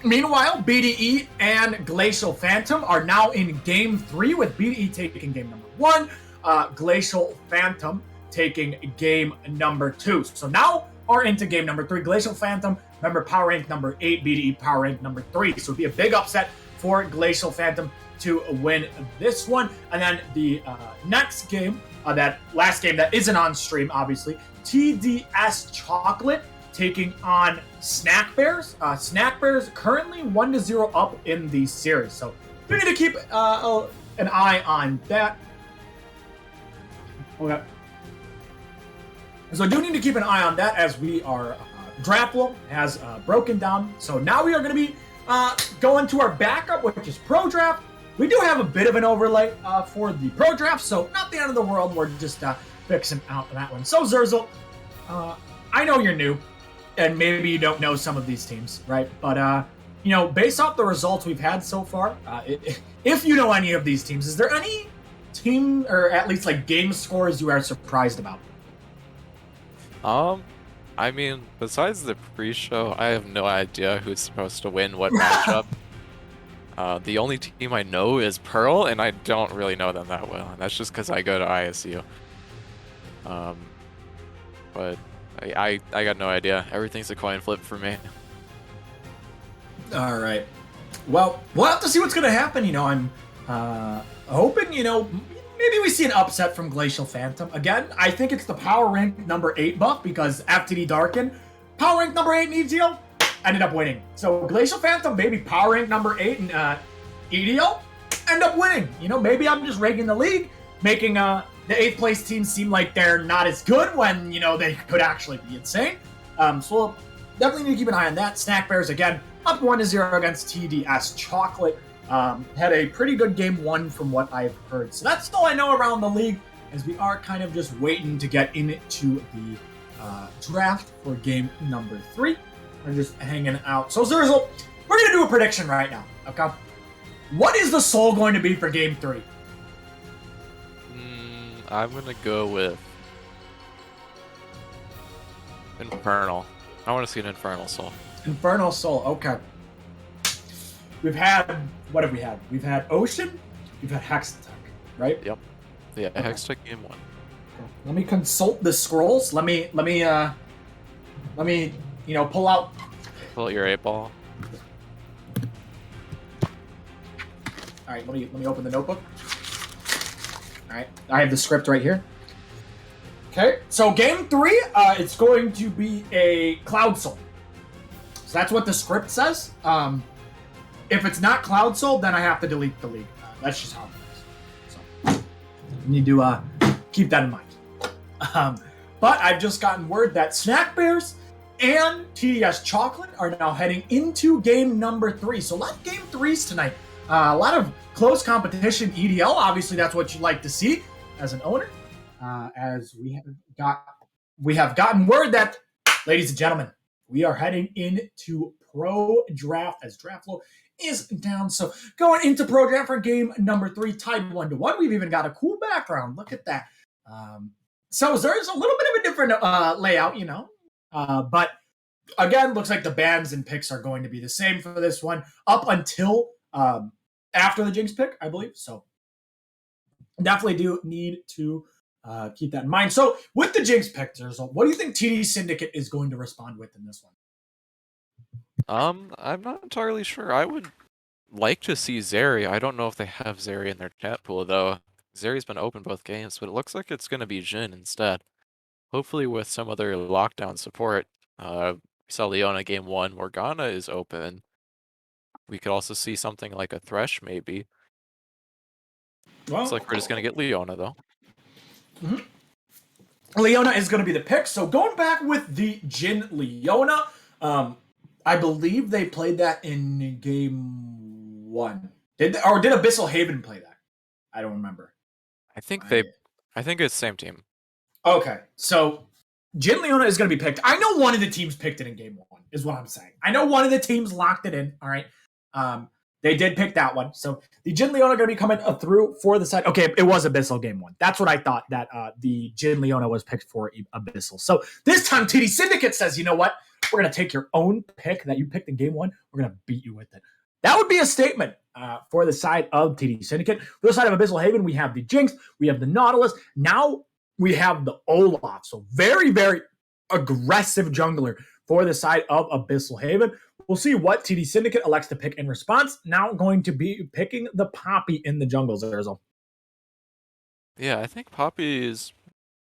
Meanwhile, BDE and Glacial Phantom are now in game 3, with BDE taking game number 1, Glacial Phantom taking game number 2. So now are into game number 3. Glacial Phantom, remember, power rank number 8, BDE power rank number 3. So it'd be a big upset for Glacial Phantom to win this one. And then the next game, that last game that isn't on stream, obviously, TDS Chocolate taking on Snack Bears. Snack Bears currently 1-0 up in the series. So we need to keep an eye on that. Okay. So I do need to keep an eye on that as we are draft flow has broken down. So now we are going to be going to our backup, which is Pro Draft. We do have a bit of an overlay for the Pro Draft, so not the end of the world. We're just fixing out that one. So Zerzel, I know you're new, and maybe you don't know some of these teams, right? But based off the results we've had so far, if you know any of these teams, is there any team or at least like game scores you are surprised about? I mean, besides the pre-show, I have no idea who's supposed to win what matchup. The only team I know is Pearl, and I don't really know them that well, and that's just because I go to ISU. But I got no idea. Everything's a coin flip for me. All right. Well, we'll have to see what's going to happen. I'm hoping, maybe we see an upset from Glacial Phantom. Again, I think it's the power rank number 8 buff, because FTD Darken, power rank number 8 in EDO, ended up winning. So Glacial Phantom, maybe power rank number 8 in EDO, end up winning. Maybe I'm just raking the league, making the the 8th place teams seem like they're not as good when, they could actually be insane. So we'll definitely need to keep an eye on that. Snack Bears, again, up 1-0 against TDS Chocolate. Had a pretty good game 1 from what I've heard. So that's all I know around the league, as we are kind of just waiting to get into the draft for game number 3. We're just hanging out. So, Zurzel, we're going to do a prediction right now, okay? What is the soul going to be for game 3? I'm going to go with Infernal. I want to see an Infernal Soul. Infernal Soul, okay. We've had, what have we had? We've had Ocean, we've had Hexatech, right? Yep. Yeah, Okay. Hextech game 1. Let me consult the scrolls. Let me pull out. Pull out your 8-ball. All right, let me open the notebook. All right, I have the script right here. Okay, so game 3, it's going to be a Cloud Soul. So that's what the script says. If it's not Cloud Soul, then I have to delete the league. That's just how it works. So you need to keep that in mind. But I've just gotten word that Snack Bears and TDS Chocolate are now heading into game number 3. So a lot of game 3s tonight. A lot of close competition. EDL, obviously that's what you like to see as an owner. As we have gotten word that, ladies and gentlemen, we are heading into Pro Draft as Draft Flow is down. So going into Pro Draft for game number 3, tied 1-1. We've even got a cool background. Look at that. So there's a little bit of a different layout, but again, looks like the bans and picks are going to be the same for this one up until after the Jinx pick, I believe. So definitely do need to keep that in mind. So with the Jinx pick, what do you think TD Syndicate is going to respond with in this one? I'm not entirely sure. I would like to see Zeri. I don't know if they have Zeri in their chat pool, though. Zeri's been open both games, but it looks like it's going to be Jhin instead. Hopefully with some other lockdown support. We saw Leona game 1. Morgana is open. We could also see something like a Thresh, maybe. Well, Looks like we're just going to get Leona, though. Leona is going to be the pick. So going back with the Jhin Leona, I believe they played that in game 1. Did Abyssal Haven play that? I don't remember. I think it's same team. Okay, so Jhin Leona is going to be picked. I know one of the teams picked it in game 1, is what I'm saying. I know one of the teams locked it in, all right? They did pick that one. So the Jhin Leona going to be coming through for the side. Okay, it was Abyssal game 1. That's what I thought, that the Jhin Leona was picked for Abyssal. So this time TD Syndicate says, you know what? We're going to take your own pick that you picked in game 1. We're going to beat you with it. That would be a statement for the side of TD Syndicate. For the side of Abyssal Haven, we have the Jinx, we have the Nautilus. Now we have the Olaf. So very, very aggressive jungler for the side of Abyssal Haven. We'll see what TD Syndicate elects to pick in response. Now going to be picking the Poppy in the jungles, Zurzel. Yeah, I think Poppy is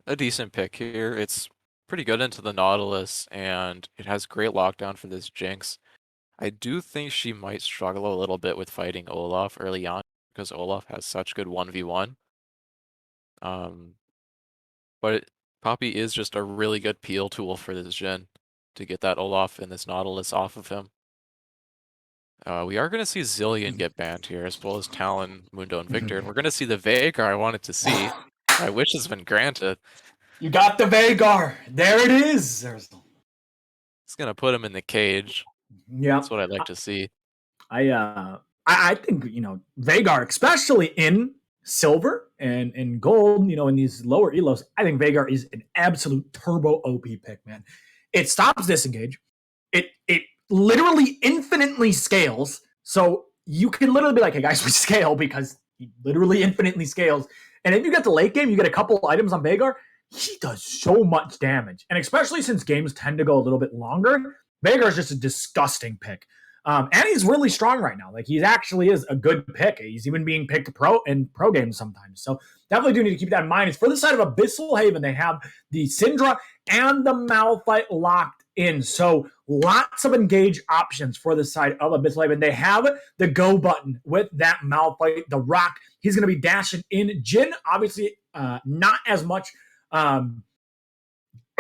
a decent pick here. It's pretty good into the Nautilus, and it has great lockdown for this Jinx. I do think she might struggle a little bit with fighting Olaf early on, because Olaf has such good 1v1. But Poppy is just a really good peel tool for this Jhin to get that Olaf and this Nautilus off of him. We are going to see Zillion get banned here, as well as Talon, Mundo, and Victor. And we're going to see the Veigar I wanted to see. My wish has been granted. You got the Veigar. There it is, Zurzel. It's going to put him in the cage. Yeah, That's what I'd like to see. I think, Veigar, especially in silver and in gold, in these lower elos, I think Veigar is an absolute turbo OP pick, man. It stops disengage. It literally infinitely scales. So you can literally be like, hey guys, we scale, because he literally infinitely scales. And if you get the late game, you get a couple items on Veigar, he does so much damage. And especially since games tend to go a little bit longer, Veigar is just a disgusting pick. And he's really strong right now. Like, he actually is a good pick. He's even being picked in pro games sometimes. So definitely do need to keep that in mind. It's for the side of Abyssal Haven. They have the Syndra and the Malphite locked in. So lots of engage options for the side of Abyssal Haven. They have the go button with that Malphite, the Rock. He's going to be dashing in. Jhin, obviously, not as much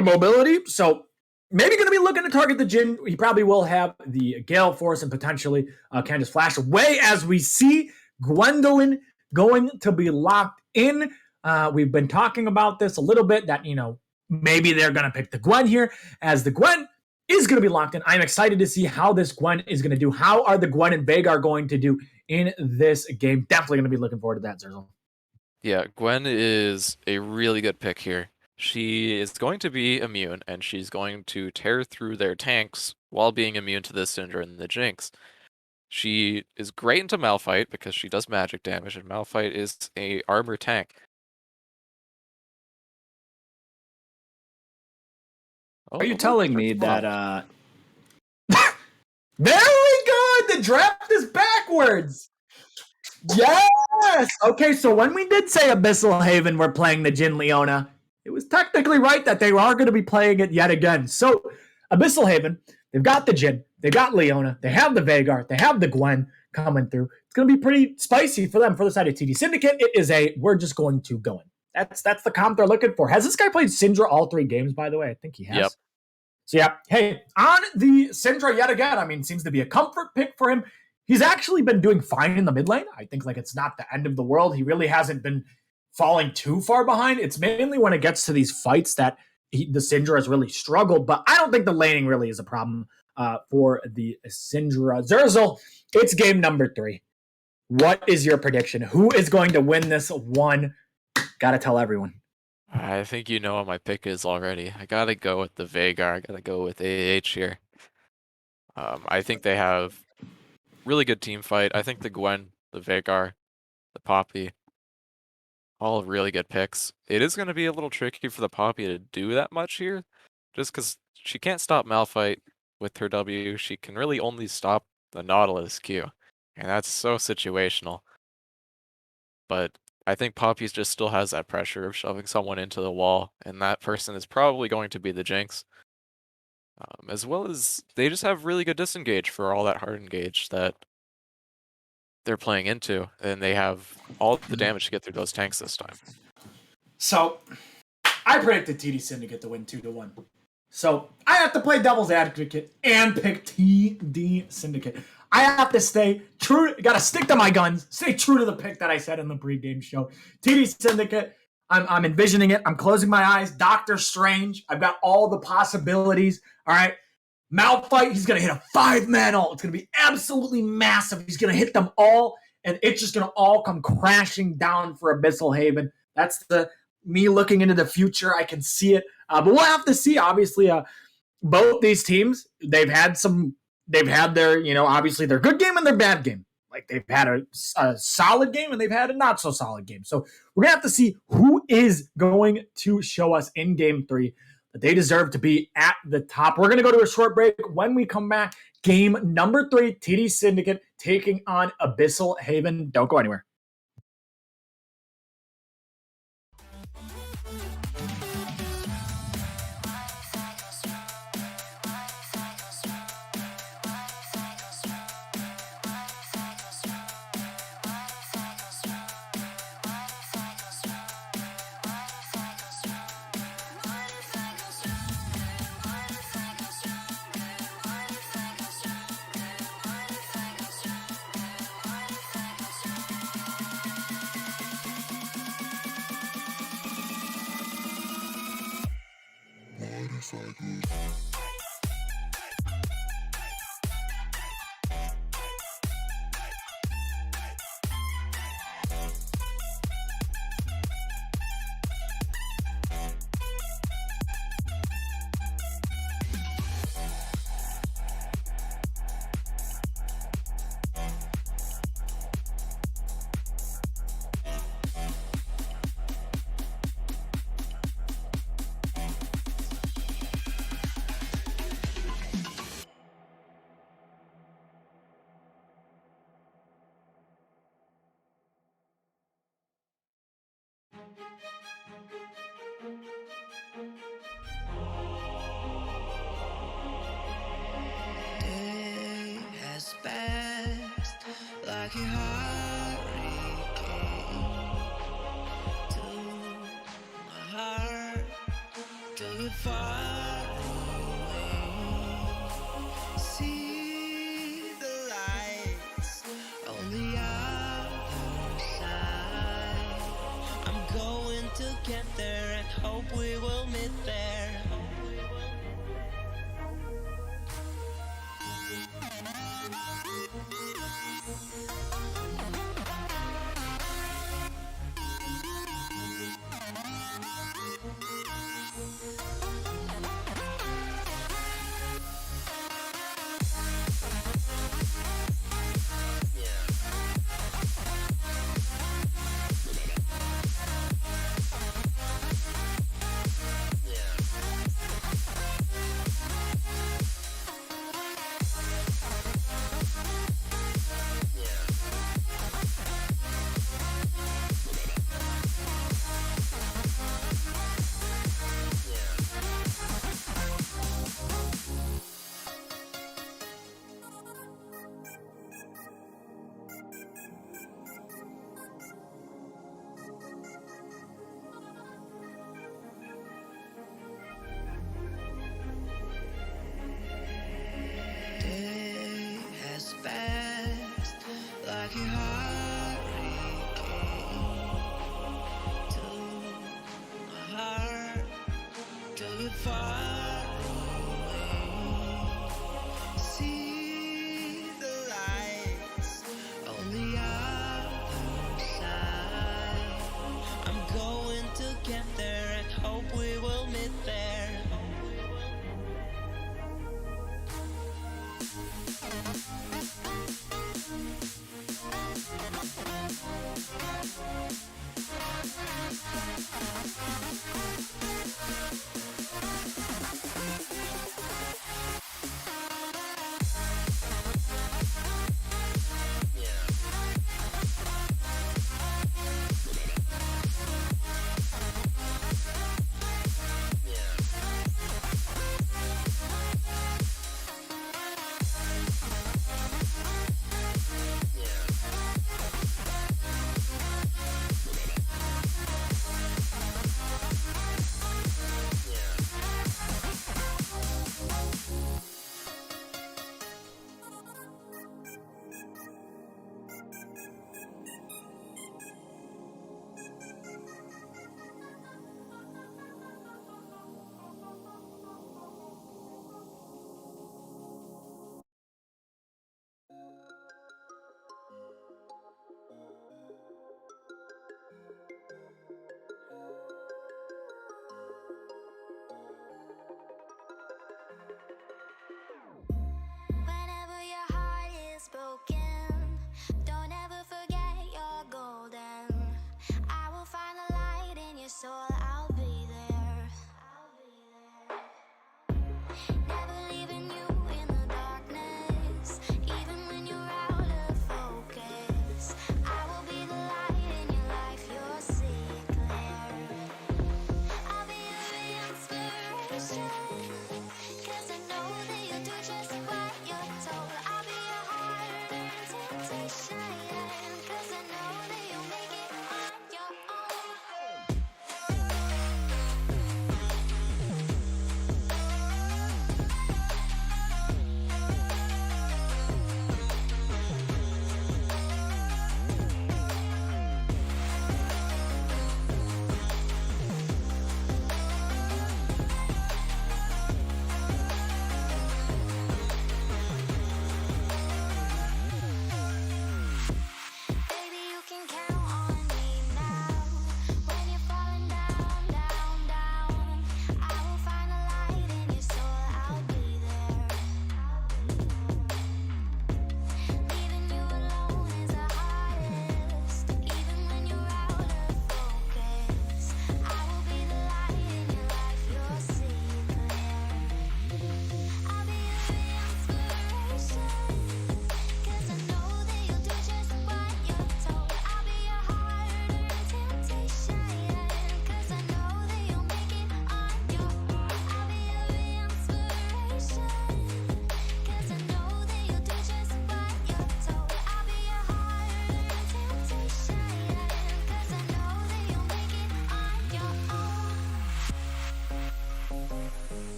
mobility. So maybe going to be looking to target the Jhin. He probably will have the Gale Force and potentially Candace Flash away as we see Gwendolyn going to be locked in. We've been talking about this a little bit that, maybe they're going to pick the Gwen here as the Gwen is going to be locked in. I'm excited to see how this Gwen is going to do. How are the Gwen and Veigar going to do in this game? Definitely going to be looking forward to that, Zerzel. Yeah, Gwen is a really good pick here. She is going to be immune, and she's going to tear through their tanks while being immune to the Syndra and the Jinx. She is great into Malphite because she does magic damage, and Malphite is a armor tank. Are you telling me that Very good! The draft is backwards! Yes! Okay, so when we did say Abyssal Haven were playing the Jhin Leona, it was technically right that they are going to be playing it yet again. So, Abyssal Haven, they've got the Jhin, they've got Leona, they have the Veigar, they have the Gwen coming through. It's going to be pretty spicy for them for the side of TD Syndicate. It is we're just going to go in. That's the comp they're looking for. Has this guy played Syndra all 3 games, by the way? I think he has. Yep. So, yeah. Hey, on the Syndra yet again, seems to be a comfort pick for him. He's actually been doing fine in the mid lane. I think it's not the end of the world. He really hasn't been falling too far behind. It's mainly when it gets to these fights that the Syndra has really struggled, but I don't think the laning really is a problem for the Syndra. Zerzel, it's game number 3. What is your prediction? Who is going to win this one? Gotta tell everyone. I think you know what my pick is already. I gotta go with the Veigar. I gotta go with AH here. I think they have really good team fight. I think the Gwen, the Veigar, the Poppy, all really good picks. It is going to be a little tricky for the Poppy to do that much here, just because she can't stop Malphite with her W. She can really only stop the Nautilus Q, and that's so situational. But I think Poppy just still has that pressure of shoving someone into the wall, and that person is probably going to be the Jinx. As well as they just have really good disengage for all that hard engage that they're playing into, and they have all the damage to get through those tanks this time. So, I predicted TD Syndicate to win 2-1. So, I have to play devil's advocate and pick TD Syndicate. I have to stay true, gotta stick to my guns, stay true to the pick that I said in the pregame show. TD Syndicate, I'm envisioning it. I'm closing my eyes. Doctor Strange. I've got all the possibilities. All right. Malphite, he's going to hit a 5-man ult. It's going to be absolutely massive. He's going to hit them all, and it's just going to all come crashing down for Abyssal Haven. That's me looking into the future. I can see it. But we'll have to see. Obviously, both these teams, they've had their, obviously their good game and their bad game. Like they've had a solid game and they've had a not so solid game. So we're going to have to see who is going to show us in game 3 that they deserve to be at the top. We're going to go to a short break. When we come back, game number 3, TD Syndicate taking on Abyssal Haven. Don't go anywhere. Day has passed like a hurricane. 2 it far away. See the lights on the other side. I'm going to get there and hope we will meet there. Day has passed like a hurricane to my heart, took it far away. See the lights on the other side. I'm going to get there and hope we will meet there.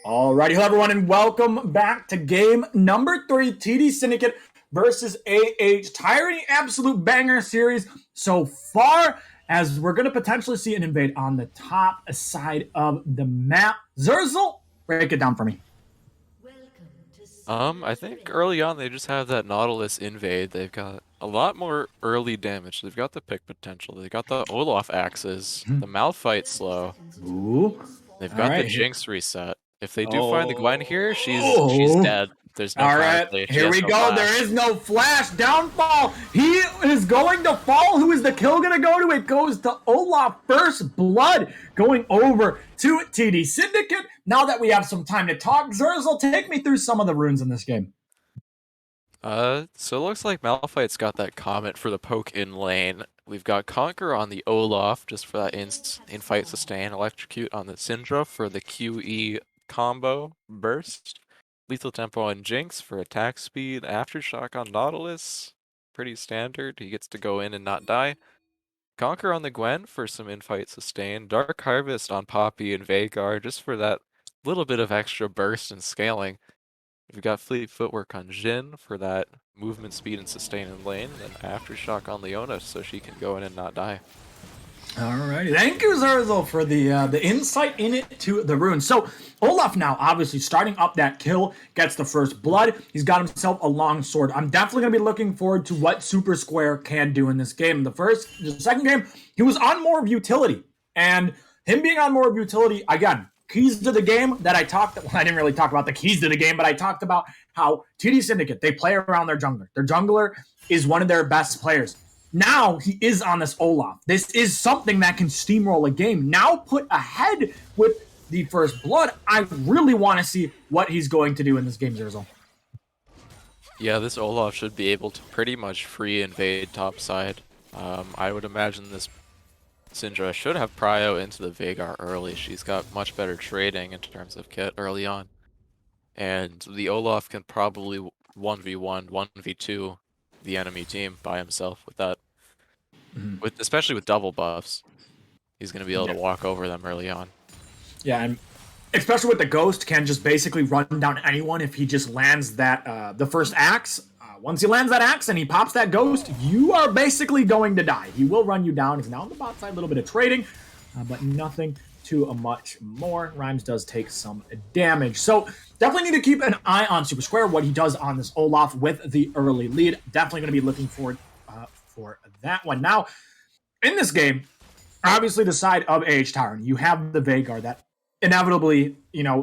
Alrighty, hello everyone, and welcome back to game number 3, TD Syndicate versus AH Tyranny. Absolute banger series so far, as we're going to potentially see an invade on the top side of the map. Zurzel, break it down for me. I think early on they just have that Nautilus invade. They've got a lot more early damage. They've got the pick potential. They've got the Olaf axes, the Malphite slow. Ooh. They've got the Jinx reset. If they do find the Gwen here, she's dead. There's no All right, Flash. She here has we no go. flash. There is no flash. Downfall. He is going to fall. Who is the kill going to go to? It goes to Olaf. First blood going over to TD Syndicate. Now that we have some time to talk, Zurzel, take me through some of the runes in this game. So it looks like Malphite's got that Comet for the poke in lane. We've got Conquer on the Olaf, just for that in-fight sustain. Electrocute on the Syndra for the QE combo burst. Lethal Tempo on Jinx for attack speed. Aftershock on Nautilus. Pretty standard. He gets to go in and not die. Conquer on the Gwen for some in-fight sustain. Dark Harvest on Poppy and Veigar, just for that little bit of extra burst and scaling. We've got Fleet Footwork on Jhin for that movement speed and sustain in lane, and then Aftershock on Leona so she can go in and not die. Alrighty, thank you, Zurzel, for the insight into the rune. So Olaf now, obviously, starting up that kill, gets the first blood. He's got himself a long sword. I'm definitely going to be looking forward to what Super Square can do in this game. The second game, he was on more of utility. And him being on more of utility, again, keys to the game that I didn't really talk about the keys to the game, but I talked about how TD Syndicate, they play around their jungler. Their jungler is one of their best players. Now he is on this Olaf. This is something that can steamroll a game. Now put ahead with the first blood, I really want to see what he's going to do in this game, Zurzel. Yeah, this Olaf should be able to pretty much free invade topside. I would imagine this Syndra should have prio into the Veigar early. She's got much better trading in terms of kit early on. And the Olaf can probably 1v1, 1v2 the enemy team by himself with that. Especially with double buffs. He's going to be able to walk over them early on. Yeah, and especially with the Ghost, can just basically run down anyone if he just lands that the first axe. Once he lands that axe and he pops that Ghost, you are basically going to die. He will run you down. He's now on the bot side, a little bit of trading, but nothing too much more. Rhymes does take some damage. So definitely need to keep an eye on Super Square, what he does on this Olaf with the early lead. Definitely going to be looking forward for that one. Now, in this game, obviously the side of AH Tyranny, you have the Veigar that inevitably,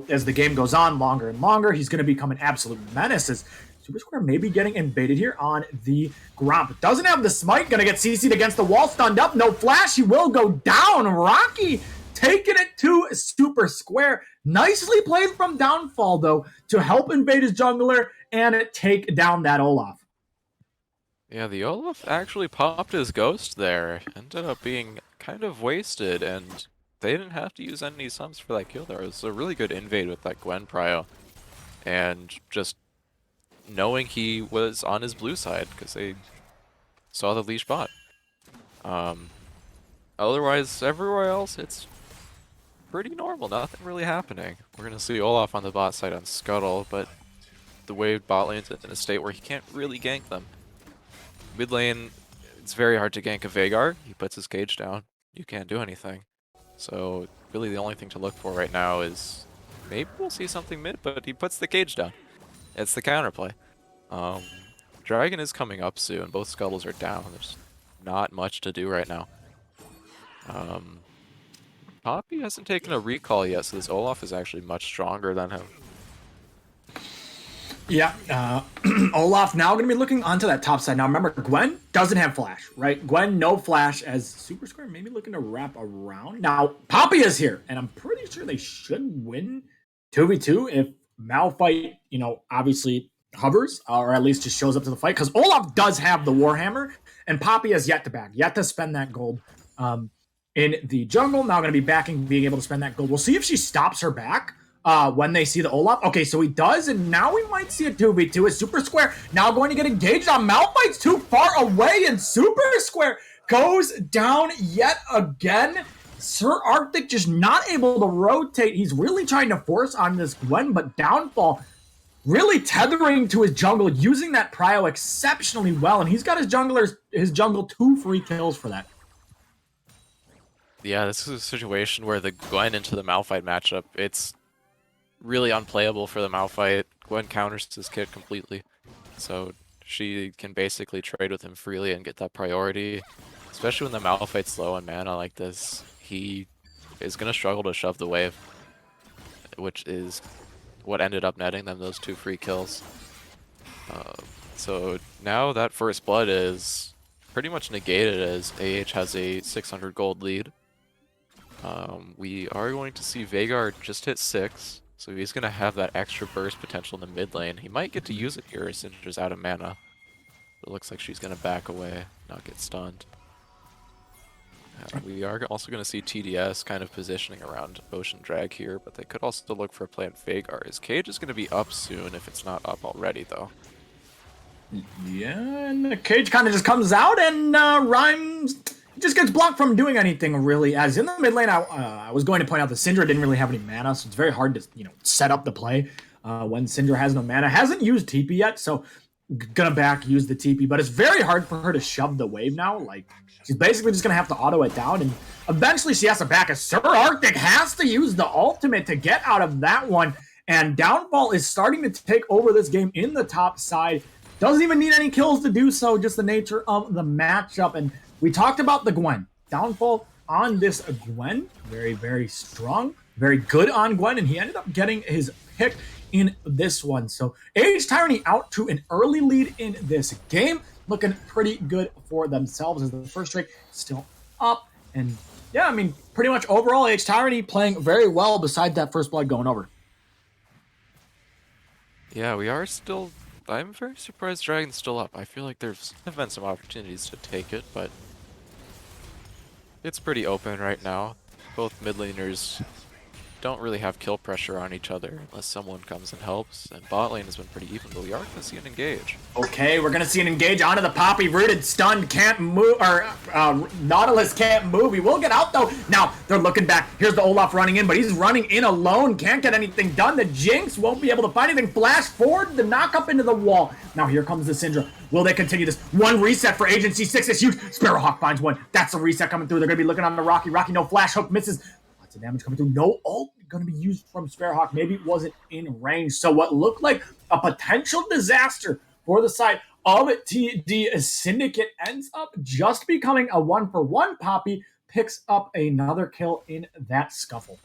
as the game goes on longer and longer, he's going to become an absolute menace as Super Square may be getting invaded here on the Gromp. Doesn't have the smite, going to get CC'd against the wall, stunned up, no flash, he will go down. Rocky taking it to Super Square. Nicely played from Downfall, though, to help invade his jungler and take down that Olaf. Yeah, the Olaf actually popped his Ghost there. Ended up being kind of wasted, and they didn't have to use any sums for that kill there. It was a really good invade with that Gwen prio. And just knowing he was on his blue side, because they saw the leash bot. Otherwise, everywhere else, it's pretty normal. Nothing really happening. We're going to see Olaf on the bot side on Scuttle, but the way bot lane's in a state where he can't really gank them. Mid lane, it's very hard to gank a Veigar. He puts his cage down. You can't do anything. So really the only thing to look for right now is maybe we'll see something mid, but he puts the cage down. It's the counterplay. Dragon is coming up soon. Both Scuttles are down. There's not much to do right now. Poppy hasn't taken a recall yet, so this Olaf is actually much stronger than him. Yeah, Olaf now going to be looking onto that top side. Now remember, Gwen doesn't have flash, right? Gwen, no flash, as Super Square maybe looking to wrap around. Now, Poppy is here, and I'm pretty sure they should win 2v2 if Malphite, obviously hovers, or at least just shows up to the fight, because Olaf does have the Warhammer, and Poppy has yet to spend that gold in the jungle. Now going to be being able to spend that gold. We'll see if she stops her back when they see the Olaf. Okay, so he does, and now we might see a 2v2 as Super Square now going to get engaged on Malphite's too far away, and Super Square goes down yet again. Sir Arctic just not able to rotate. He's really trying to force on this Gwen, but Downfall really tethering to his jungle, using that prio exceptionally well, and he's got his jungle 2 free kills for that. Yeah, this is a situation where the Gwen into the Malphite matchup, it's really unplayable for the Malphite. Gwen counters his kit completely, so she can basically trade with him freely and get that priority. Especially when the Malphite's low on mana like this, he is going to struggle to shove the wave, which is what ended up netting them those 2 free kills. So now that first blood is pretty much negated as AH has a 600 gold lead. We are going to see Veigar just hit 6, so he's going to have that extra burst potential in the mid lane. He might get to use it here as Syndra's out of mana. It looks like she's going to back away, not get stunned. We are also going to see TDS kind of positioning around Ocean Drag here, but they could also look for a play on Veigar. His cage is going to be up soon if it's not up already, though. Yeah, and the cage kind of just comes out, and Rhymes just gets blocked from doing anything, really. As in the mid lane, I was going to point out that Syndra didn't really have any mana, so it's very hard to set up the play when Syndra has no mana. Hasn't used TP yet, so gonna use the TP, but it's very hard for her to shove the wave now. Like, she's basically just gonna have to auto it down, and eventually she has to back it. Sir Arctic has to use the ultimate to get out of that one, and Downfall is starting to take over this game in the top side. Doesn't even need any kills to do so, just the nature of the matchup. And we talked about the Gwen. Downfall on this Gwen, very, very strong, very good on Gwen, and he ended up getting his pick in this one. So Age Tyranny out to an early lead in this game, looking pretty good for themselves as the first streak still up. And yeah, I mean, pretty much overall Age Tyranny playing very well besides that first blood going over. Yeah, we are still... I'm very surprised Dragon's still up. I feel like there's been some opportunities to take it, but it's pretty open right now. Both mid laners don't really have kill pressure on each other unless someone comes and helps, and bot lane has been pretty even, but we are going to see an engage. Okay, we're going to see an engage onto the Poppy. Rooted, stunned, can't move, or Nautilus can't move. He will get out, though. Now, they're looking back. Here's the Olaf running in, but he's running in alone. Can't get anything done. The Jinx won't be able to find anything. Flash forward, the knock up into the wall. Now, here comes the Syndra. Will they continue this? One reset for Agency 6 is huge. Sparrowhawk finds one. That's a reset coming through. They're going to be looking on the Rocky. Rocky, no flash hook, misses. Lots of damage coming through. No ult going to be used from Sparrowhawk. Maybe it wasn't in range. So what looked like a potential disaster for the side of TD Syndicate ends up just becoming a 1-for-1. Poppy picks up another kill in that scuffle.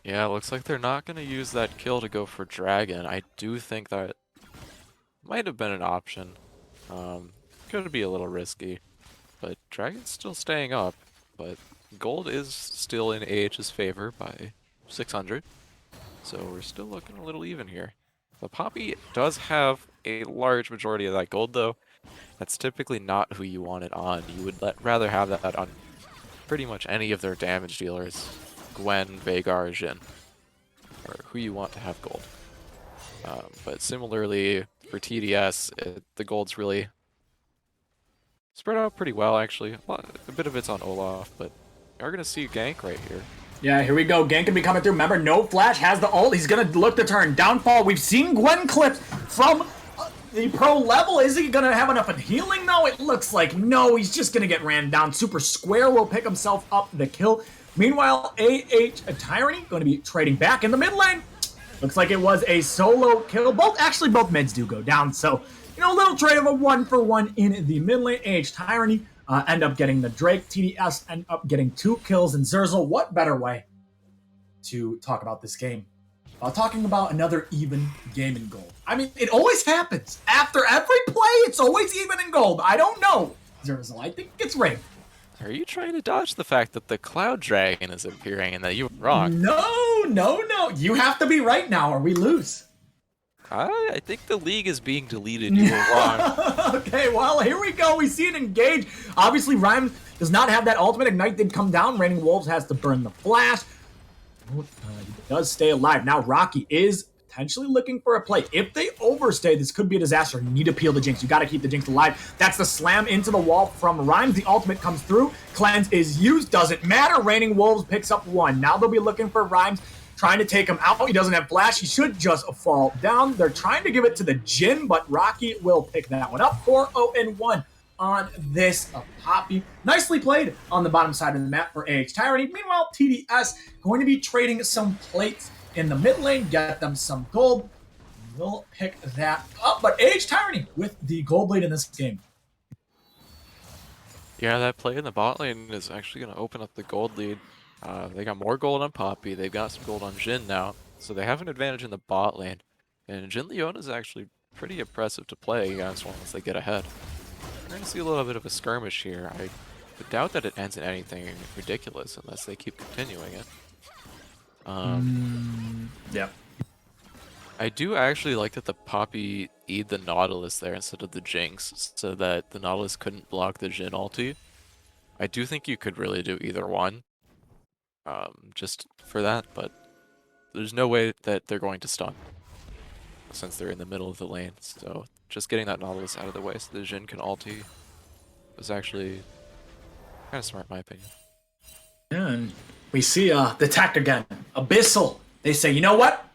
Yeah, it looks like they're not going to use that kill to go for Dragon. I do think that might have been an option. Could be a little risky, but Dragon's still staying up. But gold is still in AH's favor by 600, so we're still looking a little even here. The Poppy does have a large majority of that gold, though. That's typically not who you want it on. You would rather have that on pretty much any of their damage dealers. Gwen, Veigar, Jhin, or who you want to have gold. But similarly, for TDS, the gold's really spread out pretty well, actually. A bit of it's on Olaf, but we are going to see a gank right here. Yeah, here we go. Gank can be coming through. Remember, no flash, has the ult. He's going to look to turn. Downfall. We've seen Gwen clips from the pro level. Is he going to have enough in healing, though? It looks like no. He's just going to get ran down. Super Square will pick himself up the kill. Meanwhile, Tyranny going to be trading back in the mid lane. Looks like it was a solo kill. Both mids do go down. So, a little trade of a 1-for-1 in the mid lane. Tyranny end up getting the Drake. TDS end up getting 2 kills. And Zerzel, what better way to talk about this game? Talking about another even game in gold. I mean, it always happens. After every play, it's always even in gold. I don't know, Zerzel. I think it's rigged. Are you trying to dodge the fact that the Cloud Dragon is appearing and that you were wrong? No. You have to be right now or we lose. I think the league is being deleted. You were wrong. Okay, well, here we go. We see it engage. Obviously, Rhyme does not have that ultimate. Ignite did come down. Raining Wolves has to burn the flash. He does stay alive. Now, Rocky is potentially looking for a play. If they overstay, this could be a disaster. You need to peel the Jinx. You got to keep the Jinx alive. That's the slam into the wall from Rhymes. The ultimate comes through. Cleanse is used. Doesn't matter. Raining Wolves picks up 1. Now they'll be looking for Rhymes, trying to take him out. He doesn't have flash. He should just fall down. They're trying to give it to the Jhin, but Rocky will pick that one up. 4-0-1 on this Poppy. Nicely played on the bottom side of the map for AH Tyranny. Meanwhile, TDS going to be trading some plates in the mid lane, get them some gold. We'll pick that up. But AH Tyranny with the gold lead in this game. Yeah, that play in the bot lane is actually going to open up the gold lead. They got more gold on Poppy. They've got some gold on Jhin now. So they have an advantage in the bot lane. And Jhin Leona is actually pretty impressive to play against once they get ahead. We're going to see a little bit of a skirmish here. I doubt that it ends in anything ridiculous unless they keep continuing it. Yep. I do actually like that the Poppy E'd the Nautilus there instead of the Jinx, so that the Nautilus couldn't block the Jhin ulti. I do think you could really do either one, just for that, but there's no way that they're going to stun, since they're in the middle of the lane, so just getting that Nautilus out of the way so the Jhin can ulti was actually kind of smart in my opinion. Yeah, and we see the tech again. Abyssal. They say, you know what?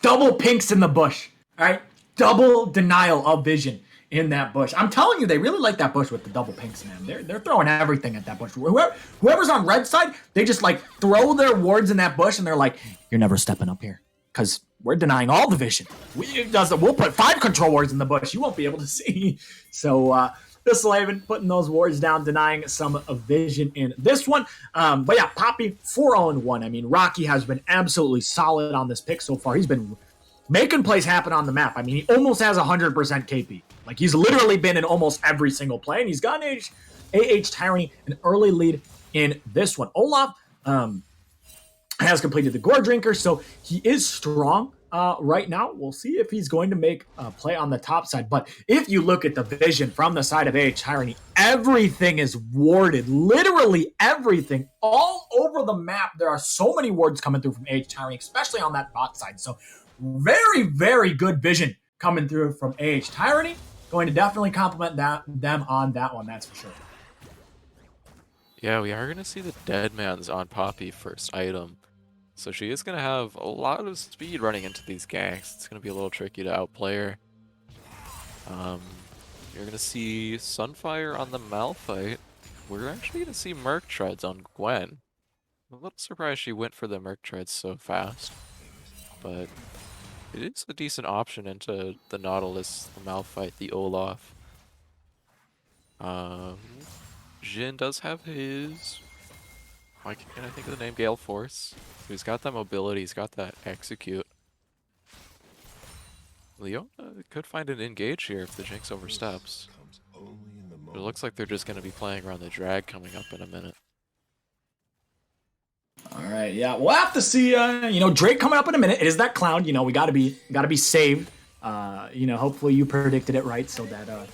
Double pinks in the bush. All right? Double denial of vision in that bush. I'm telling you, they really like that bush with the double pinks, man. They're throwing everything at that bush. Whoever's on red side, they just like throw their wards in that bush and they're like, you're never stepping up here. Because we're denying all the vision. We'll put 5 control wards in the bush. You won't be able to see. So, Thistlehaven putting those wards down, denying some of vision in this one. But yeah, Poppy 4-0-1. I mean, Rocky has been absolutely solid on this pick so far. He's been making plays happen on the map. I mean, he almost has 100% KP. Like, he's literally been in almost every single play, and he's gotten AH Tyranny an early lead in this one. Olaf has completed the Gore Drinker, so he is strong right now. We'll see if he's going to make a play on the top side. But if you look at the vision from the side of AH Tyranny, everything is warded. Literally everything. All over the map, there are so many wards coming through from AH Tyranny, especially on that bot side. So very, very good vision coming through from AH Tyranny. Going to definitely compliment them on that one, that's for sure. Yeah, we are going to see the Deadman's on Poppy first item. So she is going to have a lot of speed running into these ganks. It's going to be a little tricky to outplay her. You're going to see Sunfire on the Malphite. We're actually going to see Merc Treads on Gwen. I'm a little surprised she went for the Merc Treads so fast. But it is a decent option into the Nautilus, the Malphite, the Olaf. Jhin does have his... Why can't I think of the name? Gale Force. He's got that mobility, he's got that execute. Leona could find an engage here if the Jinx oversteps. It looks like they're just going to be playing around the drag coming up in a minute. All right, yeah, we'll have to see. Drake coming up in a minute. It is that clown. We got to be saved. Hopefully you predicted it right, so that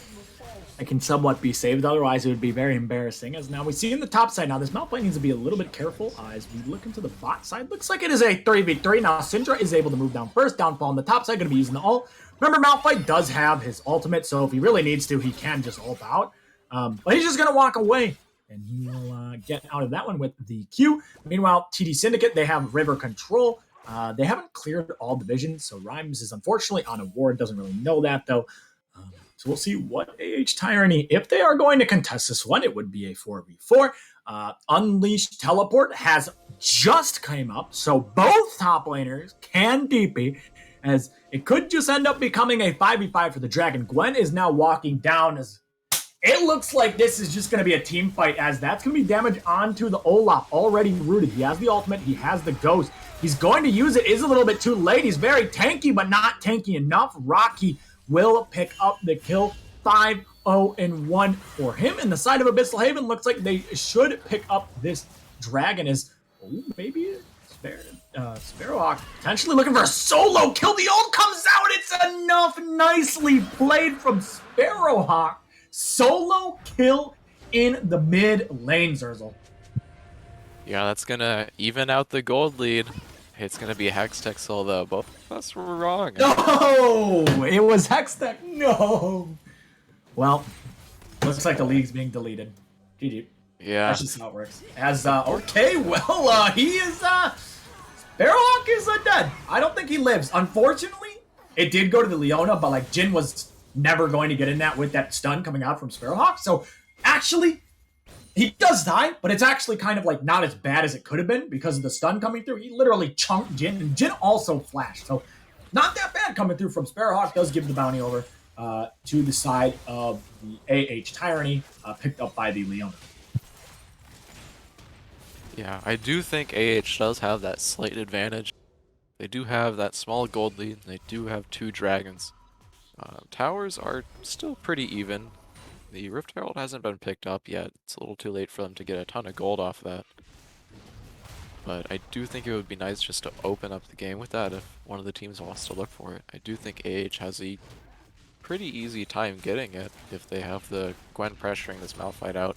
I can somewhat be saved. Otherwise, it would be very embarrassing. As now we see in the top side. Now this Malphite needs to be a little bit careful as we look into the bot side. Looks like it is a 3v3. Now Syndra is able to move down first. Downfall on the top side, going to be using the ult. Remember, Malphite does have his ultimate, so if he really needs to, he can just ult out. But he's just going to walk away. And he will get out of that one with the Q. Meanwhile, TD Syndicate, they have river control. They haven't cleared all divisions, so Rhymes is unfortunately on a ward. Doesn't really know that, though. So we'll see what AH Tyranny, if they are going to contest this one, it would be a 4v4. Unleashed Teleport has just came up, so both top laners can DP, as it could just end up becoming a 5v5 for the Dragon. Gwen is now walking down as it looks like this is just going to be a team fight, as that's going to be damage onto the Olaf, already rooted. He has the ultimate, he has the ghost. He's going to use it, is a little bit too late. He's very tanky, but not tanky enough. Rocky will pick up the kill. 5-0-1 for him. And the side of Abyssal Haven looks like they should pick up this dragon as, maybe Sparrowhawk potentially looking for a solo kill. The ult comes out. It's enough. Nicely played from Sparrowhawk. Solo kill in the mid lane, Zerzel. Yeah, that's gonna even out the gold lead. It's gonna be Hextech Soul though. Both of us were wrong. No, it was Hextech. No. Well, looks like the league's being deleted. GG. Yeah. That's just how it works. As okay, well, he is Sparrowhawk is dead. I don't think he lives. Unfortunately, it did go to the Leona, but like Jin was never going to get in that with that stun coming out from Sparrowhawk. So actually, he does die, but it's actually kind of like not as bad as it could have been because of the stun coming through. He literally chunked Jin, and Jin also flashed. So not that bad coming through from Sparrowhawk. Does give the bounty over to the side of the AH Tyranny, picked up by the Leona. Yeah, I do think AH does have that slight advantage. They do have that small gold lead, and they do have 2 dragons. Towers are still pretty even. The Rift Herald hasn't been picked up yet. It's a little too late for them to get a ton of gold off that. But I do think it would be nice just to open up the game with that if one of the teams wants to look for it. I do think AH has a pretty easy time getting it if they have the Gwen pressuring this Malphite out.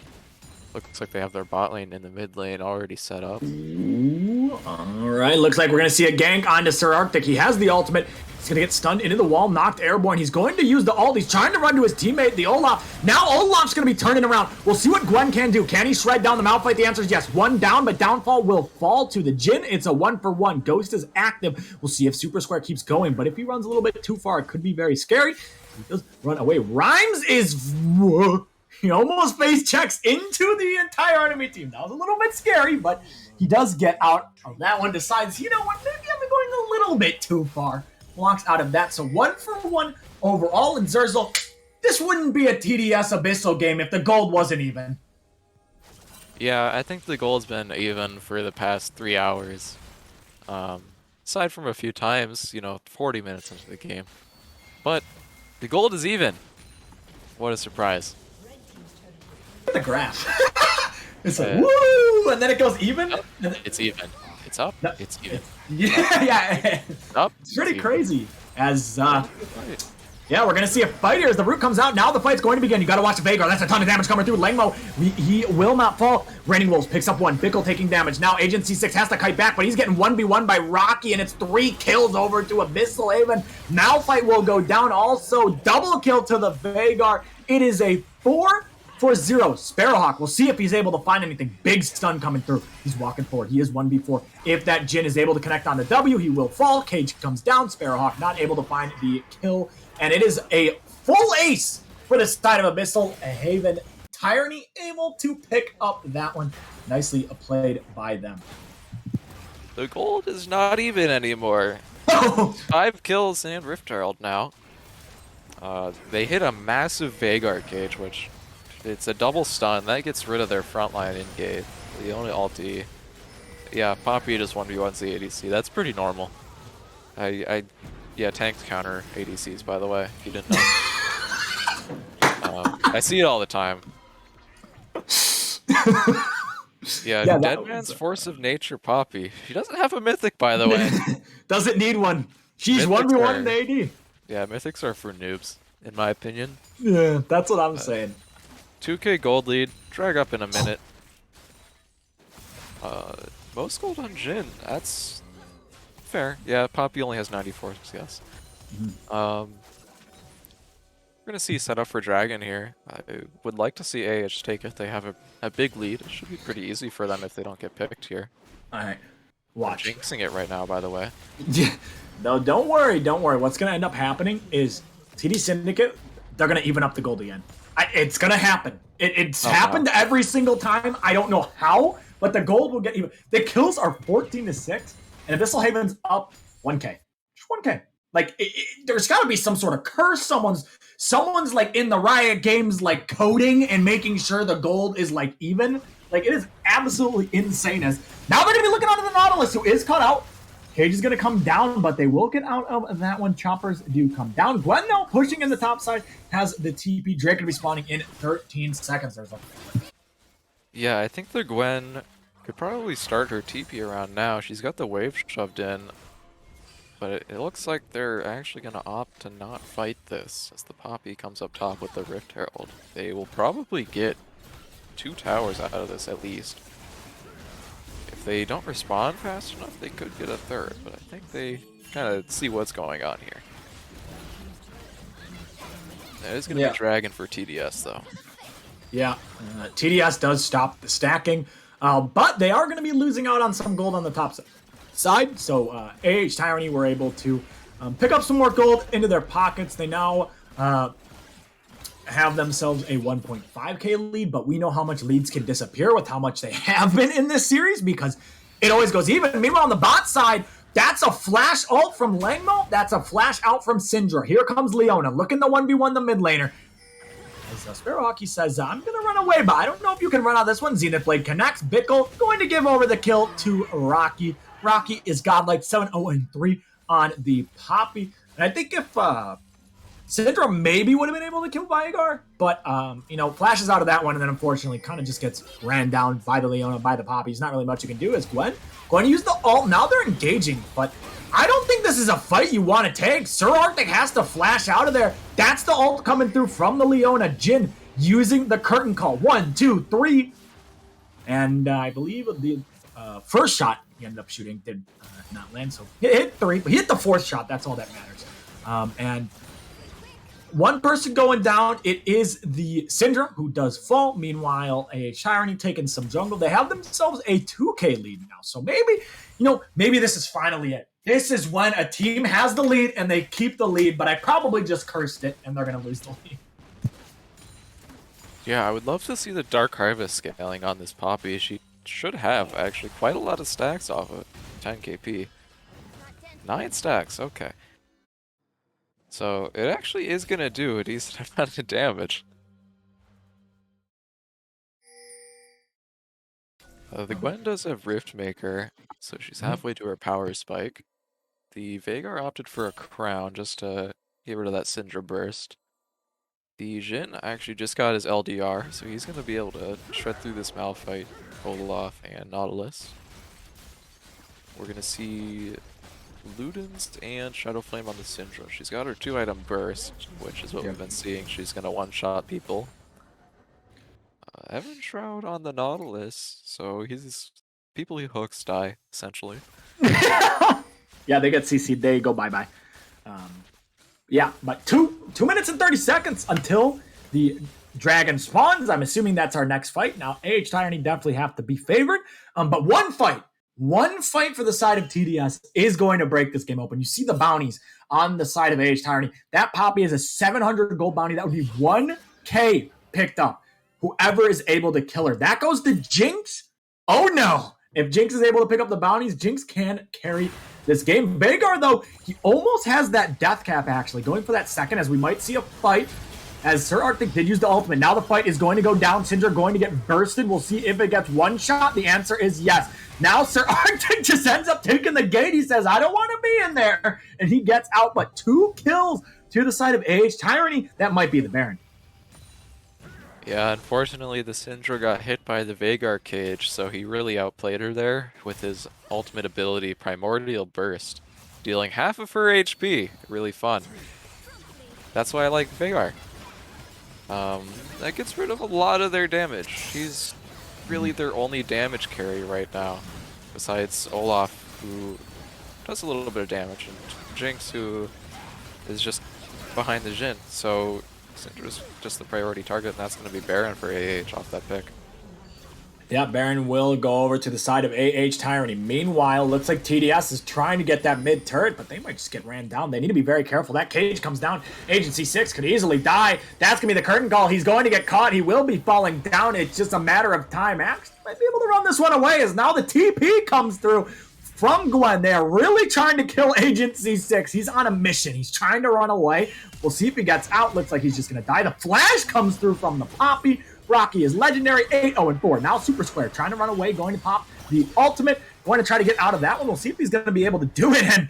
Looks like they have their bot lane and the mid lane already set up. Ooh, all right, looks like we're going to see a gank onto Sir Arctic. He has the ultimate. He's going to get stunned into the wall, knocked airborne. He's going to use the ult. He's trying to run to his teammate, the Olaf. Now Olaf's going to be turning around. We'll see what Gwen can do. Can he shred down the Malphite? The answer is yes. 1 down, but downfall will fall to the Jin. It's a 1-for-1. Ghost is active. We'll see if Super Square keeps going, but if he runs a little bit too far, it could be very scary. He does run away. Rhymes is... He almost face checks into the entire enemy team. That was a little bit scary, but he does get out of that one. Decides, you know what, maybe I'm going a little bit too far. Walks out of that. So 1-for-1 overall. And Zurzel, this wouldn't be a TDS Abyssal game if the gold wasn't even. Yeah, I think the gold's been even for the past 3 hours. Aside from a few times, 40 minutes into the game. But the gold is even. What a surprise. Look at the graph. It's like, woo! And then it goes even? It's even. It's up. No, it's even. Yeah. It's up. It's pretty crazy. As, yeah, we're going to see a fight here as the root comes out. Now the fight's going to begin. You got to watch the Veigar. That's a ton of damage coming through. Langmo, he will not fall. Raining Wolves picks up 1. Bickle taking damage. Now Agent C6 has to kite back, but he's getting 1v1 by Rocky, and it's 3 kills over to Abyssal Haven. Malphite will go down also. Double kill to the Veigar. It is a 4-0. Sparrowhawk, we'll see if he's able to find anything. Big stun coming through. He's walking forward. He is 1v4. If that Jin is able to connect on the W, he will fall. Cage comes down. Sparrowhawk not able to find the kill. And it is a full ace for the side of Abyssal Haven. Tyranny able to pick up that one. Nicely played by them. The gold is not even anymore. 5 kills and Rift Herald now. They hit a massive Veigar cage, which it's a double stun. That gets rid of their frontline engage. The only ulti. Yeah, Poppy just 1v1s the ADC. That's pretty normal. Yeah, tanks counter ADCs, by the way, if you didn't know. I see it all the time. Yeah, Dead Man's Force of Nature Poppy. She doesn't have a mythic, by the way. Doesn't need one. She's 1v1 in AD. Yeah, mythics are for noobs, in my opinion. Yeah, that's what I'm saying. 2k gold lead. Drag up in a minute. Most gold on Jin. That's fair. Yeah, Poppy only has 94, yes. We're gonna see setup for Dragon here. I would like to see AH take it. They have a big lead. It should be pretty easy for them if they don't get picked here. Alright. Watch. I'm jinxing it right now, by the way. Yeah. No, don't worry. What's gonna end up happening is TD Syndicate, they're gonna even up the gold again. It's gonna happen. It's happened every single time. I don't know how, but the gold will get even. The kills are 14-6, and Abyssal Haven's up 1k. Just 1k. Like, there's got to be some sort of curse. Someone's like in the Riot Games, like coding and making sure the gold is like even. Like, it is absolutely insane. As now they're gonna be looking onto the Nautilus, who is cut out. Cage is gonna come down, but they will get out of that one. Choppers do come down. Gwen now pushing in the top side has the TP. Drake gonna be spawning in 13 seconds. There's a... Yeah, I think the Gwen could probably start her TP around now. She's got the wave shoved in. But it looks like they're actually going to opt to not fight this as the Poppy comes up top with the Rift Herald. They will probably get 2 towers out of this at least. If if they don't respond fast enough, they could get a third, but I think they kind of see what's going on here. It is going to be Dragon for TDS, though. Yeah, TDS does stop the stacking, but they are going to be losing out on some gold on the top side. So AH Tyranny were able to pick up some more gold into their pockets. They now have themselves a 1.5k lead, but we know how much leads can disappear with how much they have been in this series because it always goes even. Meanwhile, on the bot side, that's a flash ult from Langmo. That's a flash out from Syndra. Here comes Leona looking to 1v1 the mid laner. As Sparrow Hockey says, I'm going to run away, but I don't know if you can run out this one. Zenith Blade connects. Bickle going to give over the kill to Rocky. Rocky is godlike 7-0-3 on the Poppy. And I think if Syndra maybe would have been able to kill Veigar, but, you know, flashes out of that one and then unfortunately kind of just gets ran down by the Leona, by the Poppy. There's not really much you can do as Gwen going to use the ult. Now they're engaging, but I don't think this is a fight you want to take. Sir Arctic has to flash out of there. That's the ult coming through from the Leona. Jhin using the curtain call. 1, 2, 3. And I believe the first shot he ended up shooting did not land. So he hit 3, but he hit the 4th shot. That's all that matters. And one person going down, it is the Syndra, who does fall. Meanwhile, AH Tyranny taking some jungle. They have themselves a 2k lead now. So maybe, you know, maybe this is finally it. This is when a team has the lead and they keep the lead, but I probably just cursed it and they're going to lose the lead. Yeah, I would love to see the Dark Harvest scaling on this Poppy. She should have, actually, quite a lot of stacks off of 10 KP. 9 stacks, okay. So, it actually is going to do a decent amount of damage. The Gwen does have Rift Maker, so she's halfway to her power spike. The Veigar opted for a crown just to get rid of that Syndra burst. The Jhin actually just got his LDR, so he's going to be able to shred through this Malphite, Olaf, and Nautilus. We're going to see Ludens and Shadow Flame on the Syndra. She's got her 2-item burst, which is what we've been seeing. She's going to one-shot people. Evan Shroud on the Nautilus, so he's people he hooks die, essentially. Yeah, they get CC'd. They go bye-bye. Yeah, but 2 minutes and 30 seconds until the dragon spawns. I'm assuming that's our next fight. Now, AH Tyranny definitely have to be favored. But one fight for the side of TDS is going to break this game open. You see the bounties on the side of AH Tyranny. That Poppy is a 700 gold bounty. That would be 1k picked up. Whoever is able to kill her. That goes to Jinx. Oh no. If Jinx is able to pick up the bounties, Jinx can carry this game. Veigar, though, he almost has that death cap, actually. Going for that second, as we might see a fight. As Sir Arctic did use the ultimate. Now the fight is going to go down. Syndra going to get bursted. We'll see if it gets one shot. The answer is yes. Now Sir Arctic just ends up taking the gate. He says, I don't want to be in there. And he gets out. But 2 kills to the side of AH Tyranny. That might be the Baron. Yeah, unfortunately the Syndra got hit by the Veigar cage, so he really outplayed her there with his ultimate ability, Primordial Burst, dealing half of her HP. Really fun. That's why I like Veigar. That gets rid of a lot of their damage. She's really their only damage carry right now, besides Olaf, who does a little bit of damage, and Jinx, who is just behind the Jhin. So Syndra's just the priority target, and that's going to be Baron for AH off that pick. Yeah, Baron will go over to the side of AH Tyranny. Meanwhile, looks like TDS is trying to get that mid turret, but they might just get ran down. They need to be very careful. That cage comes down. Agency 6 could easily die. That's going to be the curtain call. He's going to get caught. He will be falling down. It's just a matter of time. Axe might be able to run this one away as now the TP comes through from Gwen. They are really trying to kill Agency 6. He's on a mission. He's trying to run away. We'll see if he gets out. Looks like he's just going to die. The flash comes through from the Poppy. Rocky is legendary, 8-0-4. Now Super Square trying to run away, going to pop the ultimate. Going to try to get out of that one. We'll see if he's going to be able to do it. And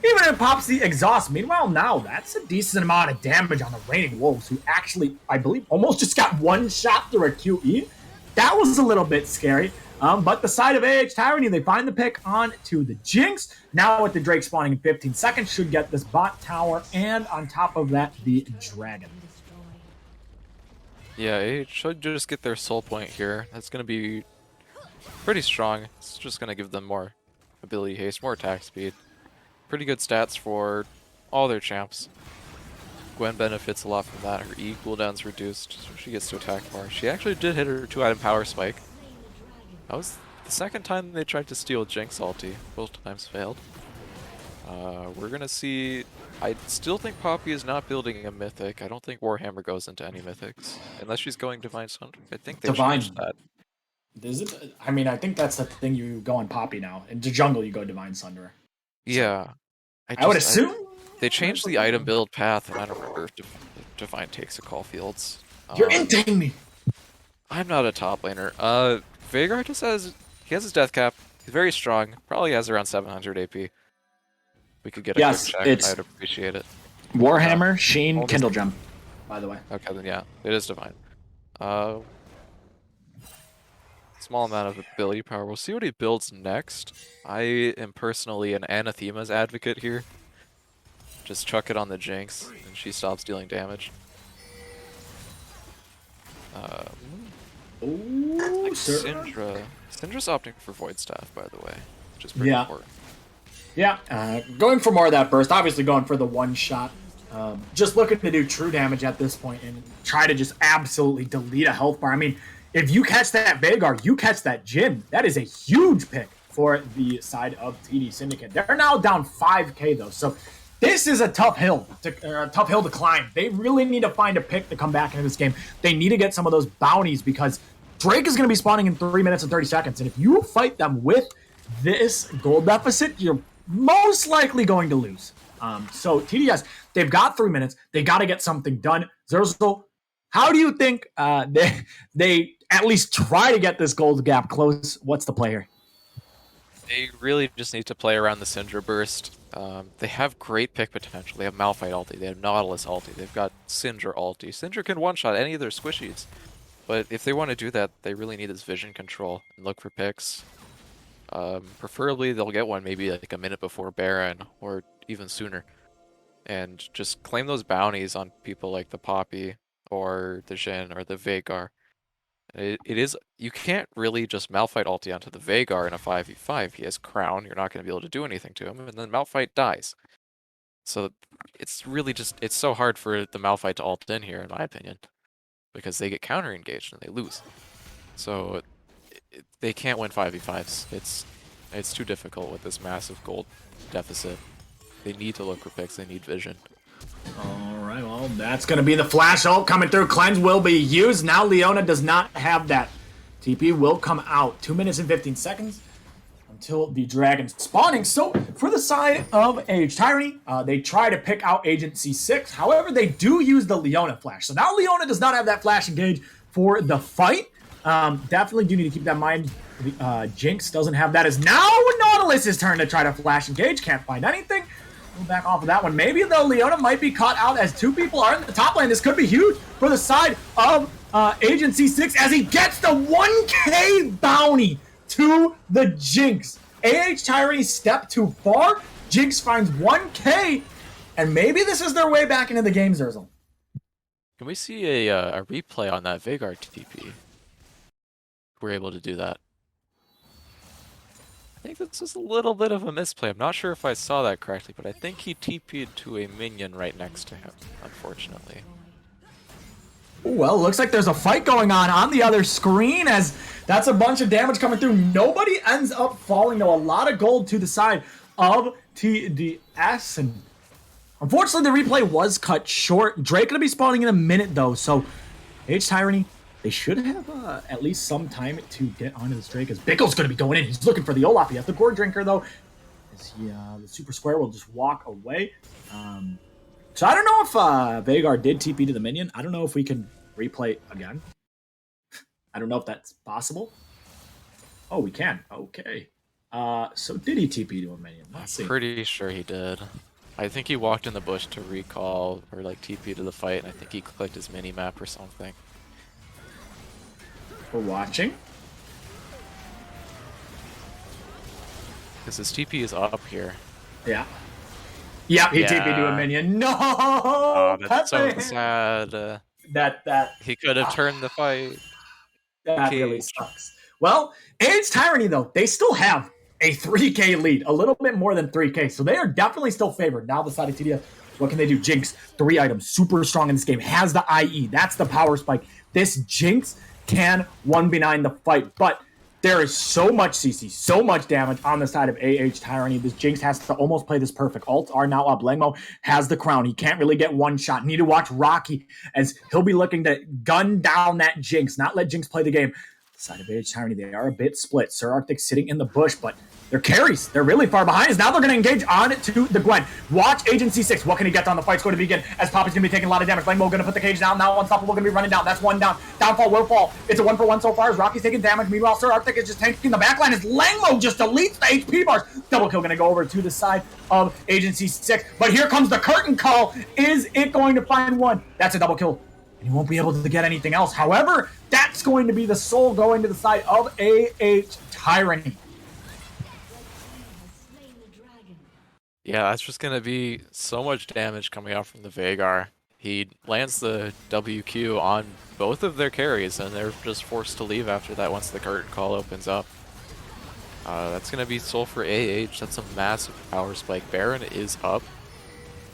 even if it pops the exhaust. Meanwhile, now that's a decent amount of damage on the Reigning Wolves, who actually, I believe, almost just got one shot through a QE. That was a little bit scary. But the side of AH Tyranny, they find the pick on to the Jinx. Now with the Drake spawning in 15 seconds, should get this bot tower, and on top of that, the Dragon. Yeah, it should just get their soul point here. That's going to be pretty strong. It's just going to give them more ability haste, more attack speed. Pretty good stats for all their champs. Gwen benefits a lot from that. Her E cooldown's reduced, so she gets to attack more. She actually did hit her 2-item power spike. That was the second time they tried to steal Jinx ulti. Both times failed. We're gonna see... I still think Poppy is not building a mythic. I don't think Warhammer goes into any mythics. Unless she's going Divine Sunder. I think they Divine. changed that. Is it? I mean, I think that's the thing. You go on Poppy now. Into jungle, you go Divine Sunderer. Yeah. I would assume they changed the item build path, and I don't remember if Divine takes a call fields. you're inting me. I'm not a top laner. Veigar just has his death cap. He's very strong. Probably has around 700 AP. We could get a Yes, quick check. it's- I'd appreciate it. Warhammer, Sheen, almost- Kindle Gem. By the way, Okay, then yeah, it is Divine. Small amount of ability power. We'll see what he builds next. I am personally an Anathema's advocate here. Just chuck it on the Jinx, and she stops dealing damage. ooh, sir. Syndra's opting for Void Staff, by the way, which is pretty Yeah. important. Yeah, going for more of that burst. Obviously, going for the one shot. Just looking to do true damage at this point and try to just absolutely delete a health bar. I mean, if you catch that Veigar, you catch that Jhin. That is a huge pick for the side of TD Syndicate. They're now down 5k though, so this is a tough hill to climb. They really need to find a pick to come back into this game. They need to get some of those bounties because Drake is going to be spawning in 3 minutes and 30 seconds, and if you fight them with this gold deficit, you're most likely going to lose. So TDS, they've got 3 minutes. They got to get something done. Zerzel, how do you think they at least try to get this gold gap close? What's the play here? They really just need to play around the Syndra burst. They have great pick potential. They have Malphite ulti. They have Nautilus ulti. They've got Syndra ulti. Syndra can one-shot any of their squishies. But if they want to do that, they really need this vision control and look for picks. Preferably, they'll get one maybe like a minute before Baron or even sooner. And just claim those bounties on people like the Poppy or the Jhin or the Veigar. It is, you can't really just Malphite ulti onto the Veigar in a 5v5. He has Crown, you're not going to be able to do anything to him, and then Malphite dies. So it's really just, it's so hard for the Malphite to ult in here, in my opinion, because they get counter-engaged and they lose. So they can't win 5v5s. It's too difficult with this massive gold deficit. They need to look for picks, they need vision. All right, well, that's going to be the flash ult coming through. Cleanse will be used. Now Leona does not have that. TP will come out. 2 minutes and 15 seconds until the dragon spawning. So for the side of Age Tyranny, they try to pick out Agent C6. However, they do use the Leona flash. So now Leona does not have that flash engage for the fight. Definitely do need to keep that in mind. Jinx doesn't have that. Is now Nautilus' turn to try to flash engage. Can't find anything. We'll back off of that one. Maybe though Leona might be caught out as two people are in the top lane. This could be huge for the side of Agent C6 as he gets the 1k bounty to the Jinx. AH Tyranny step too far. Jinx finds 1k, and maybe this is their way back into the game, Zerzel. Can we see a replay on that Veigar TP? We're able to do that. I think this is a little bit of a misplay. I'm not sure if I saw that correctly, but I think he TP'd to a minion right next to him, unfortunately. Well, looks like there's a fight going on the other screen as that's a bunch of damage coming through. Nobody ends up falling, though. A lot of gold to the side of TDS. And unfortunately, the replay was cut short. Drake going to be spawning in a minute, though. So, Age Tyranny, they should have at least some time to get onto this Drake as Bickle's going to be going in. He's looking for the Olaf. He has the Gourd Drinker, though. As he, the Super Square will just walk away. So I don't know if Veigar did TP to the minion. I don't know if we can replay again. I don't know if that's possible. Oh, we can. Okay. So did he TP to a minion? Let's see. I'm pretty sure he did. I think he walked in the bush to recall or like TP to the fight, and I think he clicked his mini map or something. We're watching. Because his TP is up here. Yeah. Yeah, he Yeah. TP'd to a minion. No! Oh, that's so Pepe! sad. That He could have turned the fight. That Okay. really sucks. Well, Age Tyranny, though, they still have a 3K lead, a little bit more than 3K. So they are definitely still favored. Now the side of TDS, what can they do? Jinx, 3 items, super strong in this game, has the IE. That's the power spike. This Jinx can 1v9 the fight, but there is so much CC, so much damage on the side of AH Tyranny. This Jinx has to almost play this perfect. Ults are now up. Langmo has the crown. He can't really get one shot. Need to watch Rocky as he'll be looking to gun down that Jinx, not let Jinx play the game. The side of AH Tyranny, they are a bit split. Sir Arctic sitting in the bush, but they're carries. They're really far behind us. Now they're going to engage on to the Gwen. Watch Agent C6. What can he get done? The fight's going to begin as Poppy's going to be taking a lot of damage. Langmo going to put the cage down. Now Unstoppable going to be running down. That's one down. Downfall will fall. It's a 1-for-1 so far as Rocky's taking damage. Meanwhile, Sir Arctic is just tanking the backline as Langmo just deletes the HP bars. Double kill going to go over to the side of Agent C6. But here comes the curtain call. Is it going to find one? That's a double kill. And you won't be able to get anything else. However, that's going to be the soul going to the side of AH Tyranny. Yeah, that's just going to be so much damage coming out from the Veigar. He lands the WQ on both of their carries, and they're just forced to leave after that once the curtain call opens up. That's going to be soul for AH. That's a massive power spike. Baron is up,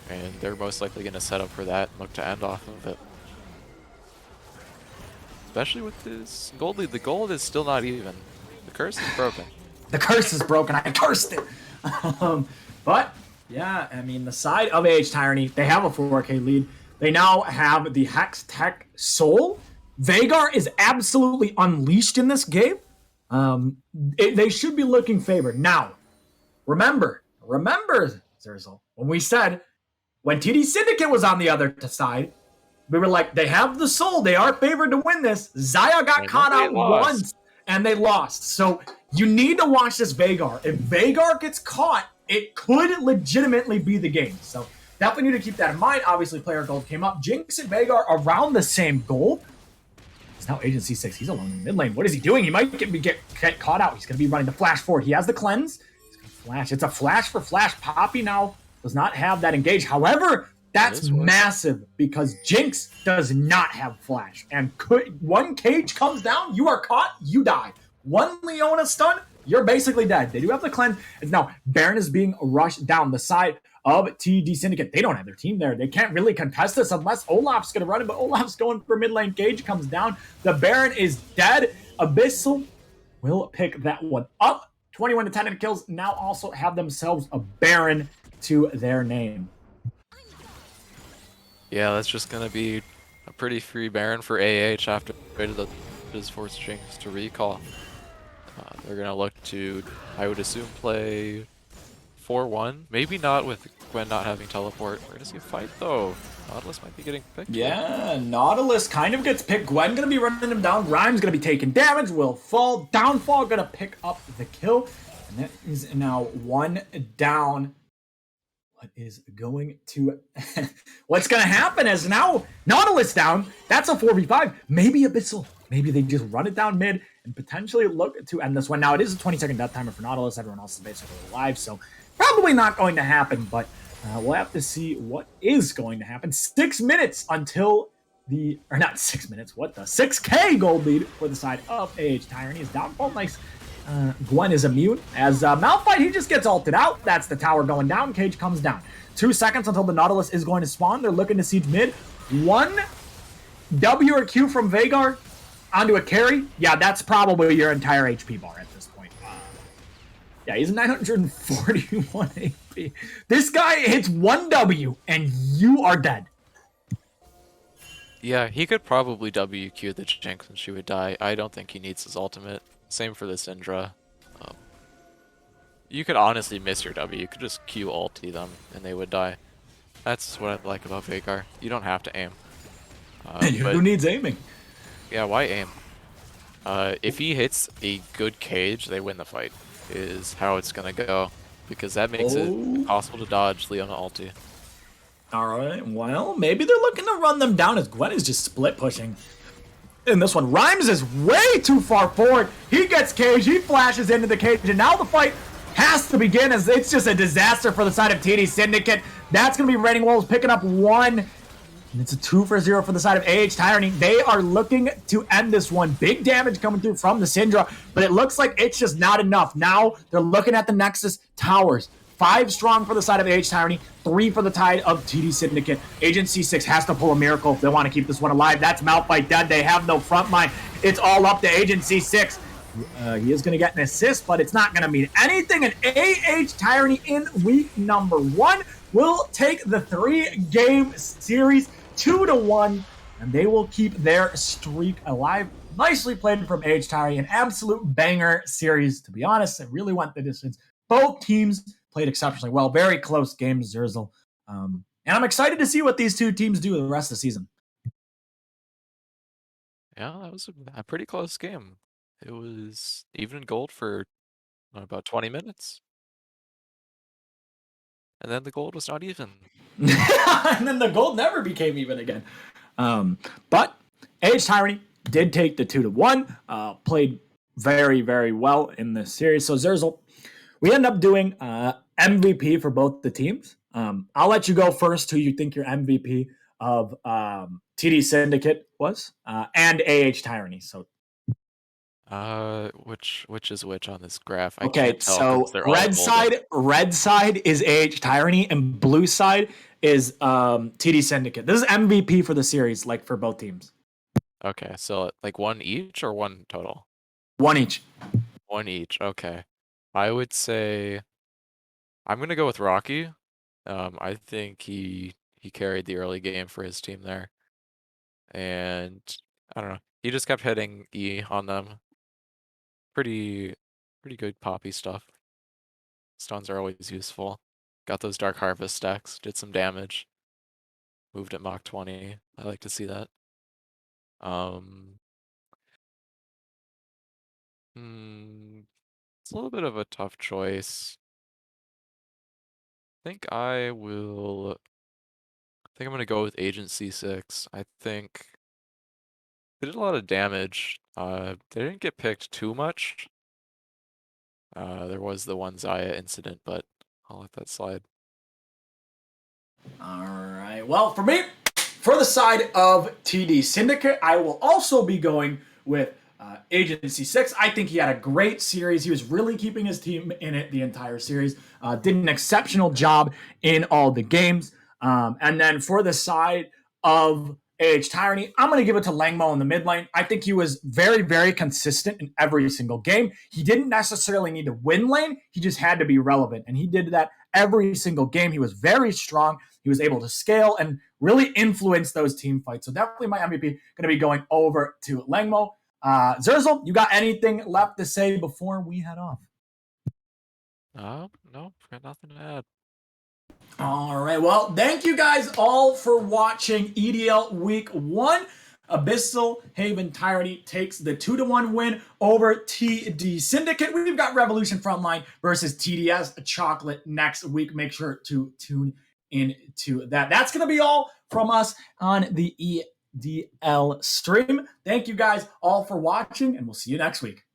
and they're most likely going to set up for that and look to end off of it. Especially with this gold lead. The gold is still not even. The curse is broken. The curse is broken. I cursed it. But, yeah, I mean, the side of AH Tyranny, they have a 4K lead. They now have the Hex Tech Soul. Veigar is absolutely unleashed in this game. They should be looking favored. Now, remember, Zerzel, when we said, when TD Syndicate was on the other side, we were like, they have the soul. They are favored to win this. Xayah got caught out once, and they lost. So you need to watch this Veigar. If Veigar gets caught, it could legitimately be the game. So definitely need to keep that in mind. Obviously, player gold came up. Jinx and Veigar around the same gold. It's now Agent C6. He's alone in the mid lane. What is he doing? He might get caught out. He's going to be running the flash forward. He has the cleanse. He's going to flash. It's a flash for flash. Poppy now does not have that engage. However, that's massive because Jinx does not have flash. And one cage comes down, you are caught, you die. One Leona stun, you're basically dead. They do have the cleanse. And now Baron is being rushed down the side of TD Syndicate. They don't have their team there. They can't really contest this unless Olaf's going to run it, but Olaf's going for mid lane. Cage comes down. The Baron is dead. Abyssal will pick that one up. 21 to 10 in kills. Now also have themselves a Baron to their name. Yeah, that's just going to be a pretty free Baron for AH after his forced Jinx to recall. They're going to look to, I would assume, play 4-1. Maybe not with Gwen not having teleport. We're going to see a fight, though. Nautilus might be getting picked. Yeah, Nautilus kind of gets picked. Gwen going to be running him down. Rhyme's going to be taking damage. Will fall. Downfall going to pick up the kill. And that is now one down. What is going to... What's going to happen is now Nautilus down. That's a 4v5. Maybe Abyssal. Maybe they just run it down mid and potentially look to end this one. Now, it is a 20-second death timer for Nautilus. Everyone else is basically alive, so probably not going to happen, but we'll have to see what is going to happen. 6 minutes until the... Or not 6 minutes. What the? 6K gold lead for the side of AH Tyranny is Downfall. Nice. Gwen is immune. As Malphite, he just gets ulted out. That's the tower going down. Cage comes down. 2 seconds until the Nautilus is going to spawn. They're looking to siege mid. One W or Q from Veigar onto a carry. Yeah, that's probably your entire HP bar at this point. Yeah, he's 941 HP. This guy hits 1 W and you are dead. Yeah, he could probably WQ the Jinx and she would die. I don't think he needs his ultimate. Same for the Syndra. You could honestly miss your W. You could just Q ulti them and they would die. That's what I like about Veigar. You don't have to aim. Who needs aiming? Yeah, why aim? If he hits a good cage, they win the fight, is how it's gonna go. Because that makes it impossible to dodge Leona ulti. Alright, well, maybe they're looking to run them down as Gwen is just split pushing. In this one, Rhymes is way too far forward. He gets cage, he flashes into the cage, and now the fight has to begin as it's just a disaster for the side of TD Syndicate. That's going to be Raining Wolves picking up one And it's a 2-for-0 for the side of AH Tyranny. They are looking to end this one. Big damage coming through from the Syndra, but it looks like it's just not enough. Now they're looking at the Nexus Towers. 5 strong for the side of AH Tyranny, 3 for the tide of TD Syndicate. Agent C6 has to pull a miracle if they want to keep this one alive. That's Malphite dead. They have no front line. It's all up to Agent C6. He is going to get an assist, but it's not going to mean anything. And AH Tyranny in week number 1 will take the 3-game series 2-1, and they will keep their streak alive. Nicely played from AH Tyranny, an absolute banger series. To be honest, it really went the distance. Both teams played exceptionally well. Very close games, Zurzel. And I'm excited to see what these two teams do the rest of the season. Yeah, that was a pretty close game. It was even gold for about 20 minutes. And then the gold was not even. And then the gold never became even again. But AH Tyranny did take the 2-1. Played very, very well in this series. So Zurzel, we end up doing MVP for both the teams. I'll let you go first who you think your MVP of TD Syndicate was and AH Tyranny. So which is which on this graph? I okay, can't tell so 'cause they're all red side is AH Tyranny and blue side is TD Syndicate. This is MVP for the series, like for both teams. Okay, so like one each or one total? One each. One each. Okay. I would say I'm gonna go with Rocky. I think he carried the early game for his team there. And I don't know. He just kept hitting E on them. Pretty good poppy stuff. Stuns are always useful. Got those Dark Harvest stacks, did some damage. Moved at Mach 20. I like to see that. It's a little bit of a tough choice. I think I'm gonna go with Agent C6. I think they did a lot of damage. They didn't get picked too much. There was the one Zaya incident, but I'll let that slide. All right. Well, for me, for the side of TD Syndicate, I will also be going with Agent C6. I think he had a great series. He was really keeping his team in it the entire series. Did an exceptional job in all the games. And then for the side of AH Tyranny, I'm going to give it to Langmo in the mid lane. I think he was very, very consistent in every single game. He didn't necessarily need to win lane. He just had to be relevant. And he did that every single game. He was very strong. He was able to scale and really influence those team fights. So definitely my MVP going to be going over to Langmo. Zurzel, you got anything left to say before we head off? No, got nothing to add. All right. Well, thank you guys all for watching EDL Week 1. Abyssal Haven Tyranny takes the 2-1 win over TD Syndicate. We've got Revolution Frontline versus TDS Chocolate next week. Make sure to tune into that. That's going to be all from us on the EDL stream. Thank you guys all for watching, and we'll see you next week.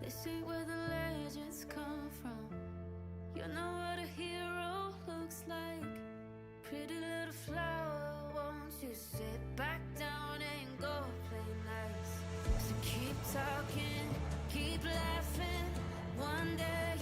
This ain't where the legends come from. You know what a hero looks like. Pretty little flower, won't you sit back down and go play nice? So keep talking, keep laughing. One day